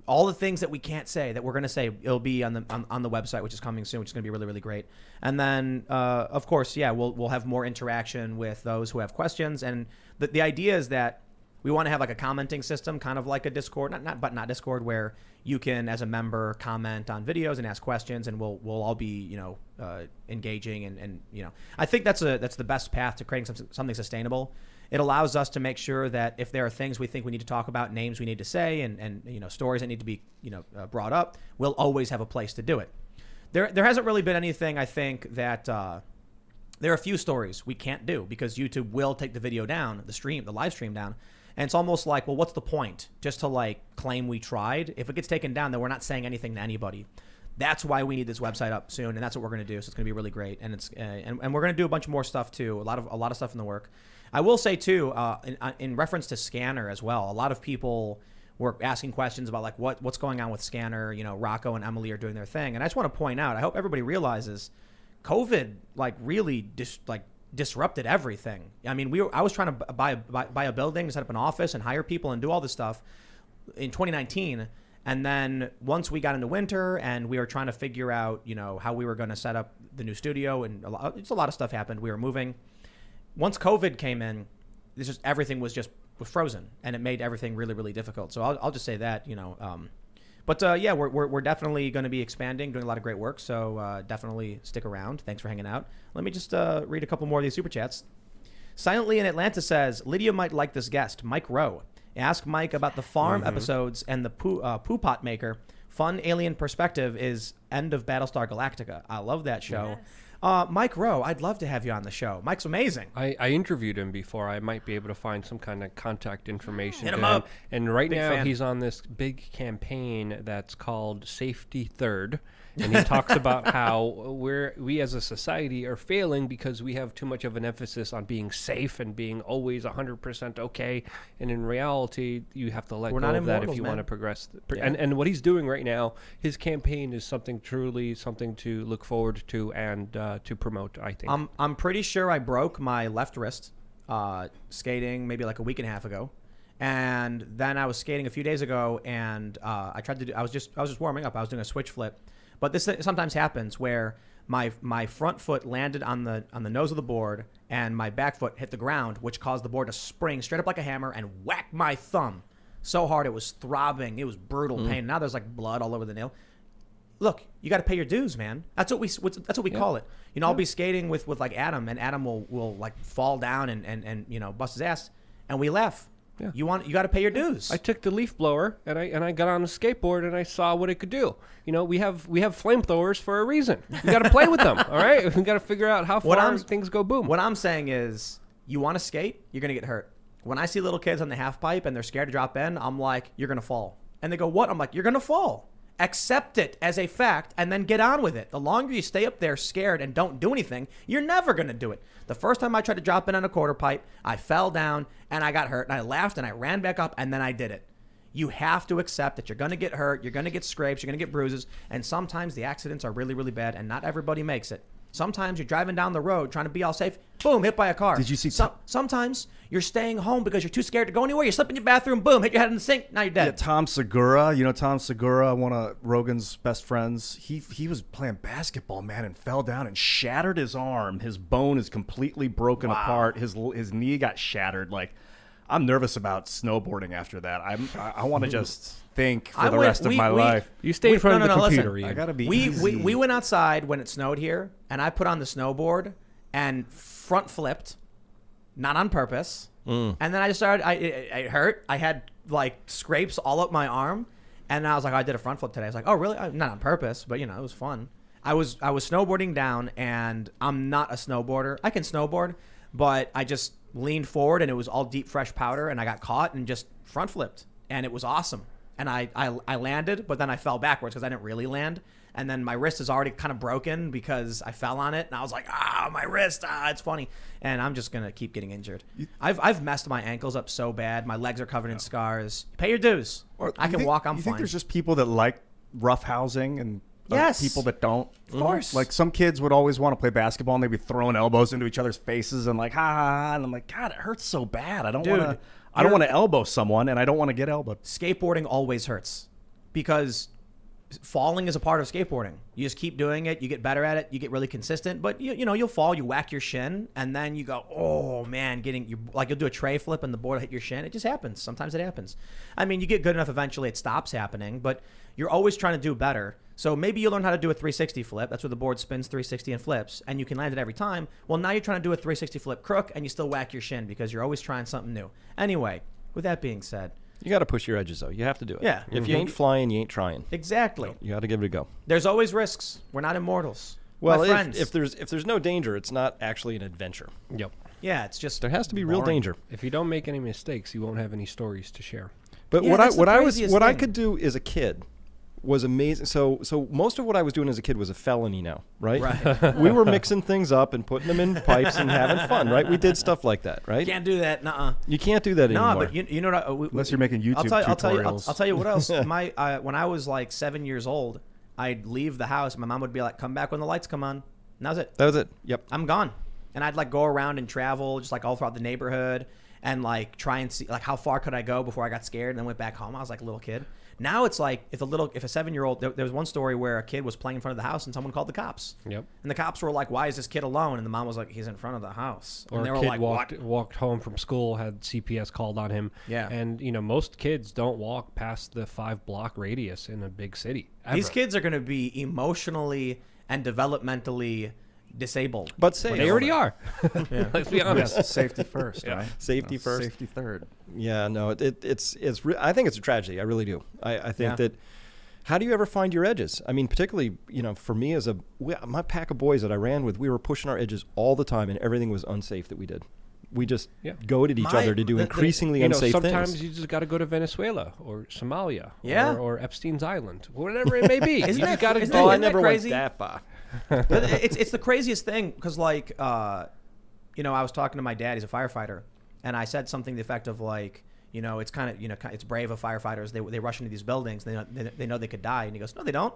All the things that we can't say that we're going to say, it'll be on the website, which is coming soon, which is going to be really, really great. And then, of course, yeah, we'll have more interaction with those who have questions. And the idea is that we want to have like a commenting system, kind of like a Discord, not Discord, where you can, as a member, comment on videos and ask questions, and we'll all be, you know, engaging and you know, I think that's the best path to creating something sustainable. It allows us to make sure that if there are things we think we need to talk about, names we need to say, and you know, stories that need to be, you know, brought up, we'll always have a place to do it. There hasn't really been anything, I think, that there are a few stories we can't do because YouTube will take the video down, the live stream down. And it's almost like, well, what's the point? Just to like claim we tried. If it gets taken down, then we're not saying anything to anybody. That's why we need this website up soon, and that's what we're going to do. So it's going to be really great, and it's and we're going to do a bunch more stuff too. A lot of stuff in the work. I will say too, in reference to Scanner as well. A lot of people were asking questions about like what's going on with Scanner. You know, Rocco and Emily are doing their thing, and I just want to point out. I hope everybody realizes, COVID like really disrupted everything. I mean, I was trying to buy a building, set up an office, and hire people and do all this stuff in 2019. And then once we got into winter and we were trying to figure out, you know, how we were going to set up the new studio, and a lot of stuff happened. We were moving. Once COVID came in, everything was frozen, and it made everything really, really difficult. So I'll just say that, you know. But yeah, we're definitely going to be expanding, doing a lot of great work. So definitely stick around. Thanks for hanging out. Let me just read a couple more of these super chats. Silently in Atlanta says, Lydia might like this guest, Mike Rowe. Ask Mike about the farm episodes and the poo pot maker. Fun alien perspective is End of Battlestar Galactica. I love that show. Mike Rowe, I'd love to have you on the show. Mike's amazing. I interviewed him before. I might be able to find some kind of contact information. Hit to him up. And right Big now fan. he's on this big campaign that's called Safety Third. And he talks about how we as a society are failing because we have too much of an emphasis on being safe and being always 100% okay. And in reality, you have to let We're go not of that if immortals, you man. want to progress. Yeah. And what he's doing right now, his campaign is something to look forward to and to promote, I think. I'm pretty sure I broke my left wrist skating maybe like a week and a half ago. And then I was skating a few days ago, and I was just warming up. I was doing a switch flip. But this sometimes happens where my front foot landed on the nose of the board and my back foot hit the ground, which caused the board to spring straight up like a hammer and whack my thumb so hard it was throbbing. It was brutal pain. Now there's like blood all over the nail. Look, you got to pay your dues, man. That's what we call it. You know, I'll be skating with like Adam, and Adam will like fall down and you know, bust his ass, and we laugh. Yeah. You got to pay your dues. I took the leaf blower and I got on a skateboard and I saw what it could do. You know, we have flamethrowers for a reason. We got to play with them. All right, we got to figure out how far things go boom. What I'm saying is, you want to skate, you're gonna get hurt. When I see little kids on the half pipe and they're scared to drop in, I'm like, you're gonna fall. And they go, what? I'm like, you're gonna fall. Accept it as a fact and then get on with it. The longer you stay up there scared and don't do anything, you're never going to do it. The first time I tried to drop in on a quarter pipe, I fell down and I got hurt and I laughed and I ran back up and then I did it. You have to accept that you're going to get hurt, you're going to get scrapes, you're going to get bruises, and sometimes the accidents are really, really bad and not everybody makes it. Sometimes you're driving down the road trying to be all safe, boom, hit by a car. Did you see sometimes you're staying home because you're too scared to go anywhere. You slip in your bathroom, boom, hit your head in the sink, now you're dead. Yeah, Tom Segura, you know Tom Segura, one of Rogan's best friends. He was playing basketball, man, and fell down and shattered his arm. His bone is completely broken apart. His knee got shattered. Like, I'm nervous about snowboarding after that. I want to just think for the rest of my life. You stay in front of the computer. Listen, Ian. I gotta be we easy. went outside when it snowed here, and I put on the snowboard and front flipped, not on purpose. And then I just started. It hurt. I had like scrapes all up my arm, and I was like, I did a front flip today. I was like, oh really? Not on purpose, but you know, it was fun. I was snowboarding down, and I'm not a snowboarder. I can snowboard, but I just leaned forward, and it was all deep fresh powder, and I got caught and just front flipped, and it was awesome. And I landed, but then I fell backwards because I didn't really land. And then my wrist is already kind of broken because I fell on it. And I was like, my wrist, it's funny. And I'm just going to keep getting injured. I've messed my ankles up so bad. My legs are covered in scars. Pay your dues. I can walk, I'm You fine. think there's just people that like rough housing and Yes. people that don't? Of course. Like, some kids would always want to play basketball and they'd be throwing elbows into each other's faces and like, ha, ha, ha. And I'm like, God, it hurts so bad. I don't want to elbow someone, and I don't want to get elbowed. Skateboarding always hurts because falling is a part of skateboarding. You just keep doing it. You get better at it. You get really consistent. But you know, you'll fall. You whack your shin, and then you go, oh man, you'll do a tray flip, and the board will hit your shin. It just happens. Sometimes it happens. I mean, you get good enough. Eventually, it stops happening. But you're always trying to do better. So maybe you learn how to do a 360 flip. That's where the board spins 360 and flips, and you can land it every time. Well, now you're trying to do a 360 flip crook, and you still whack your shin because you're always trying something new. Anyway, with that being said, You got to push your edges, though. You have to do it. Yeah. If you ain't flying, you ain't trying. exactly. You got to give it a go. There's always risks. We're not immortals. Well, My friends. if there's no danger, it's not actually an adventure. Yep. Yeah, it's just There has to be real boring. danger. If you don't make any mistakes, you won't have any stories to share. But Yeah, what that's the I craziest what I thing. could do as a kid was amazing. So most of what I was doing as a kid was a felony now, right? Right. We were mixing things up and putting them in pipes and having fun, right? We did stuff like that, right? Can't do that. Nuh-uh. You can't do that No, anymore. but you know what? Unless you're making YouTube I'll tell you. tutorials. I'll tell you what else. When I was like 7 years old, I'd leave the house. My mom would be like, "Come back when the lights come on." And that was it. That was it. Yep. I'm gone. And I'd like go around and travel just like all throughout the neighborhood and like try and see like how far could I go before I got scared and then went back home. I was like a little kid. Now it's like if a 7-year-old, there was one story where a kid was playing in front of the house and someone called the cops. Yep. And the cops were like, "Why is this kid alone?" And the mom was like, "He's in front of the house." Or and they a were kid like, "What?" walked home from school, had CPS called on him. Yeah. And, most kids don't walk past the 5-block radius in a big city. These ever. kids are going to be emotionally and developmentally disabled. But say They already are. Let's be honest. Yes, safety first, right? Safety first. Safety third. Yeah, no, I think it's a tragedy. I really do. I think Yeah. that How do you ever find your edges? I mean, particularly, for me my pack of boys that I ran with, we were pushing our edges all the time, and everything was unsafe that we did. We just goaded each other to do increasingly unsafe sometimes things. you just got to go to Venezuela or Somalia or Epstein's Island, whatever it may be. Isn't you that- just got to isn't go. that- I never went crazy? that far. It's the craziest thing because, like, I was talking to my dad. He's a firefighter, and I said something to the effect of, like, it's kind of, it's brave of firefighters. They rush into these buildings. They know they could die. And he goes, no, they don't.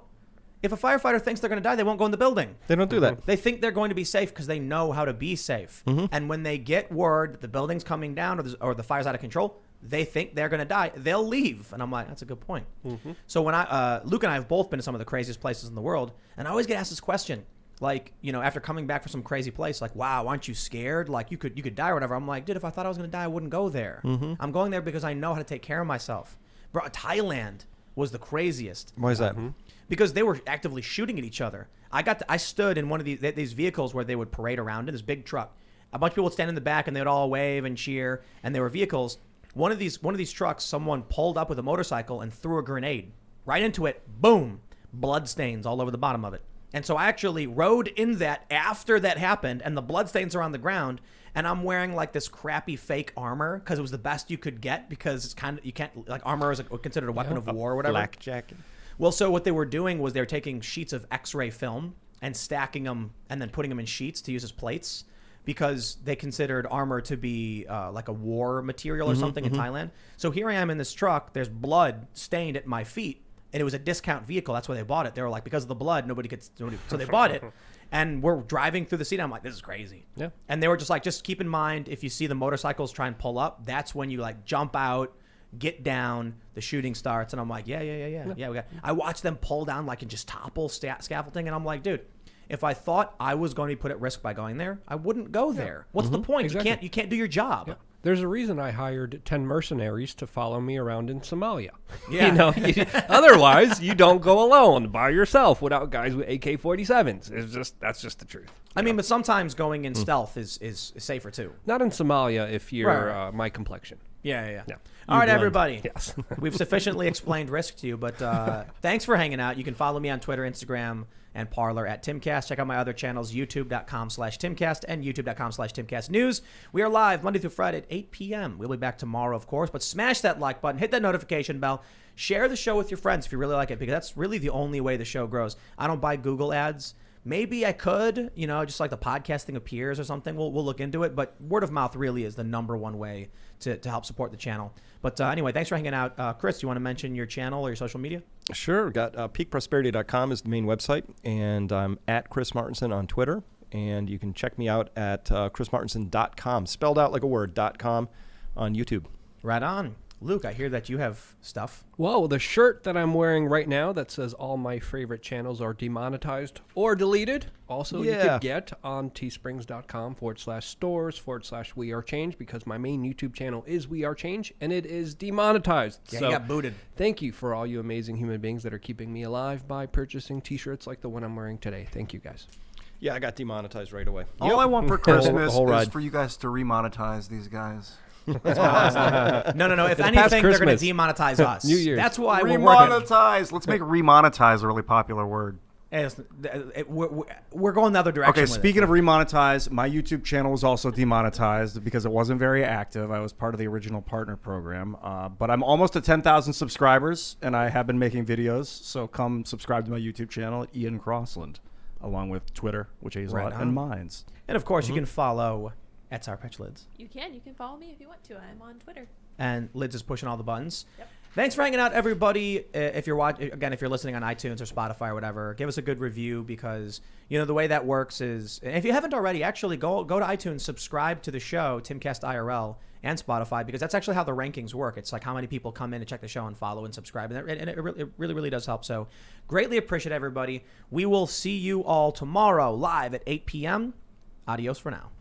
If a firefighter thinks they're going to die, they won't go in the building. They don't do that. They think they're going to be safe because they know how to be safe. And when they get word that the building's coming down or the fire's out of control, they think they're going to die. They'll leave. And I'm like, that's a good point. So when Luke and I have both been to some of the craziest places in the world, and I always get asked this question, like, after coming back from some crazy place, like, wow, aren't you scared? Like, you could die or whatever. I'm like, dude, if I thought I was going to die, I wouldn't go there. I'm going there because I know how to take care of myself. Bro, Thailand was the craziest. Why is that? Because they were actively shooting at each other. I stood in one of these vehicles where they would parade around in this big truck. A bunch of people would stand in the back and they would all wave and cheer. And they were vehicles. One of these trucks, someone pulled up with a motorcycle and threw a grenade right into it. Boom, blood stains all over the bottom of it. And so I actually rode in that after that happened, and the blood stains are on the ground. And I'm wearing like this crappy fake armor because it was the best you could get because it's kind of, you can't, like, armor is considered a weapon of war or whatever. Black jacket. Well, so what they were doing was they were taking sheets of X-ray film and stacking them and then putting them in sheets to use as plates because they considered armor to be like a war material or something in Thailand. So here I am in this truck. There's blood stained at my feet, and it was a discount vehicle. That's why they bought it. They were like, because of the blood, so they bought it. And we're driving through the city. I'm like, this is crazy. Yeah. And they were just like, just keep in mind, if you see the motorcycles try and pull up, that's when you like jump out, get down, the shooting starts. And I'm like, yeah. I watched them pull down like and just topple scaffolding. And I'm like, dude, if I thought I was going to be put at risk by going there, I wouldn't go there. What's the point? Exactly. You can't do your job. Yeah. There's a reason I hired 10 mercenaries to follow me around in Somalia. Yeah. Otherwise, you don't go alone by yourself without guys with AK-47s. That's just the truth. I mean, but sometimes going in stealth is safer too. Not in Somalia if you're Right. my complexion. Yeah. Yeah. All right, blend. everybody. Yes. We've sufficiently explained risk to you, but thanks for hanging out. You can follow me on Twitter, Instagram, and Parler at Timcast. Check out my other channels, youtube.com/Timcast and youtube.com/TimcastNews. We are live Monday through Friday at 8 p.m. We'll be back tomorrow, of course, but smash that like button, hit that notification bell, share the show with your friends if you really like it, because that's really the only way the show grows. I don't buy Google ads. Maybe I could, just like the podcast thing appears or something. We'll look into it, but word of mouth really is the number one way to help support the channel. But anyway, thanks for hanging out. Chris, do you want to mention your channel or your social media? Sure. Got peakprosperity.com is the main website, and I'm at Chris Martinson on Twitter. And you can check me out at chrismartinson.com, spelled out like a word, .com on YouTube. Right on. Luke, I hear that you have stuff. Well, the shirt that I'm wearing right now that says all my favorite channels are demonetized or deleted. Also, you Yeah. could get on teesprings.com/stores/We Are Change, because my main YouTube channel is We Are Change and it is demonetized. Yeah, so you got booted. thank you for all you amazing human beings that are keeping me alive by purchasing t-shirts like the one I'm wearing today. Thank you, guys. Yeah, I got demonetized right away. All I want for The Christmas whole is ride. for you guys to remonetize these guys. No. If past anything, they're going Christmas. to demonetize us. New Year's. That's why we're working. Remonetize. Let's make remonetize a really popular word. We're going the other direction. Okay, with speaking it. of remonetize, my YouTube channel was also demonetized because it wasn't very active. I was part of the original partner program. But I'm almost at 10,000 subscribers, and I have been making videos. So come subscribe to my YouTube channel at Ian Crossland, along with Twitter, which is a Right lot, on. and Minds. And of course, you can follow at Lids. You can follow me if you want to. I'm on Twitter. And Lids is pushing all the buttons. Yep. Thanks for hanging out, everybody. If you're if you're listening on iTunes or Spotify or whatever, give us a good review, because the way that works is, and if you haven't already, actually go to iTunes, subscribe to the show, Timcast IRL, and Spotify, because that's actually how the rankings work. It's like how many people come in and check the show and follow and subscribe, and it really, really does help. So greatly appreciate everybody. We will see you all tomorrow live at 8 p.m. Adios for now.